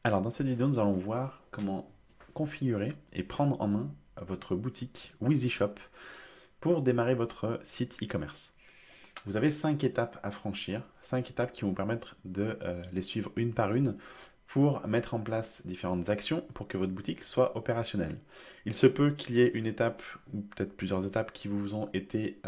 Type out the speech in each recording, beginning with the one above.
Alors dans cette vidéo, nous allons voir comment configurer et prendre en main votre boutique WheezyShop pour démarrer votre site e-commerce. Vous avez 5 étapes à franchir, 5 étapes qui vont vous permettre de les suivre une par une pour mettre en place différentes actions pour que votre boutique soit opérationnelle. Il se peut qu'il y ait une étape ou peut-être plusieurs étapes qui vous ont été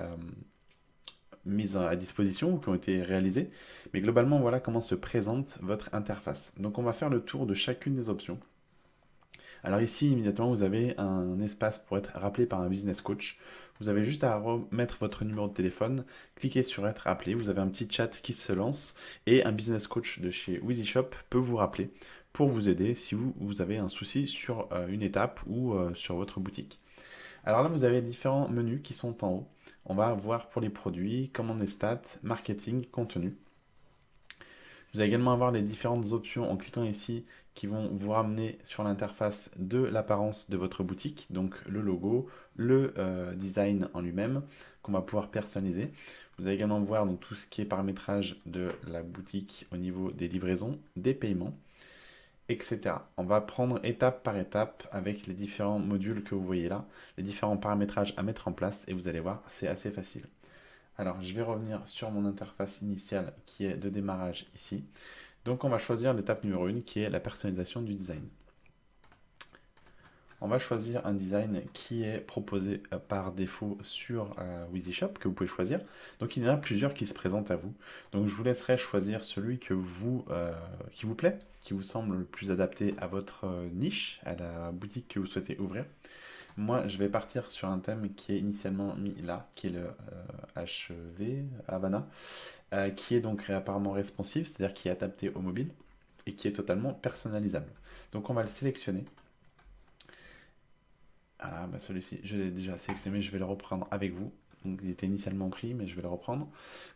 mises à disposition ou qui ont été réalisées, mais globalement voilà comment se présente votre interface. Donc on va faire le tour de chacune des options. Alors ici, immédiatement, vous avez un espace pour être rappelé par un business coach. Vous avez juste à remettre votre numéro de téléphone, cliquer sur être appelé, vous avez un petit chat qui se lance et un business coach de chez WheezyShop peut vous rappeler pour vous aider si vous avez un souci sur une étape ou sur votre boutique. Alors là, vous avez différents menus qui sont en haut. On va voir pour les produits, commandes et stats, marketing, contenu. Vous allez également avoir les différentes options en cliquant ici qui vont vous ramener sur l'interface de l'apparence de votre boutique, donc le logo, le design en lui-même, qu'on va pouvoir personnaliser. Vous allez également voir donc, tout ce qui est paramétrage de la boutique au niveau des livraisons, des paiements, etc. On va prendre étape par étape avec les différents modules que vous voyez là, les différents paramétrages à mettre en place et vous allez voir, c'est assez facile. Alors, je vais revenir sur mon interface initiale qui est de démarrage ici. Donc, on va choisir l'étape numéro 1 qui est la personnalisation du design. On va choisir un design qui est proposé par défaut sur WheezyShop que vous pouvez choisir. Donc, il y en a plusieurs qui se présentent à vous. Donc, je vous laisserai choisir celui qui vous plaît, qui vous semble le plus adapté à votre niche, à la boutique que vous souhaitez ouvrir. Moi, je vais partir sur un thème qui est initialement mis là, qui est le HV, Havana, qui est donc apparemment responsive, c'est-à-dire qui est adapté au mobile et qui est totalement personnalisable. Donc on va le sélectionner. Ah, bah celui-ci, je l'ai déjà sélectionné, je vais le reprendre avec vous. Donc il était initialement pris, mais je vais le reprendre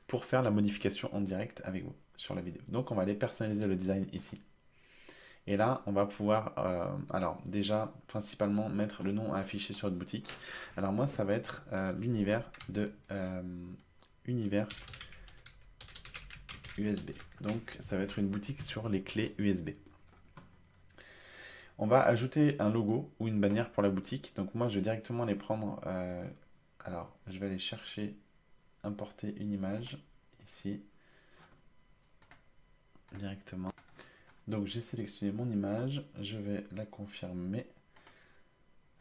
pour faire la modification en direct avec vous sur la vidéo. Donc on va aller personnaliser le design ici. Et là, on va pouvoir, alors déjà, principalement mettre le nom à afficher sur votre boutique. Alors moi, ça va être l'univers de univers USB. Donc ça va être une boutique sur les clés USB. On va ajouter un logo ou une bannière pour la boutique. Donc moi, je vais directement les prendre. Alors, je vais aller chercher, importer une image ici directement. Donc j'ai sélectionné mon image, je vais la confirmer.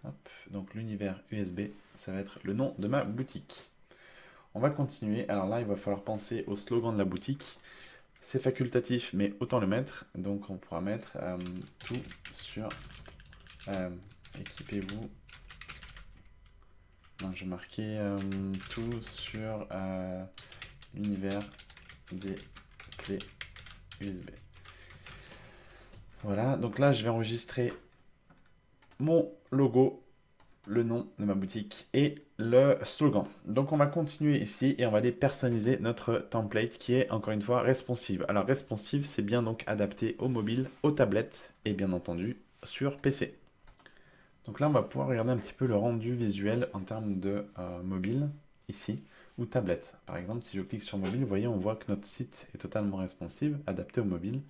Hop, donc l'univers USB, ça va être le nom de ma boutique. On va continuer. Alors là, il va falloir penser au slogan de la boutique. C'est facultatif, mais autant le mettre. Donc on pourra mettre tout sur équipez-vous. Non, je vais marquer tout sur l'univers des clés USB. Voilà, donc là je vais enregistrer mon logo, le nom de ma boutique et le slogan. Donc on va continuer ici et on va aller personnaliser notre template qui est encore une fois responsive. Alors responsive, c'est bien donc adapté au mobile, aux tablettes et bien entendu sur PC. Donc là on va pouvoir regarder un petit peu le rendu visuel en termes de mobile ici ou tablette. Par exemple, si je clique sur mobile, vous voyez, on voit que notre site est totalement responsive, adapté au mobile.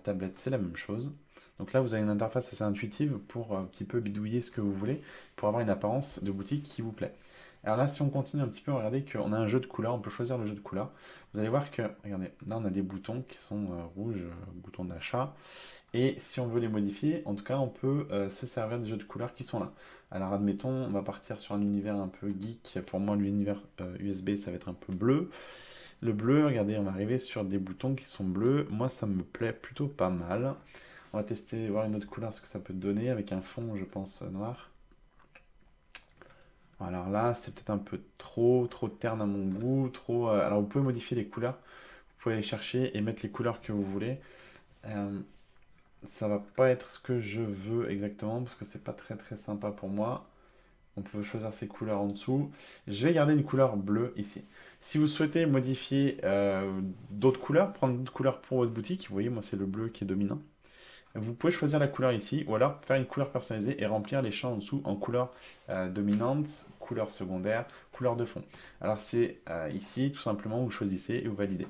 Tablette, c'est la même chose. Donc là, vous avez une interface assez intuitive pour un petit peu bidouiller ce que vous voulez, pour avoir une apparence de boutique qui vous plaît. Alors là, si on continue un petit peu, regardez qu'on a un jeu de couleurs, on peut choisir le jeu de couleurs. Vous allez voir que, regardez, là on a des boutons qui sont rouges, boutons d'achat. Et si on veut les modifier, en tout cas, on peut se servir des jeux de couleurs qui sont là. Alors admettons, on va partir sur un univers un peu geek. Pour moi, l'univers USB, ça va être un peu bleu. Le bleu, regardez, on va arriver sur des boutons qui sont bleus. Moi, ça me plaît plutôt pas mal. On va tester, voir une autre couleur, ce que ça peut donner, avec un fond, je pense, noir. Alors là, c'est peut-être un peu trop terne à mon goût. Alors, vous pouvez modifier les couleurs. Vous pouvez aller chercher et mettre les couleurs que vous voulez. Ça va pas être ce que je veux exactement, parce que c'est pas très sympa pour moi. On peut choisir ses couleurs en dessous. Je vais garder une couleur bleue ici. Si vous souhaitez modifier d'autres couleurs, prendre d'autres couleurs pour votre boutique, vous voyez, moi c'est le bleu qui est dominant. Vous pouvez choisir la couleur ici, ou alors faire une couleur personnalisée et remplir les champs en dessous en couleur dominante, couleur secondaire, couleur de fond. Alors c'est ici, tout simplement, vous choisissez et vous validez.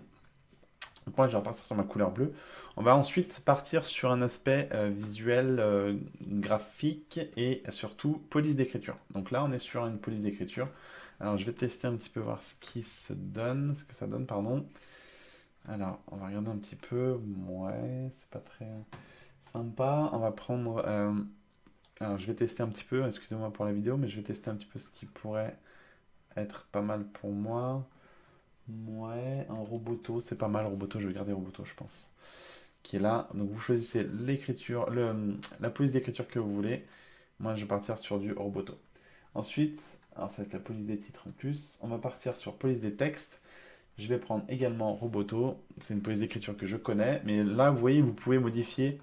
Donc moi je vais repartir sur ma couleur bleue. On va ensuite partir sur un aspect visuel, graphique et surtout police d'écriture. Donc là, on est sur une police d'écriture. Alors, je vais tester un petit peu, voir ce que ça donne, pardon. Alors, on va regarder un petit peu. Ouais, c'est pas très sympa. On va prendre... alors, je vais tester un petit peu, excusez-moi pour la vidéo, mais je vais tester un petit peu ce qui pourrait être pas mal pour moi. Ouais, un Roboto, c'est pas mal. Roboto, je vais garder Roboto, je pense. Qui est là. Donc, vous choisissez l'écriture, la police d'écriture que vous voulez. Moi, je vais partir sur du Roboto. Ensuite, alors ça va être la police des titres en plus. On va partir sur police des textes. Je vais prendre également Roboto. C'est une police d'écriture que je connais. Mais là, vous voyez, vous pouvez modifier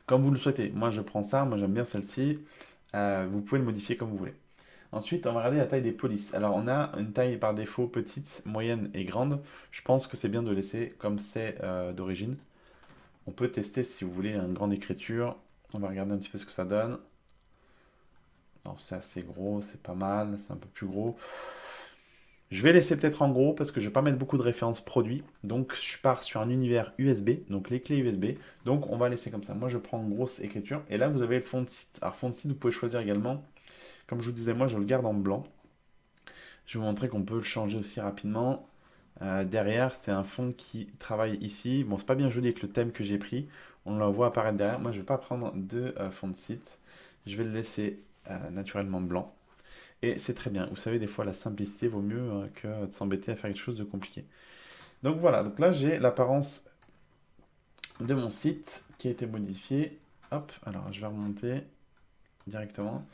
comme vous le souhaitez. Moi, je prends ça. Moi, j'aime bien celle-ci. Vous pouvez le modifier comme vous voulez. Ensuite, on va regarder la taille des polices. Alors, on a une taille par défaut petite, moyenne et grande. Je pense que c'est bien de laisser comme c'est d'origine. On peut tester si vous voulez une grande écriture. On va regarder un petit peu ce que ça donne. Non, c'est assez gros, c'est pas mal, c'est un peu plus gros. Je vais laisser peut-être en gros parce que je ne vais pas mettre beaucoup de références produits. Donc je pars sur un univers USB, donc les clés USB. Donc on va laisser comme ça. Moi je prends une grosse écriture et là vous avez le fond de site. Alors fond de site vous pouvez choisir également. Comme je vous disais, moi je le garde en blanc. Je vais vous montrer qu'on peut le changer aussi rapidement. Derrière c'est un fond qui travaille ici. Bon c'est pas bien joli avec le thème que j'ai pris. On le voit apparaître derrière. Moi je ne vais pas prendre de fond de site. Je vais le laisser naturellement blanc. Et c'est très bien. Vous savez, des fois, la simplicité vaut mieux que de s'embêter à faire quelque chose de compliqué. Donc voilà, donc là, j'ai l'apparence de mon site qui a été modifiée. Hop, alors je vais remonter directement.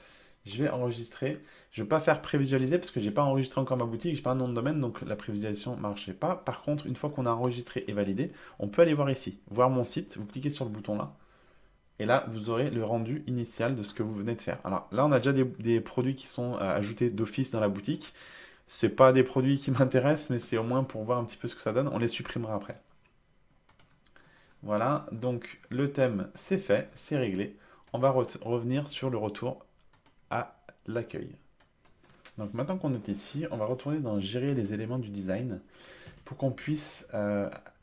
Je vais enregistrer. Je ne vais pas faire prévisualiser parce que je n'ai pas enregistré encore ma boutique, je n'ai pas un nom de domaine, donc la prévisualisation ne marchait pas. Par contre, une fois qu'on a enregistré et validé, on peut aller voir ici, voir mon site. Vous cliquez sur le bouton là. Et là, vous aurez le rendu initial de ce que vous venez de faire. Alors là, on a déjà des produits qui sont ajoutés d'office dans la boutique. C'est pas des produits qui m'intéressent, mais c'est au moins pour voir un petit peu ce que ça donne. On les supprimera après. Voilà, donc le thème, c'est fait, c'est réglé. On va revenir sur le retour à l'accueil. Donc maintenant qu'on est ici, on va retourner dans Gérer les éléments du design pour qu'on puisse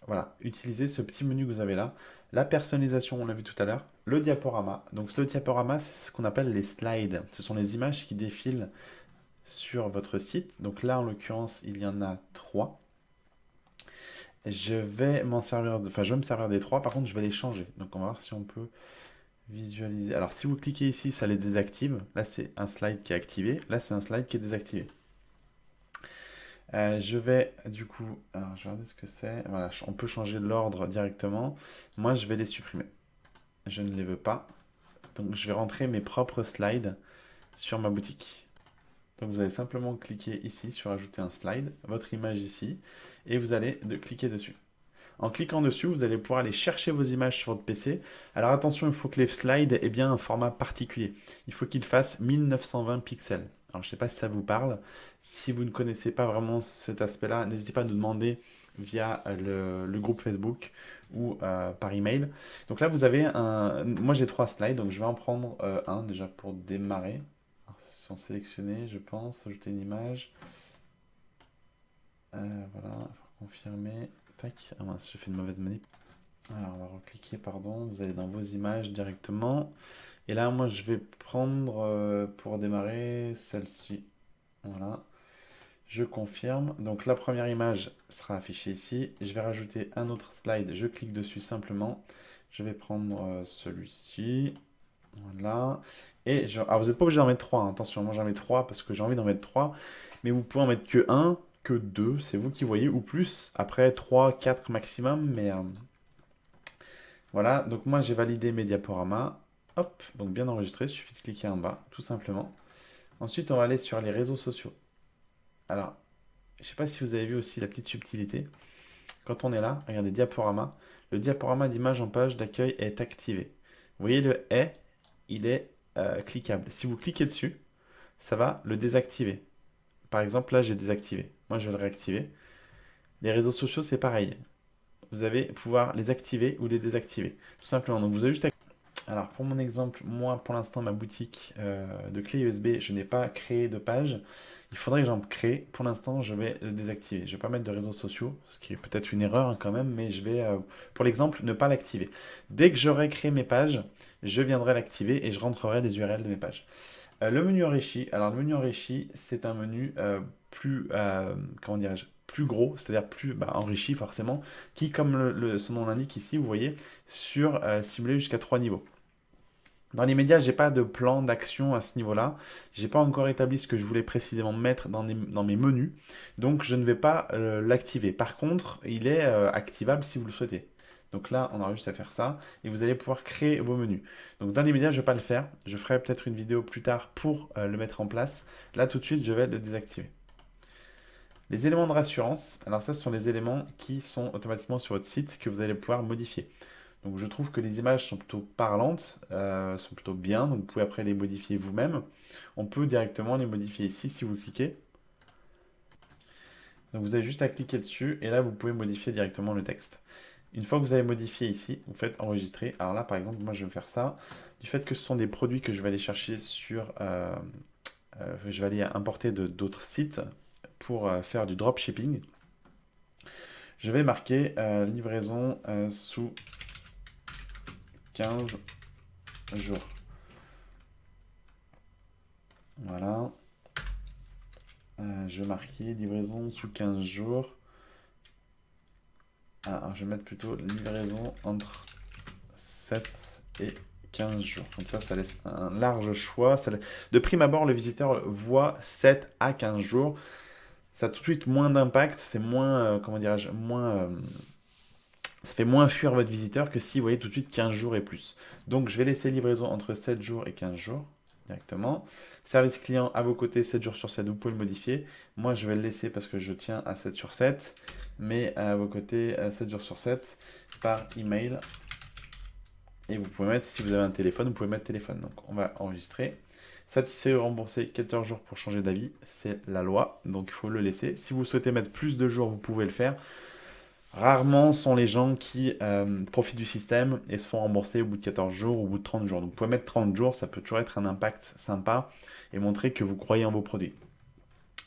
voilà, utiliser ce petit menu que vous avez là. La personnalisation, on l'a vu tout à l'heure. Le diaporama. Donc le diaporama, c'est ce qu'on appelle les slides. Ce sont les images qui défilent sur votre site. Donc là, en l'occurrence, il y en a 3. Je vais m'en servir, je vais me servir des 3. Par contre, je vais les changer. Donc on va voir si on peut visualiser. Alors si vous cliquez ici, ça les désactive. Là, c'est un slide qui est activé. Là, c'est un slide qui est désactivé. Je vais du coup, alors je vais regarder ce que c'est. Voilà, on peut changer l'ordre directement. Moi, je vais les supprimer. Je ne les veux pas. Donc, je vais rentrer mes propres slides sur ma boutique. Donc, vous allez simplement cliquer ici sur ajouter un slide, votre image ici, et vous allez cliquer dessus. En cliquant dessus, vous allez pouvoir aller chercher vos images sur votre PC. Alors attention, il faut que les slides aient bien un format particulier. Il faut qu'ils fassent 1920 pixels. Alors je ne sais pas si ça vous parle. Si vous ne connaissez pas vraiment cet aspect-là, n'hésitez pas à nous demander via le groupe Facebook ou par email. Donc là, vous avez moi j'ai 3 slides, donc je vais en prendre un déjà pour démarrer. Alors, ils sont sélectionnés, je pense. Ajouter une image. Voilà, il faut confirmer. Tac, ah mince, j'ai fait une mauvaise manip. Alors, on va recliquer, pardon. Vous allez dans vos images directement. Et là, moi, je vais prendre, pour démarrer, celle-ci. Voilà. Je confirme. Donc, la première image sera affichée ici. Je vais rajouter un autre slide. Je clique dessus simplement. Je vais prendre celui-ci. Voilà. Et alors, vous n'êtes pas obligé d'en mettre 3. Hein. Attention, moi, j'en mets 3 parce que j'ai envie d'en mettre 3. Mais vous pouvez en mettre que 1, que 2. C'est vous qui voyez. Ou plus. Après, 3, 4 maximum. Mais voilà. Donc, moi, j'ai validé mes diaporamas. Hop. Donc, bien enregistré. Il suffit de cliquer en bas, tout simplement. Ensuite, on va aller sur les réseaux sociaux. Alors, je ne sais pas si vous avez vu aussi la petite subtilité. Quand on est là, regardez, diaporama. Le diaporama d'image en page d'accueil est activé. Vous voyez le « est », il est cliquable. Si vous cliquez dessus, ça va le désactiver. Par exemple, là, j'ai désactivé. Moi, je vais le réactiver. Les réseaux sociaux, c'est pareil. Vous allez pouvoir les activer ou les désactiver. Tout simplement. Donc, vous avez juste à Alors pour mon exemple, moi pour l'instant ma boutique de clé USB, je n'ai pas créé de page. Il faudrait que j'en crée. Pour l'instant, je vais le désactiver. Je ne vais pas mettre de réseaux sociaux, ce qui est peut-être une erreur hein, quand même, mais je vais, pour l'exemple, ne pas l'activer. Dès que j'aurai créé mes pages, je viendrai l'activer et je rentrerai les URL de mes pages. Le menu enrichi. Alors le menu enrichi, c'est un menu plus, comment dirais-je, plus gros, c'est-à-dire plus enrichi forcément, qui, comme son nom l'indique ici, vous voyez, simulé jusqu'à 3 niveaux. Dans les médias, j'ai pas de plan d'action à ce niveau-là. J'ai pas encore établi ce que je voulais précisément mettre dans mes menus, donc je ne vais pas l'activer. Par contre, il est activable si vous le souhaitez. Donc là, on aura juste à faire ça et vous allez pouvoir créer vos menus. Donc dans les médias, je ne vais pas le faire. Je ferai peut-être une vidéo plus tard pour le mettre en place. Là, tout de suite, je vais le désactiver. Les éléments de rassurance, alors ça, ce sont les éléments qui sont automatiquement sur votre site que vous allez pouvoir modifier. Donc je trouve que les images sont plutôt parlantes, sont plutôt bien, donc vous pouvez après les modifier vous-même. On peut directement les modifier ici si vous cliquez. Donc vous avez juste à cliquer dessus et là vous pouvez modifier directement le texte. Une fois que vous avez modifié ici, vous faites enregistrer. Alors là par exemple, moi je vais faire ça. Du fait que ce sont des produits que je vais aller chercher je vais aller importer d'autres sites pour faire du dropshipping. Je vais marquer livraison sous 15 jours. Voilà. Je vais marquer livraison sous 15 jours. Alors, je vais mettre plutôt livraison entre 7 et 15 jours. Comme ça laisse un large choix. De prime abord, le visiteur voit 7 à 15 jours. Ça a tout de suite moins d'impact. C'est moins, comment dirais-je, ça fait moins fuir votre visiteur que si vous voyez tout de suite 15 jours et plus. Donc, je vais laisser livraison entre 7 jours et 15 jours directement. Service client à vos côtés, 7 jours sur 7, vous pouvez le modifier. Moi, je vais le laisser parce que je tiens à 7 sur 7. Mais à vos côtés, 7 jours sur 7 par email. Et vous pouvez mettre, si vous avez un téléphone, vous pouvez mettre téléphone. Donc, on va enregistrer. Satisfait ou remboursé 14 jours pour changer d'avis, c'est la loi. Donc, il faut le laisser. Si vous souhaitez mettre plus de jours, vous pouvez le faire. Rarement sont les gens qui profitent du système et se font rembourser au bout de 14 jours ou au bout de 30 jours. Donc vous pouvez mettre 30 jours, ça peut toujours être un impact sympa et montrer que vous croyez en vos produits.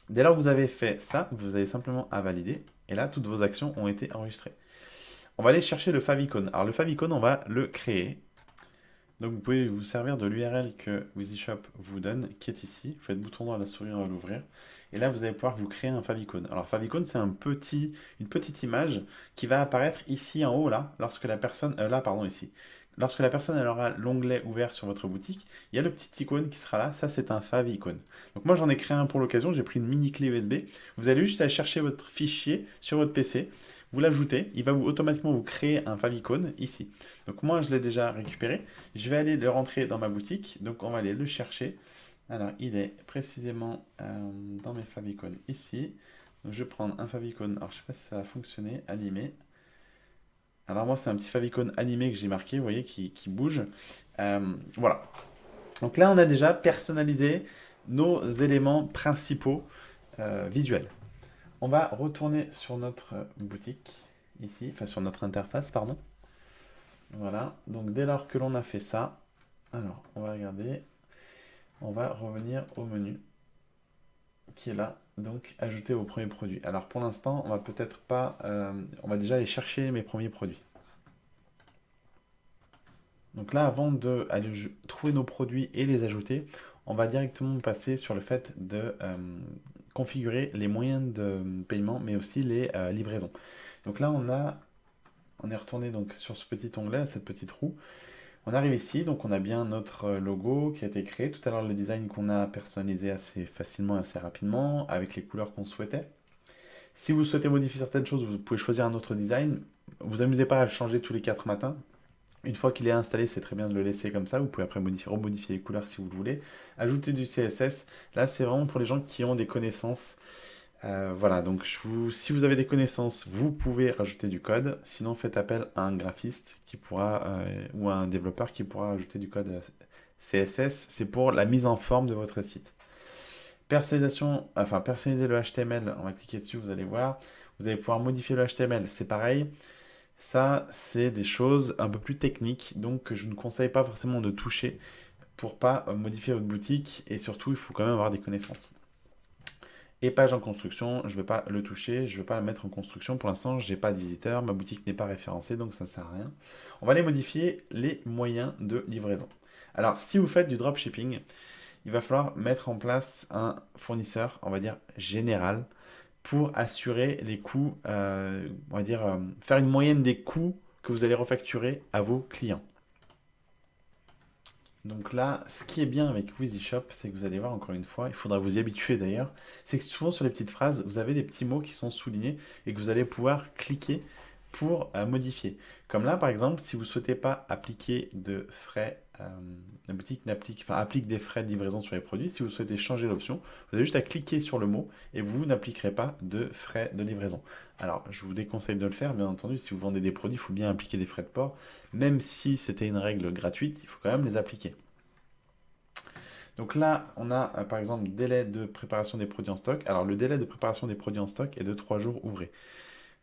Dès lors que vous avez fait ça, vous avez simplement à valider et là, toutes vos actions ont été enregistrées. On va aller chercher le favicon. Alors le favicon, on va le créer. Donc vous pouvez vous servir de l'URL que WheezyShop vous donne, qui est ici. Vous faites bouton droit à la souris, on va l'ouvrir. Et là, vous allez pouvoir vous créer un favicon. Alors favicon, c'est une petite image qui va apparaître ici en haut, là, lorsque la personne, ici. Lorsque la personne elle aura l'onglet ouvert sur votre boutique, il y a le petit icône qui sera là. Ça, c'est un favicon. Donc moi, j'en ai créé un pour l'occasion. J'ai pris une mini clé USB. Vous allez juste aller chercher votre fichier sur votre PC. Vous l'ajoutez. Il va automatiquement vous créer un favicon ici. Donc moi, je l'ai déjà récupéré. Je vais aller le rentrer dans ma boutique. Donc on va aller le chercher. Alors, il est précisément dans mes favicons ici. Donc, je vais prendre un favicon. Alors, je ne sais pas si ça va fonctionner. Animé. Alors, moi, c'est un petit favicon animé que j'ai marqué, vous voyez, qui bouge. Voilà. Donc là, on a déjà personnalisé nos éléments principaux visuels. On va retourner sur notre boutique ici, enfin sur notre interface, pardon. Voilà. Donc, dès lors que l'on a fait ça, alors, on va regarder. On va revenir au menu qui est là, donc ajouter vos premiers produits. Alors pour l'instant, on va peut-être pas, on va déjà aller chercher mes premiers produits. Donc là, avant d'aller trouver nos produits et les ajouter, on va directement passer sur le fait de configurer les moyens de paiement, mais aussi les livraisons. Donc là, on est retourné donc sur ce petit onglet, cette petite roue. On arrive ici, donc on a bien notre logo qui a été créé. Tout à l'heure, le design qu'on a personnalisé assez facilement, assez rapidement, avec les couleurs qu'on souhaitait. Si vous souhaitez modifier certaines choses, vous pouvez choisir un autre design. Vous amusez pas à le changer tous les 4 matins. Une fois qu'il est installé, c'est très bien de le laisser comme ça. Vous pouvez après remodifier les couleurs si vous le voulez. Ajouter du CSS. Là, c'est vraiment pour les gens qui ont des connaissances. Voilà, donc si vous avez des connaissances, vous pouvez rajouter du code. Sinon, faites appel à un graphiste qui pourra, ou à un développeur qui pourra ajouter du code CSS. C'est pour la mise en forme de votre site. Personnalisation, enfin personnaliser le HTML, on va cliquer dessus, vous allez voir. Vous allez pouvoir modifier le HTML, c'est pareil. Ça, c'est des choses un peu plus techniques, donc que je ne conseille pas forcément de toucher pour pas modifier votre boutique et surtout, il faut quand même avoir des connaissances. Et page en construction, je ne vais pas le toucher, je ne vais pas la mettre en construction. Pour l'instant, je n'ai pas de visiteurs, ma boutique n'est pas référencée, donc ça ne sert à rien. On va aller modifier les moyens de livraison. Alors, si vous faites du dropshipping, il va falloir mettre en place un fournisseur, on va dire général, pour assurer les coûts, on va dire, faire une moyenne des coûts que vous allez refacturer à vos clients. Donc là, ce qui est bien avec WheezyShop, c'est que vous allez voir encore une fois, il faudra vous y habituer d'ailleurs, c'est que souvent sur les petites phrases, vous avez des petits mots qui sont soulignés et que vous allez pouvoir cliquer pour modifier. Comme là, par exemple, si vous ne souhaitez pas appliquer de frais, la boutique applique des frais de livraison sur les produits, si vous souhaitez changer l'option, vous avez juste à cliquer sur le mot et vous n'appliquerez pas de frais de livraison. Alors, je vous déconseille de le faire, bien entendu, si vous vendez des produits, il faut bien appliquer des frais de port. Même si c'était une règle gratuite, il faut quand même les appliquer. Donc là, on a par exemple délai de préparation des produits en stock. Alors le délai de préparation des produits en stock est de 3 jours ouvrés.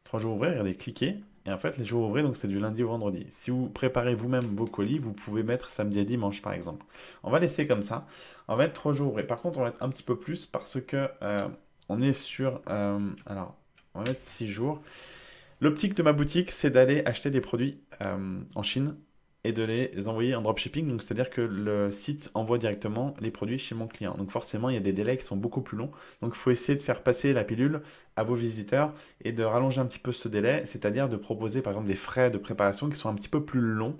3 jours ouvrés, regardez, cliquez. Et en fait, les jours ouvrés, donc c'est du lundi au vendredi. Si vous préparez vous-même vos colis, vous pouvez mettre samedi à dimanche par exemple. On va laisser comme ça. On va mettre 3 jours ouvrés. Par contre, on va mettre un petit peu plus parce que on est sur... alors, on va mettre 6 jours. L'optique de ma boutique, c'est d'aller acheter des produits en Chine et de les envoyer en dropshipping. Donc, c'est-à-dire que le site envoie directement les produits chez mon client. Donc, forcément, il y a des délais qui sont beaucoup plus longs. Donc, il faut essayer de faire passer la pilule à vos visiteurs et de rallonger un petit peu ce délai, c'est-à-dire de proposer, par exemple, des frais de préparation qui sont un petit peu plus longs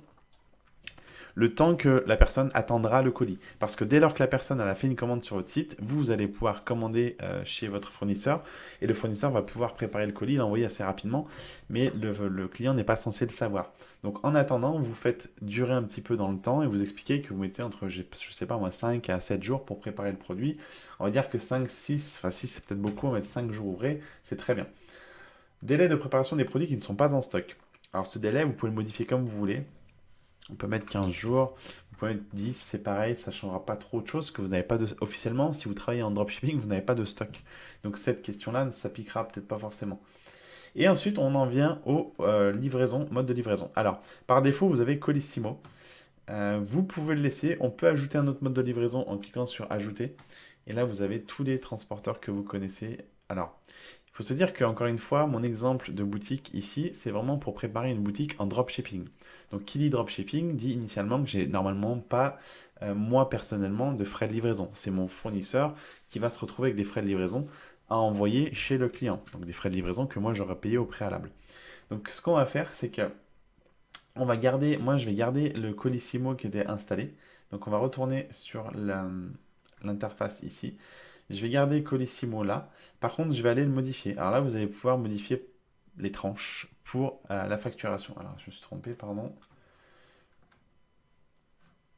le temps que la personne attendra le colis. Parce que dès lors que la personne a fait une commande sur votre site, vous allez pouvoir commander chez votre fournisseur et le fournisseur va pouvoir préparer le colis et l'envoyer assez rapidement, mais le client n'est pas censé le savoir. Donc en attendant, vous faites durer un petit peu dans le temps et vous expliquez que vous mettez entre, je sais pas moi, 5 à 7 jours pour préparer le produit. On va dire que 5, 6, enfin 6 c'est peut-être beaucoup, on va mettre 5 jours ouvrés, c'est très bien. Délai de préparation des produits qui ne sont pas en stock. Alors ce délai, vous pouvez le modifier comme vous voulez. On peut mettre 15 jours, vous pouvez mettre 10, c'est pareil, ça ne changera pas trop de choses, que vous n'avez pas de... Officiellement, si vous travaillez en dropshipping, vous n'avez pas de stock. Donc cette question-là ne s'appliquera peut-être pas forcément. Et ensuite, on en vient aux livraisons, mode de livraison. Alors, par défaut, vous avez Colissimo. Vous pouvez le laisser. On peut ajouter un autre mode de livraison en cliquant sur Ajouter. Et là, vous avez tous les transporteurs que vous connaissez. Alors, il faut se dire qu'encore une fois, mon exemple de boutique ici, c'est vraiment pour préparer une boutique en dropshipping. Donc, qui dit dropshipping dit initialement que j'ai normalement pas, moi personnellement, de frais de livraison. C'est mon fournisseur qui va se retrouver avec des frais de livraison à envoyer chez le client. Donc, des frais de livraison que moi j'aurais payé au préalable. Donc, ce qu'on va faire, c'est que on va garder, moi je vais garder le Colissimo qui était installé. Donc, on va retourner sur l'interface ici. Je vais garder Colissimo là. Par contre, je vais aller le modifier. Alors là, vous allez pouvoir modifier les tranches pour la facturation. Alors, je me suis trompé, pardon.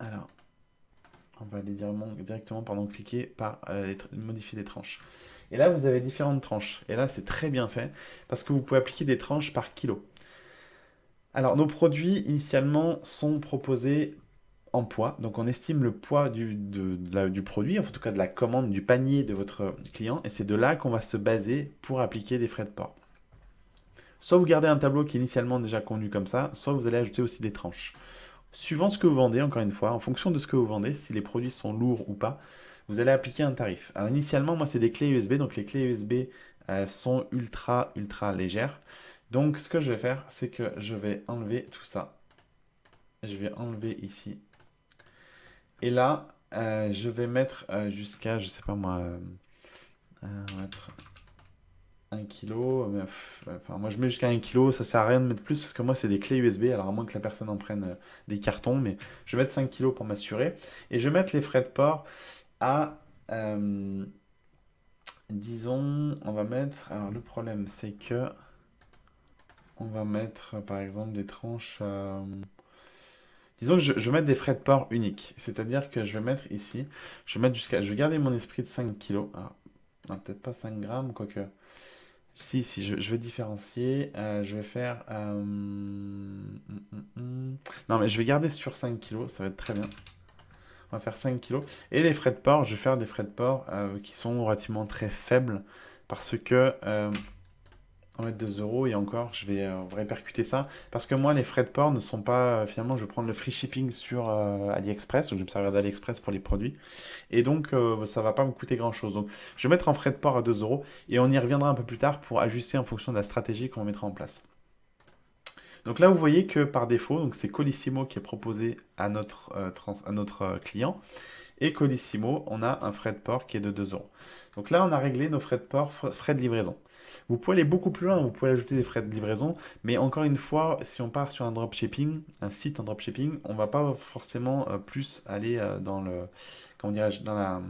Alors, on va aller directement cliquer par modifier les tranches. Et là, vous avez différentes tranches. Et là, c'est très bien fait parce que vous pouvez appliquer des tranches par kilo. Alors, nos produits, initialement, sont proposés en poids. Donc, on estime le poids du produit, en tout cas de la commande, du panier de votre client. Et c'est de là qu'on va se baser pour appliquer des frais de port. Soit vous gardez un tableau qui est initialement déjà convenu comme ça, soit vous allez ajouter aussi des tranches. Suivant ce que vous vendez, encore une fois, en fonction de ce que vous vendez, si les produits sont lourds ou pas, vous allez appliquer un tarif. Alors initialement, moi, c'est des clés USB, donc les clés USB sont ultra légères. Donc ce que je vais faire, c'est que je vais enlever tout ça. Je vais enlever ici. Et là, je vais mettre jusqu'à, je sais pas moi, on va mettre 1 kg. Mais, enfin, moi, je mets jusqu'à 1 kg. Ça sert à rien de mettre plus parce que moi, c'est des clés USB. Alors, à moins que la personne en prenne des cartons. Mais je vais mettre 5 kg pour m'assurer. Et je vais mettre les frais de port à, disons, on va mettre. Alors, le problème, c'est que on va mettre, par exemple, des tranches. Disons que je vais mettre des frais de port uniques. C'est-à-dire que je vais mettre ici. Je vais garder mon esprit de 5 kg. Alors, non, peut-être pas 5 grammes, quoique. Si, je vais différencier. Je vais faire. Non, mais je vais garder sur 5 kilos, ça va être très bien. On va faire 5 kilos. Et les frais de port, je vais faire des frais de port qui sont relativement très faibles parce que On va mettre 2 euros et encore, je vais répercuter ça. Parce que moi, les frais de port ne sont pas. Finalement, je vais prendre le free shipping sur AliExpress. Donc, je vais me servir d'AliExpress pour les produits. Et donc, ça va pas me coûter grand-chose. Donc, je vais mettre en frais de port à 2 euros. Et on y reviendra un peu plus tard pour ajuster en fonction de la stratégie qu'on mettra en place. Donc là, vous voyez que par défaut, donc c'est Colissimo qui est proposé à notre client. Et Colissimo, on a un frais de port qui est de 2 euros. Donc là, on a réglé nos frais de port, frais de livraison. Vous pouvez aller beaucoup plus loin, vous pouvez ajouter des frais de livraison, mais encore une fois, si on part sur un dropshipping, un site en dropshipping, on ne va pas forcément plus aller dans le, comment dirais-je, dans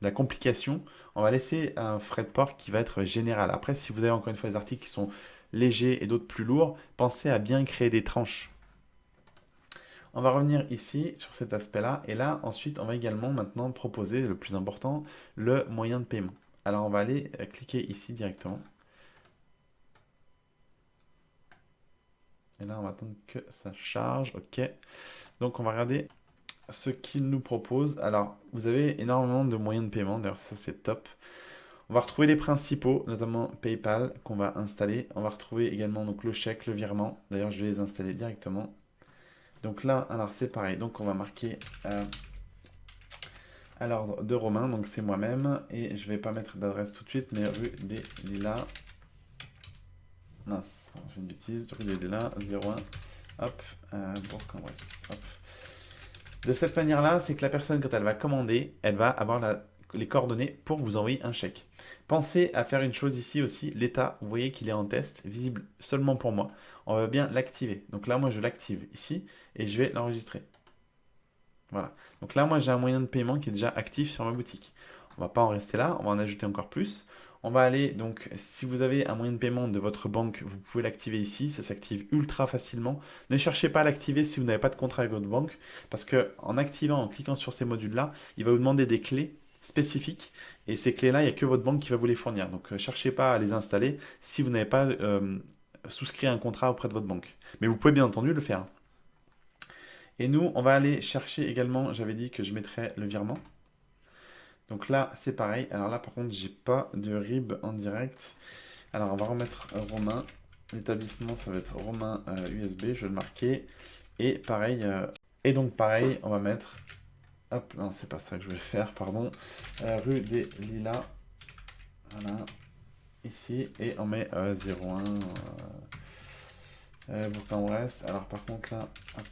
la complication. On va laisser un frais de port qui va être général. Après, si vous avez encore une fois des articles qui sont légers et d'autres plus lourds, pensez à bien créer des tranches. On va revenir ici sur cet aspect-là. Et là, ensuite, on va également maintenant proposer le plus important, le moyen de paiement. Alors, on va aller cliquer ici directement. Et là, on va attendre que ça charge. OK. Donc, on va regarder ce qu'il nous propose. Alors, vous avez énormément de moyens de paiement. D'ailleurs, ça, c'est top. On va retrouver les principaux, notamment PayPal, qu'on va installer. On va retrouver également donc, le chèque, le virement. D'ailleurs, je vais les installer directement. Donc là, alors c'est pareil. Donc, on va marquer à l'ordre de Romain. Donc, c'est moi-même. Et je ne vais pas mettre d'adresse tout de suite, mais rue des Lilas. Non, c'est une bêtise. Rue des Lilas, 01. Hop, Bourg-en-Bresse. Hop. De cette manière-là, c'est que la personne, quand elle va commander, elle va avoir les coordonnées pour vous envoyer un chèque. Pensez à faire une chose ici aussi. L'état, vous voyez qu'il est en test, visible seulement pour moi. On va bien l'activer. Donc là, moi, je l'active ici et je vais l'enregistrer. Voilà. Donc là, moi, j'ai un moyen de paiement qui est déjà actif sur ma boutique. On ne va pas en rester là, on va en ajouter encore plus. On va aller, donc, si vous avez un moyen de paiement de votre banque, vous pouvez l'activer ici. Ça s'active ultra facilement. Ne cherchez pas à l'activer si vous n'avez pas de contrat avec votre banque, parce que en activant, en cliquant sur ces modules-là, il va vous demander des clés spécifiques. Et ces clés-là, il n'y a que votre banque qui va vous les fournir. Donc, cherchez pas à les installer si vous n'avez pas souscrit un contrat auprès de votre banque. Mais vous pouvez bien entendu le faire. Et nous, on va aller chercher également, j'avais dit que je mettrais le virement. Donc là, c'est pareil. Alors là, par contre, j'ai pas de RIB en direct. Alors, on va remettre Romain. L'établissement, ça va être Romain USB. Je vais le marquer. Et pareil. Et donc, pareil, on va mettre. Hop, non, c'est pas ça que je vais faire, pardon. Rue des Lilas. Voilà. Ici. Et on met 01. Bourg-en-Bresse. Alors, par contre, là. Hop.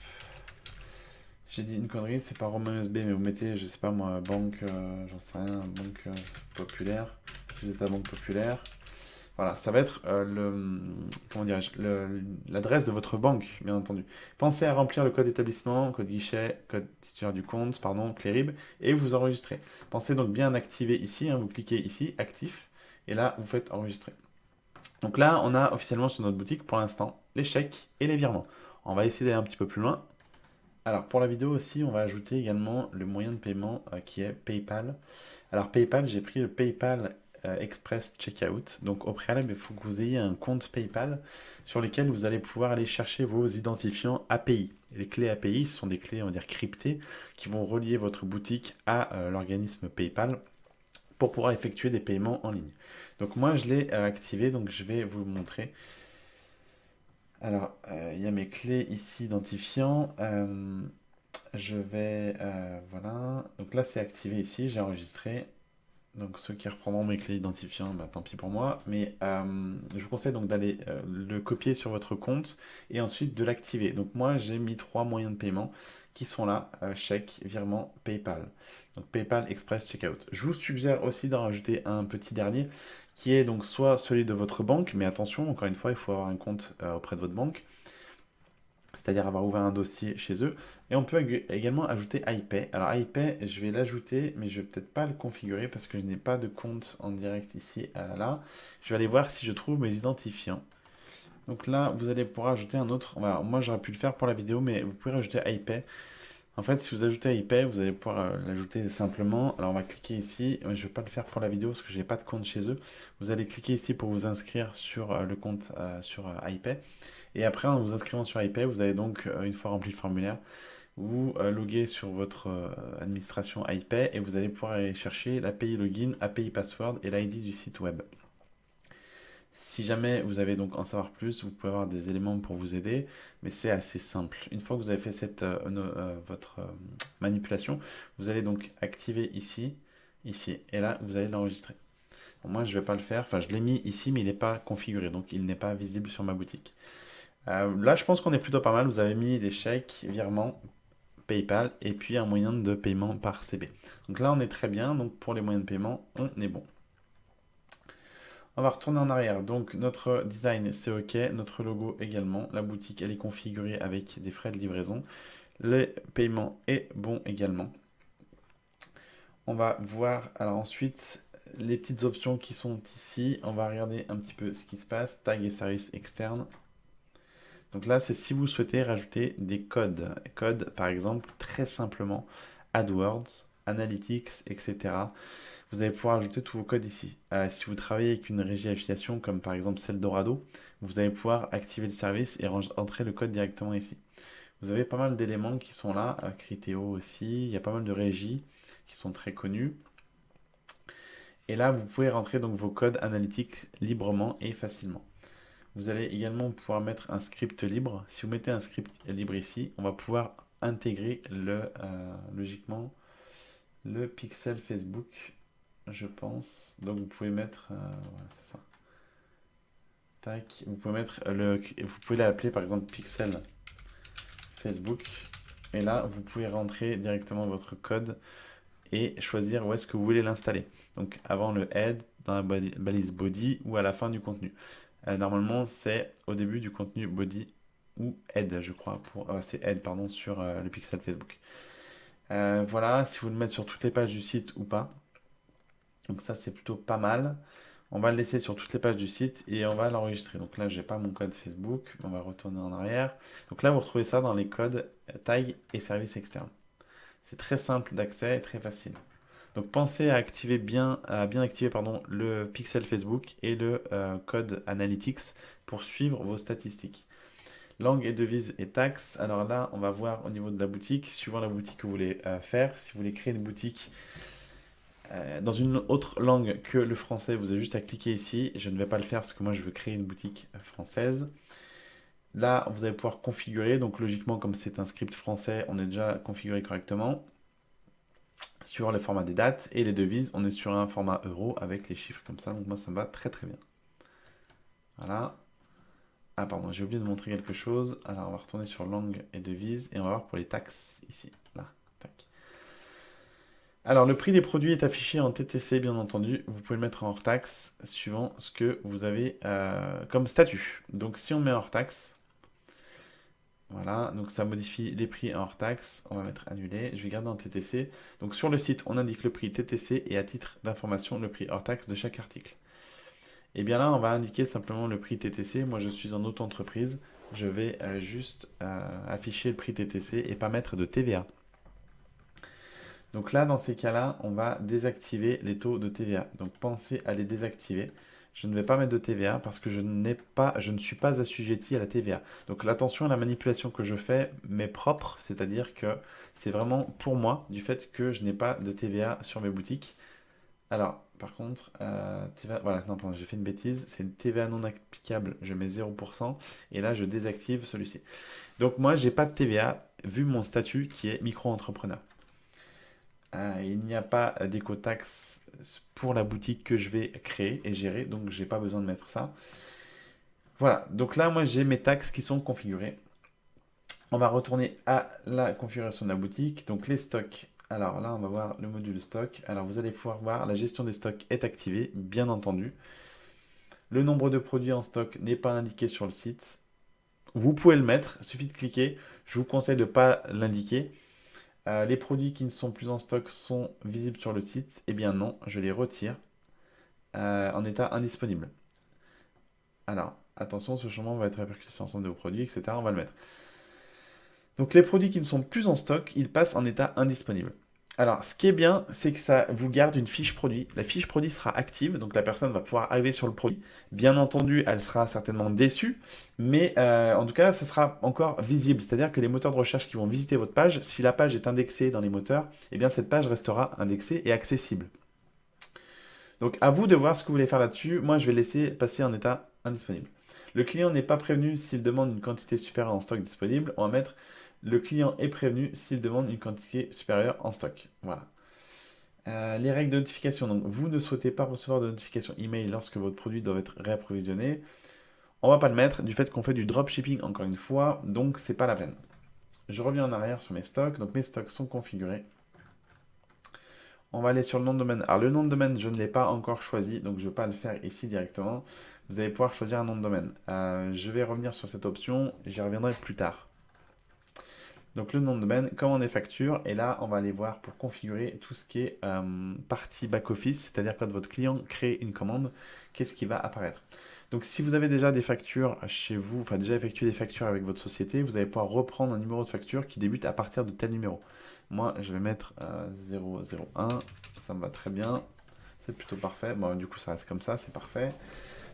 J'ai dit une connerie, c'est pas Romain USB, mais vous mettez, je sais pas moi, banque, j'en sais rien, banque populaire. Si vous êtes à Banque Populaire. Voilà, ça va être comment dirais-je, l'adresse de votre banque, bien entendu. Pensez à remplir le code d'établissement, code guichet, code titulaire du compte, pardon, clé RIB, et vous enregistrez. Pensez donc bien activer ici, hein, vous cliquez ici, actif, et là, vous faites enregistrer. Donc là, on a officiellement sur notre boutique, pour l'instant, les chèques et les virements. On va essayer d'aller un petit peu plus loin. Alors pour la vidéo aussi, on va ajouter également le moyen de paiement qui est PayPal. Alors PayPal, j'ai pris le PayPal Express Checkout. Donc au préalable, il faut que vous ayez un compte PayPal sur lequel vous allez pouvoir aller chercher vos identifiants API. Et les clés API, ce sont des clés, on va dire, cryptées qui vont relier votre boutique à l'organisme PayPal pour pouvoir effectuer des paiements en ligne. Donc moi, je l'ai activé, donc je vais vous le montrer. Alors, il y a mes clés ici identifiants. Je vais, voilà. Donc là, c'est activé ici, j'ai enregistré. Donc ceux qui reprendront mes clés identifiants, bah, tant pis pour moi. Mais je vous conseille donc d'aller le copier sur votre compte et ensuite de l'activer. Donc moi, j'ai mis 3 moyens de paiement qui sont là, chèque, virement, PayPal. Donc PayPal Express Checkout. Je vous suggère aussi d'en rajouter un petit dernier qui est donc soit celui de votre banque, mais attention, encore une fois, il faut avoir un compte auprès de votre banque, c'est-à-dire avoir ouvert un dossier chez eux. Et on peut également ajouter iPay. Alors iPay, je vais l'ajouter, mais je vais peut-être pas le configurer parce que je n'ai pas de compte en direct ici, là. Je vais aller voir si je trouve mes identifiants. Donc là, vous allez pouvoir ajouter un autre. Voilà, moi, j'aurais pu le faire pour la vidéo, mais vous pouvez rajouter iPay. En fait, si vous ajoutez iPay, vous allez pouvoir l'ajouter simplement. Alors, on va cliquer ici. Je ne vais pas le faire pour la vidéo parce que je n'ai pas de compte chez eux. Vous allez cliquer ici pour vous inscrire sur le compte sur iPay. Et après, en vous inscrivant sur iPay, vous allez donc, une fois rempli le formulaire, vous loguer sur votre administration iPay et vous allez pouvoir aller chercher l'API login, API password et l'ID du site web. Si jamais vous avez donc en savoir plus, vous pouvez avoir des éléments pour vous aider, mais c'est assez simple. Une fois que vous avez fait votre manipulation, vous allez donc activer ici, ici, et là vous allez l'enregistrer. Bon, moi je ne vais pas le faire, enfin je l'ai mis ici, mais il n'est pas configuré, donc il n'est pas visible sur ma boutique. Là je pense qu'on est plutôt pas mal, vous avez mis des chèques, virements, PayPal, et puis un moyen de paiement par CB. Donc là on est très bien, donc pour les moyens de paiement, on est bon. On va retourner en arrière. Donc notre design c'est OK, notre logo également. La boutique elle est configurée avec des frais de livraison. Le paiement est bon également. On va voir alors ensuite les petites options qui sont ici. On va regarder un petit peu ce qui se passe. Tag et services externes. Donc là c'est si vous souhaitez rajouter des codes. Codes par exemple très simplement AdWords, Analytics, etc. Vous allez pouvoir ajouter tous vos codes ici. Si vous travaillez avec une régie affiliation comme par exemple celle d'Orado, vous allez pouvoir activer le service et entrer le code directement ici. Vous avez pas mal d'éléments qui sont là, Criteo aussi, il y a pas mal de régies qui sont très connues. Et là, vous pouvez rentrer donc vos codes analytiques librement et facilement. Vous allez également pouvoir mettre un script libre. Si vous mettez un script libre ici, on va pouvoir intégrer logiquement le pixel Facebook, je pense. Donc vous pouvez mettre, voilà, c'est ça. Tac, vous pouvez mettre vous pouvez l'appeler par exemple pixel Facebook. Et là, vous pouvez rentrer directement votre code et choisir où est-ce que vous voulez l'installer. Donc avant le head, dans la balise body ou à la fin du contenu. Normalement, c'est au début du contenu body ou head, je crois. C'est head, pardon, sur le pixel Facebook. Voilà, si vous le mettez sur toutes les pages du site ou pas. Donc ça, c'est plutôt pas mal. On va le laisser sur toutes les pages du site et on va l'enregistrer. Donc là, j'ai pas mon code Facebook. On va retourner en arrière. Donc là, vous retrouvez ça dans les codes tag et services externes. C'est très simple d'accès et très facile. Donc pensez à bien activer le pixel Facebook et le code Analytics pour suivre vos statistiques. Langue et devise et taxes. Alors là, on va voir au niveau de la boutique, suivant la boutique que vous voulez faire. Si vous voulez créer une boutique dans une autre langue que le français, vous avez juste à cliquer ici. Je ne vais pas le faire parce que moi, je veux créer une boutique française. Là, vous allez pouvoir configurer. Donc logiquement, comme c'est un script français, on est déjà configuré correctement. Sur le format des dates et les devises, on est sur un format euro avec les chiffres comme ça. Donc moi, ça me va très très bien. Voilà. Ah pardon, j'ai oublié de montrer quelque chose. Alors on va retourner sur langue et devises et on va voir pour les taxes ici. Là, tac. Alors le prix des produits est affiché en TTC bien entendu. Vous pouvez le mettre en hors taxe suivant ce que vous avez comme statut. Donc si on met hors taxe, voilà, donc ça modifie les prix en hors taxe. On va mettre annulé. Je vais garder en TTC. Donc sur le site, on indique le prix TTC et à titre d'information, le prix hors taxe de chaque article. Et bien là, on va indiquer simplement le prix TTC. Moi, je suis en auto-entreprise. Je vais juste afficher le prix TTC et pas mettre de TVA. Donc là, dans ces cas-là, on va désactiver les taux de TVA. Donc pensez à les désactiver. Je ne vais pas mettre de TVA parce que je ne suis pas assujetti à la TVA. Donc l'attention à la manipulation que je fais m'est propre, c'est-à-dire que c'est vraiment pour moi du fait que je n'ai pas de TVA sur mes boutiques. Alors, par contre, TVA, voilà, non, pardon, j'ai fait une bêtise, c'est une TVA non applicable, je mets 0%, et là je désactive celui-ci. Donc moi, j'ai pas de TVA, vu mon statut qui est micro-entrepreneur. Il n'y a pas d'éco-taxe pour la boutique que je vais créer et gérer, donc j'ai pas besoin de mettre ça. Voilà, donc là, moi j'ai mes taxes qui sont configurées. On va retourner à la configuration de la boutique, donc les stocks. Alors là, on va voir le module stock. Alors vous allez pouvoir voir la gestion des stocks est activée, bien entendu. Le nombre de produits en stock n'est pas indiqué sur le site. Vous pouvez le mettre, il suffit de cliquer. Je vous conseille de ne pas l'indiquer. Les produits qui ne sont plus en stock sont visibles sur le site. Eh bien non, je les retire en état indisponible. Alors, attention, ce changement va être répercuté sur l'ensemble de vos produits, etc. On va le mettre. Donc les produits qui ne sont plus en stock, ils passent en état indisponible. Alors, ce qui est bien, c'est que ça vous garde une fiche produit. La fiche produit sera active, donc la personne va pouvoir arriver sur le produit. Bien entendu, elle sera certainement déçue, mais en tout cas, ça sera encore visible. C'est-à-dire que les moteurs de recherche qui vont visiter votre page, si la page est indexée dans les moteurs, eh bien cette page restera indexée et accessible. Donc à vous de voir ce que vous voulez faire là-dessus. Moi, je vais laisser passer en état indisponible. Le client n'est pas prévenu s'il demande une quantité supérieure en stock disponible. On va mettre le client est prévenu s'il demande une quantité supérieure en stock. Voilà. Les règles de notification. Donc, vous ne souhaitez pas recevoir de notification email lorsque votre produit doit être réapprovisionné. On va pas le mettre du fait qu'on fait du dropshipping encore une fois, donc c'est pas la peine. Je reviens en arrière sur mes stocks. Donc mes stocks sont configurés. On va aller sur le nom de domaine. Alors le nom de domaine, je ne l'ai pas encore choisi, donc je ne vais pas le faire ici directement. Vous allez pouvoir choisir un nom de domaine. Je vais revenir sur cette option, j'y reviendrai plus tard. Donc le nom de domaine, commande et facture, et là on va aller voir pour configurer tout ce qui est partie back-office, c'est-à-dire quand votre client crée une commande, qu'est-ce qui va apparaître. Donc si vous avez déjà des factures chez vous, enfin déjà effectué des factures avec votre société, vous allez pouvoir reprendre un numéro de facture qui débute à partir de tel numéro. Moi je vais mettre 001, ça me va très bien, c'est plutôt parfait. Bon du coup ça reste comme ça, c'est parfait.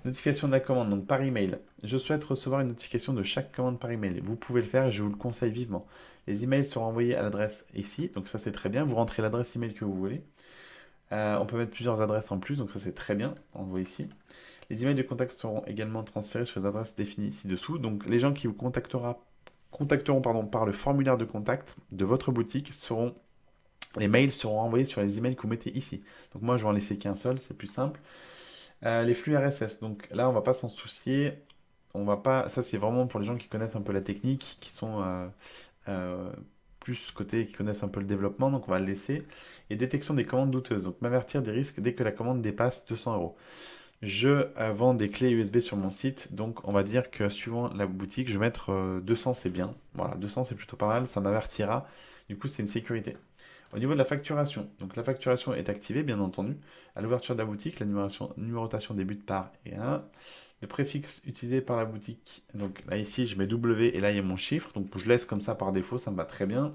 Notification de la commande, donc par email. Je souhaite recevoir une notification de chaque commande par email. Vous pouvez le faire et je vous le conseille vivement. Les emails seront envoyés à l'adresse ici, donc ça c'est très bien. Vous rentrez l'adresse email que vous voulez. On peut mettre plusieurs adresses en plus, donc ça c'est très bien. On le voit ici. Les emails de contact seront également transférés sur les adresses définies ci-dessous. Donc les gens qui vous contacteront par le formulaire de contact de votre boutique les mails seront envoyés sur les emails que vous mettez ici. Donc moi je vais en laisser qu'un seul, c'est plus simple. Les flux RSS, donc là on va pas s'en soucier. On va pas, ça c'est vraiment pour les gens qui connaissent un peu la technique, qui sont plus côté, qui connaissent un peu le développement, donc on va le laisser. Et détection des commandes douteuses, donc m'avertir des risques dès que la commande dépasse 200 euros. Je vends des clés USB sur mon site, donc on va dire que suivant la boutique, je vais mettre 200 c'est bien. Voilà, 200 c'est plutôt pas mal, ça m'avertira. Du coup c'est une sécurité. Au niveau de la facturation, donc la facturation est activée bien entendu. À l'ouverture de la boutique, la numérotation débute par et 1. Le préfixe utilisé par la boutique, donc là ici je mets W et là il y a mon chiffre, donc je laisse comme ça par défaut, ça me va très bien.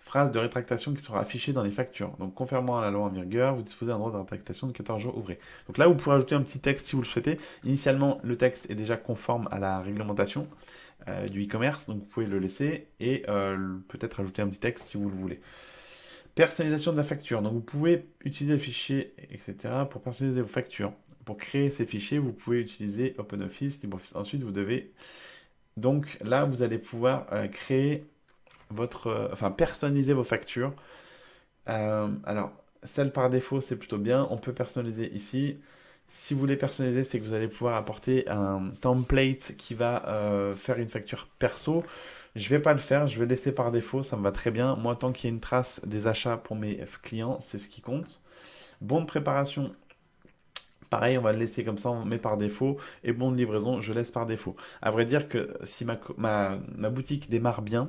Phrase de rétractation qui sera affichée dans les factures. Donc, conformément à la loi en vigueur, vous disposez d'un droit de rétractation de 14 jours ouvrés. Donc là, vous pourrez ajouter un petit texte si vous le souhaitez. Initialement, le texte est déjà conforme à la réglementation du e-commerce, donc vous pouvez le laisser et peut-être ajouter un petit texte si vous le voulez. Personnalisation de la facture. Donc, vous pouvez utiliser le fichier, etc. pour personnaliser vos factures. Pour créer ces fichiers, vous pouvez utiliser OpenOffice, LibreOffice. Ensuite, vous devez... Donc là, vous allez pouvoir créer personnaliser vos factures. Alors, celle par défaut, c'est plutôt bien. On peut personnaliser ici. Si vous voulez personnaliser, c'est que vous allez pouvoir apporter un template qui va faire une facture perso. Je vais pas le faire, je vais laisser par défaut, ça me va très bien. Moi, tant qu'il y a une trace des achats pour mes clients, c'est ce qui compte. Bon de préparation, pareil, on va le laisser comme ça, on met par défaut. Et bon de livraison, je laisse par défaut. À vrai dire que si ma boutique démarre bien,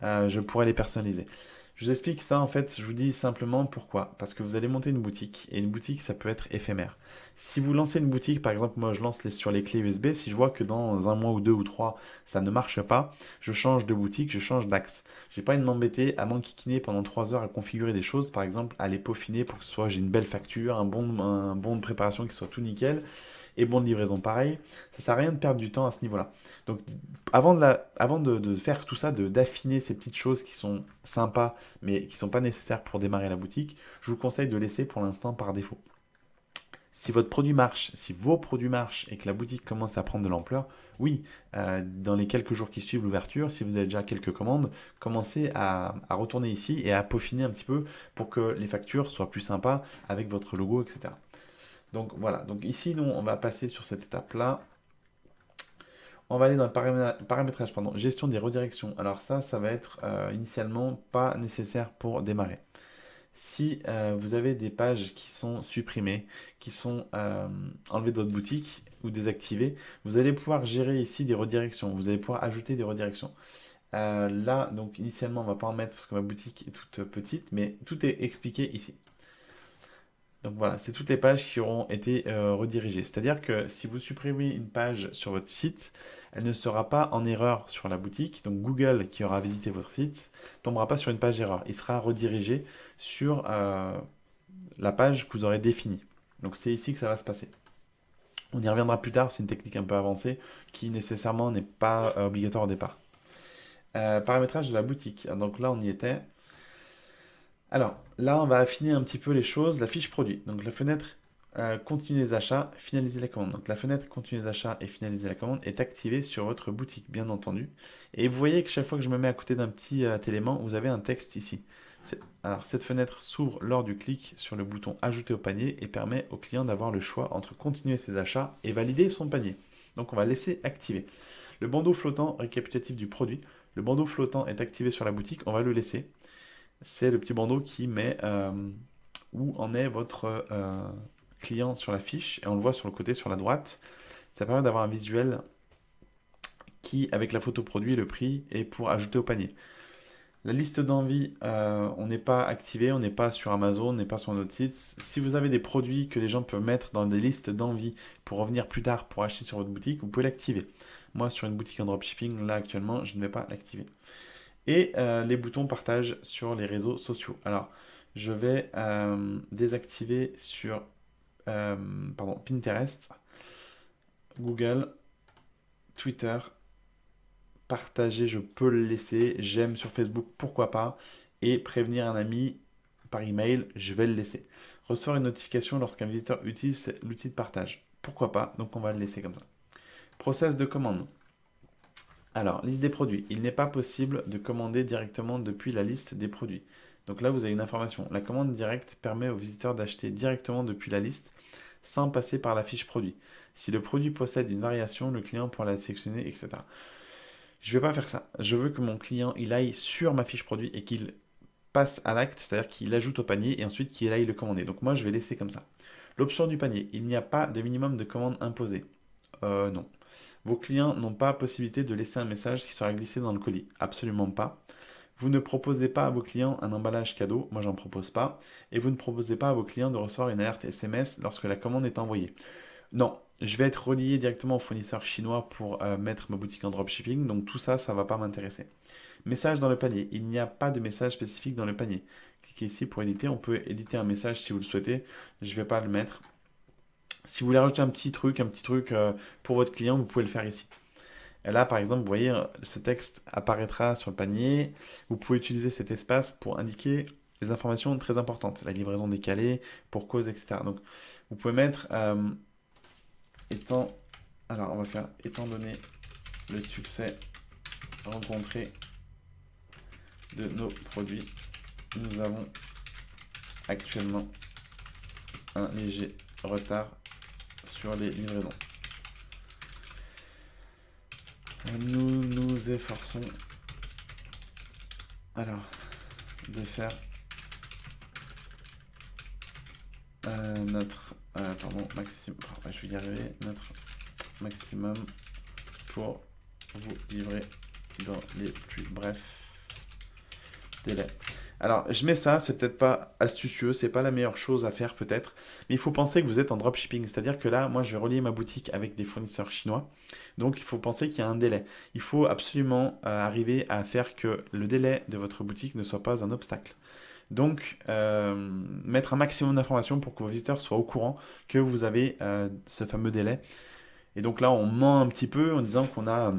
je pourrais les personnaliser. Je vous explique ça en fait, je vous dis simplement pourquoi. Parce que vous allez monter une boutique, et une boutique ça peut être éphémère. Si vous lancez une boutique, par exemple moi je lance sur les clés USB, si je vois que dans un mois ou deux ou trois ça ne marche pas, je change de boutique, je change d'axe. J'ai pas envie de m'embêter à m'enquiquiner pendant 3 heures à configurer des choses, par exemple à les peaufiner pour que j'ai une belle facture, un bon de préparation qui soit tout nickel, et bon de livraison pareil. Ça sert à rien de perdre du temps à ce niveau-là. Donc avant de faire tout ça, d'affiner ces petites choses qui sont sympas, mais qui ne sont pas nécessaires pour démarrer la boutique, je vous conseille de laisser pour l'instant par défaut. Si votre produit marche, si vos produits marchent et que la boutique commence à prendre de l'ampleur, oui, dans les quelques jours qui suivent l'ouverture, si vous avez déjà quelques commandes, commencez à retourner ici et à peaufiner un petit peu pour que les factures soient plus sympas avec votre logo, etc. Donc voilà, donc ici, nous, on va passer sur cette étape-là. On va aller dans le paramétrage, gestion des redirections. Alors ça va être initialement pas nécessaire pour démarrer. Si vous avez des pages qui sont supprimées, qui sont enlevées de votre boutique ou désactivées, vous allez pouvoir gérer ici des redirections. Vous allez pouvoir ajouter des redirections. Là, donc initialement, on ne va pas en mettre parce que ma boutique est toute petite, mais tout est expliqué ici. Donc voilà, c'est toutes les pages qui auront été redirigées. C'est-à-dire que si vous supprimez une page sur votre site, elle ne sera pas en erreur sur la boutique. Donc Google qui aura visité votre site ne tombera pas sur une page erreur. Il sera redirigé sur la page que vous aurez définie. Donc c'est ici que ça va se passer. On y reviendra plus tard, c'est une technique un peu avancée qui nécessairement n'est pas obligatoire au départ. Paramétrage de la boutique. Donc là on y était. Alors, là, on va affiner un petit peu les choses. La fiche produit. Donc, la fenêtre continuer les achats, finaliser la commande. Donc la fenêtre continuer les achats et finaliser la commande est activée sur votre boutique, bien entendu. Et vous voyez que chaque fois que je me mets à côté d'un petit élément, vous avez un texte ici. Alors cette fenêtre s'ouvre lors du clic sur le bouton ajouter au panier et permet au client d'avoir le choix entre continuer ses achats et valider son panier. Donc on va laisser activer. Le bandeau flottant récapitulatif du produit. Le bandeau flottant est activé sur la boutique, on va le laisser. C'est le petit bandeau qui met où en est votre client sur la fiche et on le voit sur le côté, sur la droite. Ça permet d'avoir un visuel qui, avec la photo produit, le prix et pour ajouter au panier. La liste d'envie, on n'est pas activé, on n'est pas sur Amazon, on n'est pas sur notre site. Si vous avez des produits que les gens peuvent mettre dans des listes d'envie pour revenir plus tard pour acheter sur votre boutique, vous pouvez l'activer. Moi, sur une boutique en dropshipping, là actuellement, je ne vais pas l'activer. Et les boutons partage sur les réseaux sociaux. Alors, je vais désactiver sur Pinterest, Google, Twitter. Partager, je peux le laisser. J'aime sur Facebook, pourquoi pas. Et prévenir un ami par email, je vais le laisser. Recevoir une notification lorsqu'un visiteur utilise l'outil de partage. Pourquoi pas, donc on va le laisser comme ça. Process de commande. Alors, liste des produits. Il n'est pas possible de commander directement depuis la liste des produits. Donc là, vous avez une information. La commande directe permet aux visiteurs d'acheter directement depuis la liste sans passer par la fiche produit. Si le produit possède une variation, le client pourra la sélectionner, etc. Je ne vais pas faire ça. Je veux que mon client il aille sur ma fiche produit et qu'il passe à l'acte, c'est-à-dire qu'il l'ajoute au panier et ensuite qu'il aille le commander. Donc moi, je vais laisser comme ça. L'option du panier. Il n'y a pas de minimum de commande imposé. Non. Vos clients n'ont pas possibilité de laisser un message qui sera glissé dans le colis. Absolument pas. Vous ne proposez pas à vos clients un emballage cadeau, moi j'en propose pas, et vous ne proposez pas à vos clients de recevoir une alerte SMS lorsque la commande est envoyée. Non, je vais être relié directement au fournisseur chinois pour mettre ma boutique en dropshipping, donc tout ça, ça ne va pas m'intéresser. Message dans le panier. Il n'y a pas de message spécifique dans le panier. Cliquez ici pour éditer. On peut éditer un message si vous le souhaitez. Je ne vais pas le mettre. Si vous voulez rajouter un petit truc pour votre client, vous pouvez le faire ici. Et là, par exemple, vous voyez, ce texte apparaîtra sur le panier. Vous pouvez utiliser cet espace pour indiquer les informations très importantes. La livraison décalée, pour cause, etc. Donc, vous pouvez mettre alors, on va faire étant donné le succès rencontré de nos produits, nous avons actuellement un léger retard sur les livraisons. Nous nous efforçons alors de faire notre maximum. Je vais y arriver. Notre maximum pour vous livrer dans les plus brefs délais. Alors, je mets ça, c'est peut-être pas astucieux, c'est pas la meilleure chose à faire peut-être, mais il faut penser que vous êtes en dropshipping, c'est-à-dire que là, moi, je vais relier ma boutique avec des fournisseurs chinois, donc il faut penser qu'il y a un délai. Il faut absolument arriver à faire que le délai de votre boutique ne soit pas un obstacle. Donc, mettre un maximum d'informations pour que vos visiteurs soient au courant que vous avez ce fameux délai. Et donc là, on ment un petit peu en disant qu'on a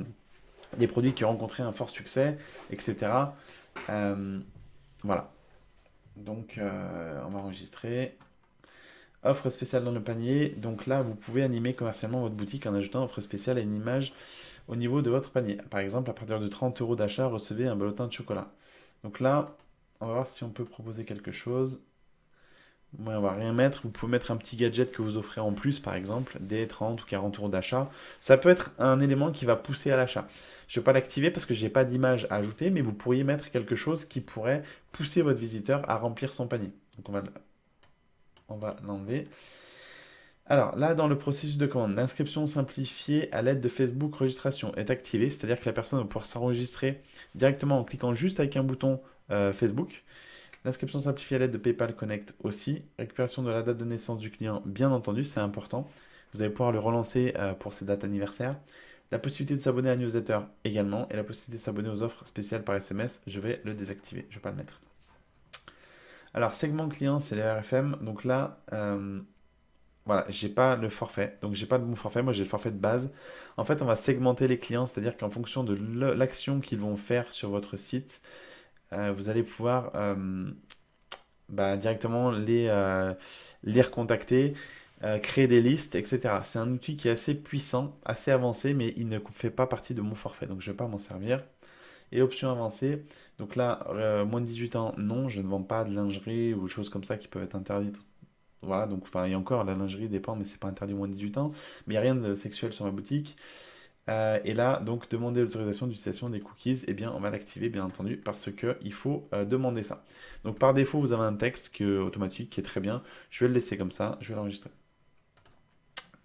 des produits qui ont rencontré un fort succès, etc. Voilà. Donc, on va enregistrer. Offre spéciale dans le panier. Donc là, vous pouvez animer commercialement votre boutique en ajoutant offre spéciale à une image au niveau de votre panier. Par exemple, à partir de 30 € d'achat, recevez un bulletin de chocolat. Donc là, on va voir si on peut proposer quelque chose. Ouais, on va rien mettre. Vous pouvez mettre un petit gadget que vous offrez en plus, par exemple, des 30 ou 40 € d'achat. Ça peut être un élément qui va pousser à l'achat. Je ne vais pas l'activer parce que je n'ai pas d'image à ajouter, mais vous pourriez mettre quelque chose qui pourrait pousser votre visiteur à remplir son panier. Donc on va l'enlever. Alors là, dans le processus de commande, l'inscription simplifiée à l'aide de Facebook registration est activée, c'est-à-dire que la personne va pouvoir s'enregistrer directement en cliquant juste avec un bouton Facebook. L'inscription simplifiée à l'aide de PayPal Connect aussi. Récupération de la date de naissance du client, bien entendu, c'est important. Vous allez pouvoir le relancer pour ses dates anniversaires. La possibilité de s'abonner à la newsletter également. Et la possibilité de s'abonner aux offres spéciales par SMS, je vais le désactiver. Je ne vais pas le mettre. Alors, segment client, c'est les RFM. Donc là, voilà, j'ai pas le forfait. Donc, j'ai pas le bon forfait. Moi, j'ai le forfait de base. En fait, on va segmenter les clients, c'est-à-dire qu'en fonction de l'action qu'ils vont faire sur votre site, vous allez pouvoir directement les recontacter. créer des listes, etc. C'est un outil qui est assez puissant, assez avancé, mais il ne fait pas partie de mon forfait, donc je ne vais pas m'en servir. Et options avancées, donc là, moins de 18 ans, non, je ne vends pas de lingerie ou choses comme ça qui peuvent être interdites. Voilà, donc enfin, et encore, la lingerie dépend, mais c'est pas interdit aux moins de 18 ans. Mais il n'y a rien de sexuel sur ma boutique. Et là, donc, demander l'autorisation d'utilisation des cookies, eh bien, on va l'activer, bien entendu, parce que il faut demander ça. Donc, par défaut, vous avez un texte automatique qui est très bien. Je vais le laisser comme ça, je vais l'enregistrer.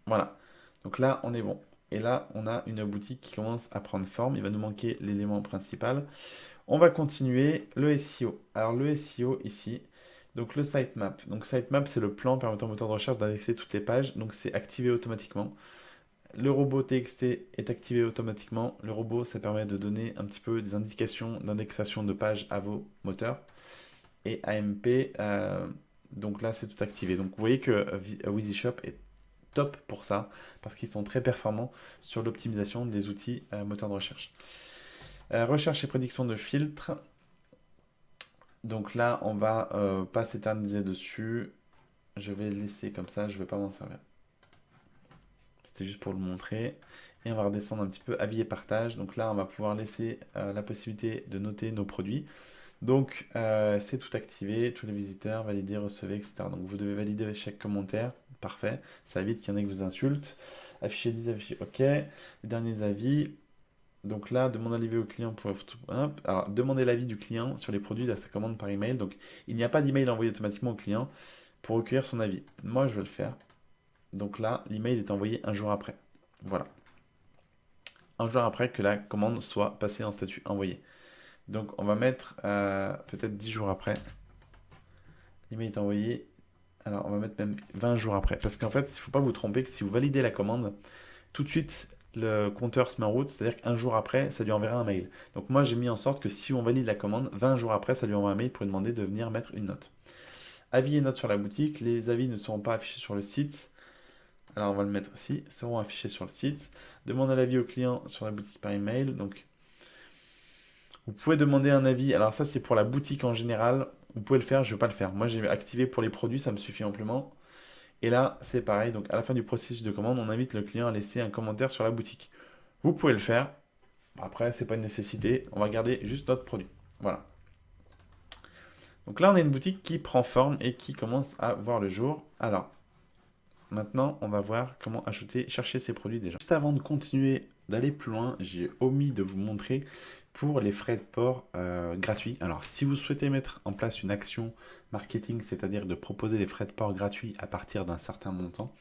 Voilà. Donc là, on est bon. Et là, on a une boutique qui commence à prendre forme. Il va nous manquer l'élément principal. On va continuer le SEO. Alors, le SEO ici, donc le sitemap. Donc, sitemap, c'est le plan permettant au moteur de recherche d'indexer toutes les pages. Donc, c'est activé automatiquement. Le robot TXT est activé automatiquement. Le robot, ça permet de donner un petit peu des indications d'indexation de pages à vos moteurs. Et AMP, donc là, c'est tout activé. Donc, vous voyez que WheezyShop est top pour ça, parce qu'ils sont très performants sur l'optimisation des outils moteurs de recherche. Recherche et prédiction de filtres. Donc là, on va pas s'éterniser dessus. Je vais le laisser comme ça, je ne vais pas m'en servir. C'était juste pour le montrer. Et on va redescendre un petit peu, avis et partage. Donc là, on va pouvoir laisser la possibilité de noter nos produits. Donc, c'est tout activé, tous les visiteurs, valider, recevez, etc. Donc, vous devez valider chaque commentaire. Parfait. Ça évite qu'il y en ait qui vous insultent. Afficher 10 afficher, OK. Les derniers avis. Donc là, demander l'avis au client pour... Hop. Alors, demander l'avis du client sur les produits de sa commande par email. Donc, il n'y a pas d'email envoyé automatiquement au client pour recueillir son avis. Moi, je vais le faire. Donc là, l'email est envoyé un jour après. Voilà. Un jour après que la commande soit passée en statut envoyé. Donc, on va mettre peut-être 10 jours après. L'email est envoyé. Alors, on va mettre même 20 jours après. Parce qu'en fait, il ne faut pas vous tromper que si vous validez la commande, tout de suite, le compteur se met en route. C'est-à-dire qu'un jour après, ça lui enverra un mail. Donc, moi, j'ai mis en sorte que si on valide la commande, 20 jours après, ça lui envoie un mail pour lui demander de venir mettre une note. Avis et notes sur la boutique. Les avis ne seront pas affichés sur le site. Alors, on va le mettre ici. Seront affichés sur le site. Demande l'avis au client sur la boutique par email. Donc, vous pouvez demander un avis. Alors ça, c'est pour la boutique en général. Vous pouvez le faire, je ne vais pas le faire. Moi, j'ai activé pour les produits, ça me suffit amplement. Et là, c'est pareil. Donc à la fin du processus de commande, on invite le client à laisser un commentaire sur la boutique. Vous pouvez le faire. Après, c'est pas une nécessité. On va garder juste notre produit. Voilà. Donc là, on a une boutique qui prend forme et qui commence à voir le jour. Alors, maintenant, on va voir comment chercher ces produits déjà. Juste avant de continuer, d'aller plus loin, j'ai omis de vous montrer pour les frais de port gratuits. Alors, si vous souhaitez mettre en place une action marketing, c'est-à-dire de proposer les frais de port gratuits à partir d'un certain montant,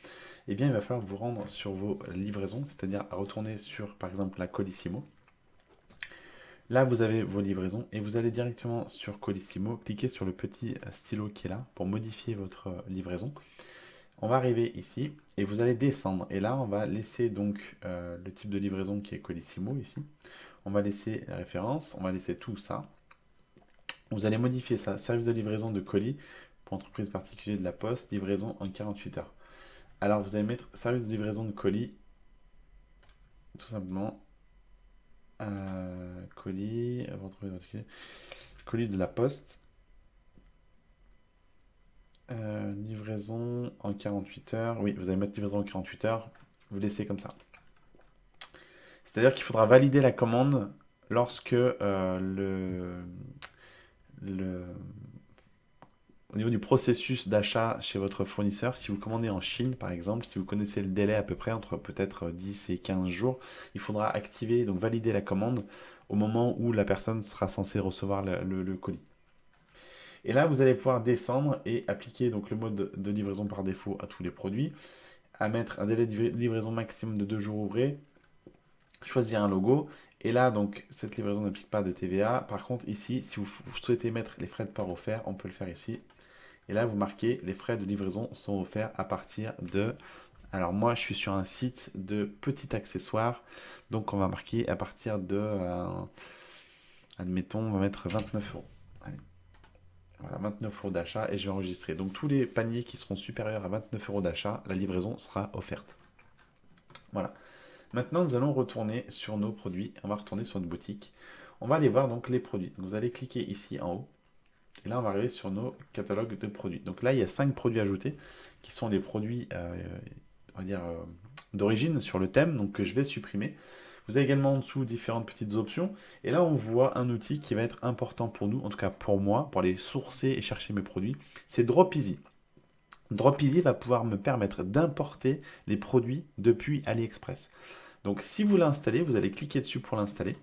eh bien, il va falloir vous rendre sur vos livraisons, c'est-à-dire retourner sur, par exemple, la Colissimo. Là, vous avez vos livraisons et vous allez directement sur Colissimo, cliquez sur le petit stylo qui est là pour modifier votre livraison. On va arriver ici et vous allez descendre. Et là, on va laisser donc le type de livraison qui est Colissimo ici. On va laisser la référence, on va laisser tout ça. Vous allez modifier ça. Service de livraison de colis pour entreprise particulière de la poste, livraison en 48 heures. Alors, vous allez mettre service de livraison de colis, tout simplement. Colis, entreprise particulière. Colis de la poste. Livraison en 48 heures. Oui, vous allez mettre livraison en 48 heures. Vous laissez comme ça. C'est-à-dire qu'il faudra valider la commande lorsque au niveau du processus d'achat chez votre fournisseur, si vous commandez en Chine par exemple, si vous connaissez le délai à peu près entre peut-être 10 et 15 jours, il faudra activer, donc valider la commande au moment où la personne sera censée recevoir le colis. Et là, vous allez pouvoir descendre et appliquer donc le mode de livraison par défaut à tous les produits, à mettre un délai de livraison maximum de 2 jours ouvrés, choisir un logo. Et là, donc, cette livraison n'applique pas de TVA. Par contre, ici, si vous souhaitez mettre les frais de port offerts, on peut le faire ici. Et là, vous marquez les frais de livraison sont offerts à partir de... Alors moi, je suis sur un site de petits accessoires. Donc, on va marquer à partir de... admettons, on va mettre 29 euros. Allez. Voilà, 29 euros d'achat et je vais enregistrer. Donc, tous les paniers qui seront supérieurs à 29 euros d'achat, la livraison sera offerte. Voilà. Maintenant, nous allons retourner sur nos produits. On va retourner sur notre boutique. On va aller voir donc les produits. Donc, vous allez cliquer ici en haut. Et là, on va arriver sur nos catalogues de produits. Donc là, il y a 5 produits ajoutés qui sont des produits, on va dire, d'origine sur le thème, donc que je vais supprimer. Vous avez également en dessous différentes petites options. Et là, on voit un outil qui va être important pour nous, en tout cas pour moi, pour aller sourcer et chercher mes produits. C'est Dropeasy. Dropeasy va pouvoir me permettre d'importer les produits depuis AliExpress. Donc si vous l'installez, vous allez cliquer dessus pour l'installer.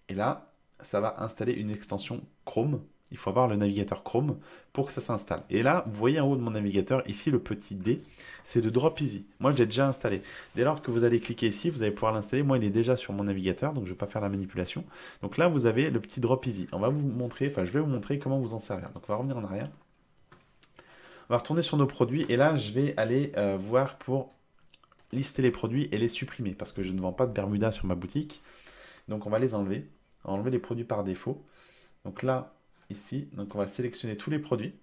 Et là, ça va installer une extension Chrome. Il faut avoir le navigateur Chrome pour que ça s'installe. Et là, vous voyez en haut de mon navigateur, ici le petit D, c'est de Dropeasy. Moi, je l'ai déjà installé. Dès lors que vous allez cliquer ici, vous allez pouvoir l'installer. Moi, il est déjà sur mon navigateur, donc je ne vais pas faire la manipulation. Donc là, vous avez le petit Dropeasy. On va vous montrer, enfin, je vais vous montrer comment vous en servir. Donc, on va revenir en arrière. On va retourner sur nos produits. Et là, je vais aller voir pour lister les produits et les supprimer parce que je ne vends pas de Bermuda sur ma boutique. Donc, on va les enlever. On va enlever les produits par défaut. Donc là, ici, donc on va sélectionner tous les produits,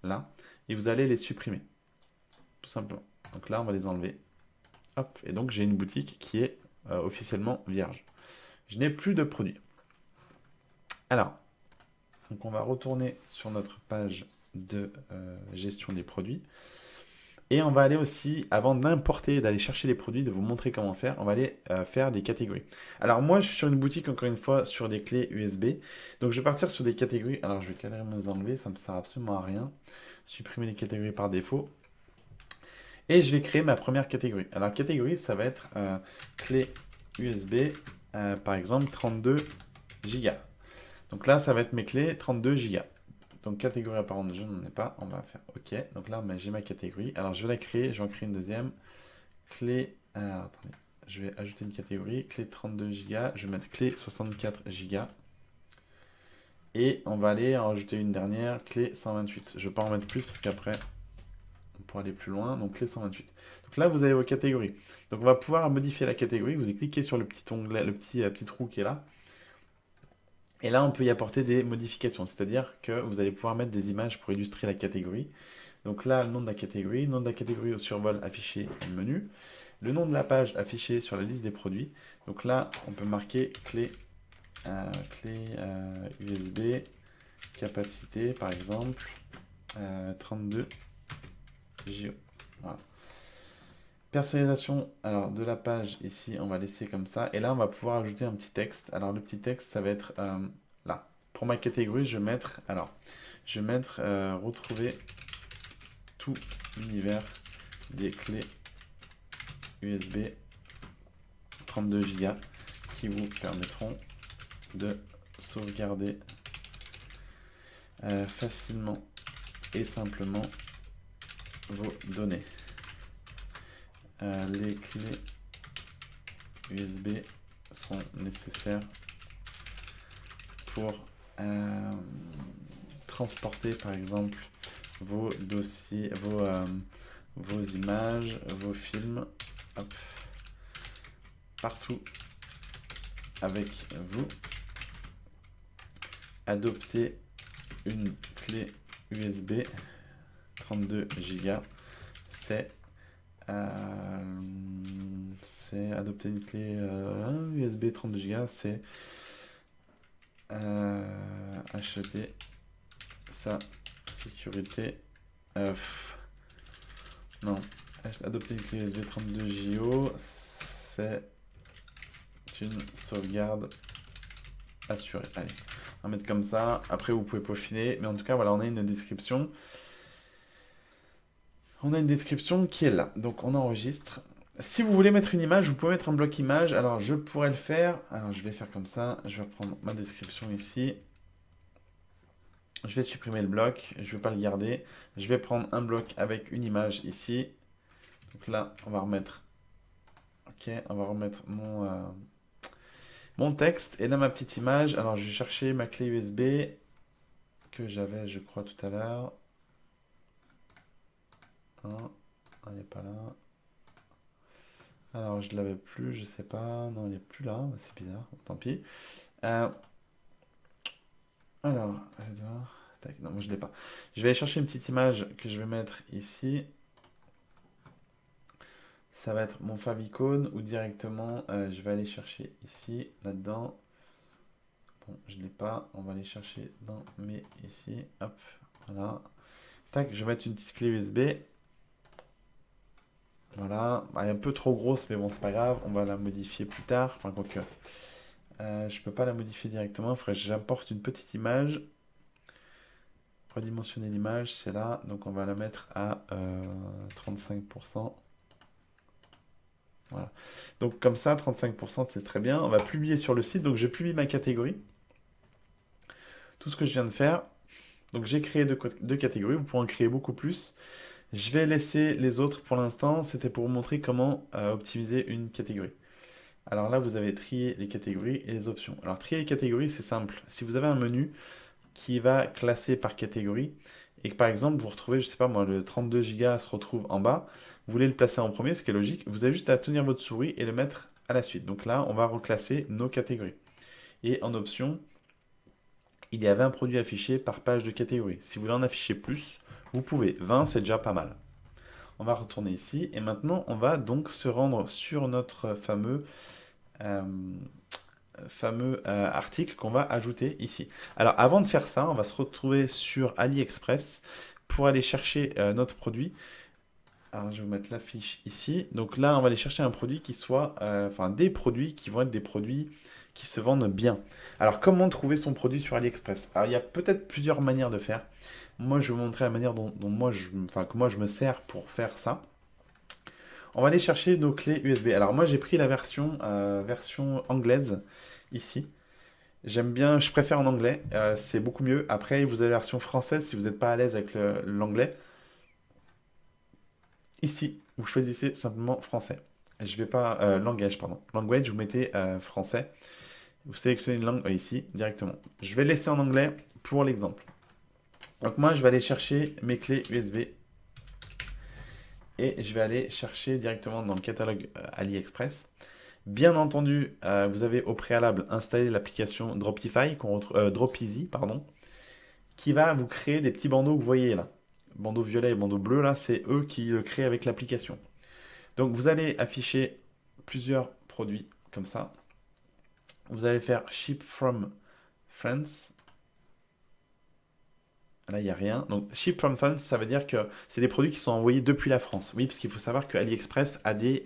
là, et vous allez les supprimer, tout simplement. Donc là, on va les enlever. Hop, et donc j'ai une boutique qui est officiellement vierge. Je n'ai plus de produits. Alors, donc on va retourner sur notre page de gestion des produits. Et on va aller aussi, avant d'importer, d'aller chercher les produits, de vous montrer comment faire, on va aller faire des catégories. Alors moi, je suis sur une boutique, encore une fois, sur des clés USB. Donc je vais partir sur des catégories. Alors je vais carrément les enlever, ça ne me sert absolument à rien. Supprimer les catégories par défaut. Et je vais créer ma première catégorie. Alors catégorie, ça va être clé USB, par exemple 32 Go. Donc là, ça va être mes clés 32 Go. Donc catégorie apparente, je n'en ai pas. On va faire OK. Donc là, j'ai ma catégorie. Alors je vais la créer. Je vais en créer une deuxième. Clé. Alors, attendez. Je vais ajouter une catégorie. Clé 32 Go. Je vais mettre clé 64 Go. Et on va aller en rajouter une dernière. Clé 128. Je ne vais pas en mettre plus parce qu'après, on pourra aller plus loin. Donc clé 128. Donc là, vous avez vos catégories. Donc on va pouvoir modifier la catégorie. Vous cliquez sur le petit onglet, le petit trou qui est là. Et là, on peut y apporter des modifications, c'est-à-dire que vous allez pouvoir mettre des images pour illustrer la catégorie. Donc là, le nom de la catégorie au survol affiché dans le menu, le nom de la page affiché sur la liste des produits. Donc là, on peut marquer clé USB, capacité par exemple, 32 Go. Voilà. Personnalisation alors, de la page, ici, on va laisser comme ça. Et là, on va pouvoir ajouter un petit texte. Alors, le petit texte, ça va être là. Pour ma catégorie, je vais mettre, retrouver tout l'univers des clés USB 32 Go qui vous permettront de sauvegarder facilement et simplement vos données. Les clés USB sont nécessaires pour transporter par exemple vos dossiers, vos images, vos films, hop, partout avec vous. Adopter une clé USB 32 Go, c'est adopter une clé USB 32 Go, c'est acheter sa sécurité. Non, adopter une clé USB 32 Go, c'est une sauvegarde assurée. Allez, on va mettre comme ça. Après, vous pouvez peaufiner. Mais en tout cas, voilà, on a une description. On a une description qui est là. Donc, on enregistre. Si vous voulez mettre une image, vous pouvez mettre un bloc image. Alors, je pourrais le faire. Alors, je vais faire comme ça. Je vais reprendre ma description ici. Je vais supprimer le bloc. Je ne vais pas le garder. Je vais prendre un bloc avec une image ici. Donc là, on va remettre... Ok, on va remettre mon texte. Et là, ma petite image. Alors, je vais chercher ma clé USB que j'avais, je crois, tout à l'heure. Elle n'est pas là. Alors, je ne l'avais plus, je sais pas. Non, elle n'est plus là. C'est bizarre. Tant pis. Alors, tac, non, moi je ne l'ai pas. Je vais aller chercher une petite image que je vais mettre ici. Ça va être mon favicon ou directement, je vais aller chercher ici, là-dedans. Bon, je ne l'ai pas. On va aller chercher dans mes ici. Hop, voilà. Tac, je vais mettre une petite clé USB. Voilà. Elle est un peu trop grosse, mais bon, c'est pas grave. On va la modifier plus tard. Enfin, quoique. Je peux pas la modifier directement. Il faudrait que j'apporte une petite image. Redimensionner l'image, c'est là. Donc, on va la mettre à 35%. Voilà. Donc, comme ça, 35%, c'est très bien. On va publier sur le site. Donc, je publie ma catégorie. Tout ce que je viens de faire. Donc, j'ai créé deux catégories. Vous pouvez en créer beaucoup plus. Je vais laisser les autres pour l'instant. C'était pour vous montrer comment optimiser une catégorie. Alors là, vous avez trié les catégories et les options. Alors, trier les catégories, c'est simple. Si vous avez un menu qui va classer par catégorie et que par exemple, vous retrouvez, je sais pas moi, le 32 Go se retrouve en bas, vous voulez le placer en premier, ce qui est logique, vous avez juste à tenir votre souris et le mettre à la suite. Donc là, on va reclasser nos catégories. Et en option, il y avait un produit affiché par page de catégorie. Si vous voulez en afficher plus, vous pouvez. 20, c'est déjà pas mal. On va retourner ici et maintenant, on va donc se rendre sur notre euh, fameux article qu'on va ajouter ici. Alors avant de faire ça, on va se retrouver sur AliExpress pour aller chercher notre produit. Alors je vais vous mettre la fiche ici. Donc là, on va aller chercher un produit qui soit, enfin des produits qui vont être des produits qui se vendent bien. Alors comment trouver son produit sur AliExpress? Alors il y a peut-être plusieurs manières de faire. Moi, je vais vous montrer la manière dont moi, que moi je me sers pour faire ça. On va aller chercher nos clés USB. Alors moi j'ai pris la version anglaise ici. J'aime bien, je préfère en anglais, c'est beaucoup mieux. Après vous avez la version française si vous n'êtes pas à l'aise avec l'anglais. Ici, vous choisissez simplement français. Je vais pas, langage, pardon. Language, vous mettez français. Vous sélectionnez une langue ici directement. Je vais laisser en anglais pour l'exemple. Donc moi je vais aller chercher mes clés USB et je vais aller chercher directement dans le catalogue AliExpress. Bien entendu, vous avez au préalable installé l'application Dropeasy, pardon, qui va vous créer des petits bandeaux que vous voyez là. Bandeau violet et bandeau bleu, là, c'est eux qui le créent avec l'application. Donc vous allez afficher plusieurs produits comme ça. Vous allez faire Ship from France. Là, il n'y a rien. Donc, Ship from France, ça veut dire que c'est des produits qui sont envoyés depuis la France. Oui, parce qu'il faut savoir que AliExpress a des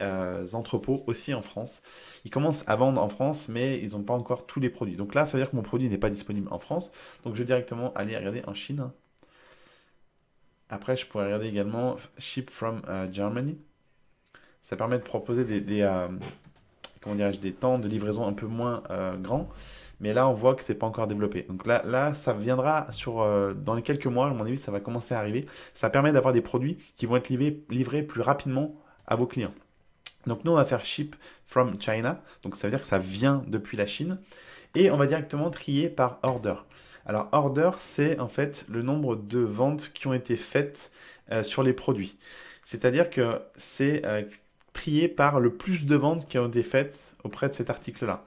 entrepôts aussi en France. Ils commencent à vendre en France, mais ils n'ont pas encore tous les produits. Donc là, ça veut dire que mon produit n'est pas disponible en France. Donc, je vais directement aller regarder en Chine. Après, je pourrais regarder également Ship from Germany. Ça permet de proposer comment dirais-je, des temps de livraison un peu moins grands. Mais là, on voit que c'est pas encore développé. Donc là, ça viendra dans les quelques mois, à mon avis, ça va commencer à arriver. Ça permet d'avoir des produits qui vont être livrés plus rapidement à vos clients. Donc nous, on va faire ship from China. Donc ça veut dire que ça vient depuis la Chine. Et on va directement trier par order. Alors order, c'est en fait le nombre de ventes qui ont été faites sur les produits. C'est-à-dire que c'est trié par le plus de ventes qui ont été faites auprès de cet article-là.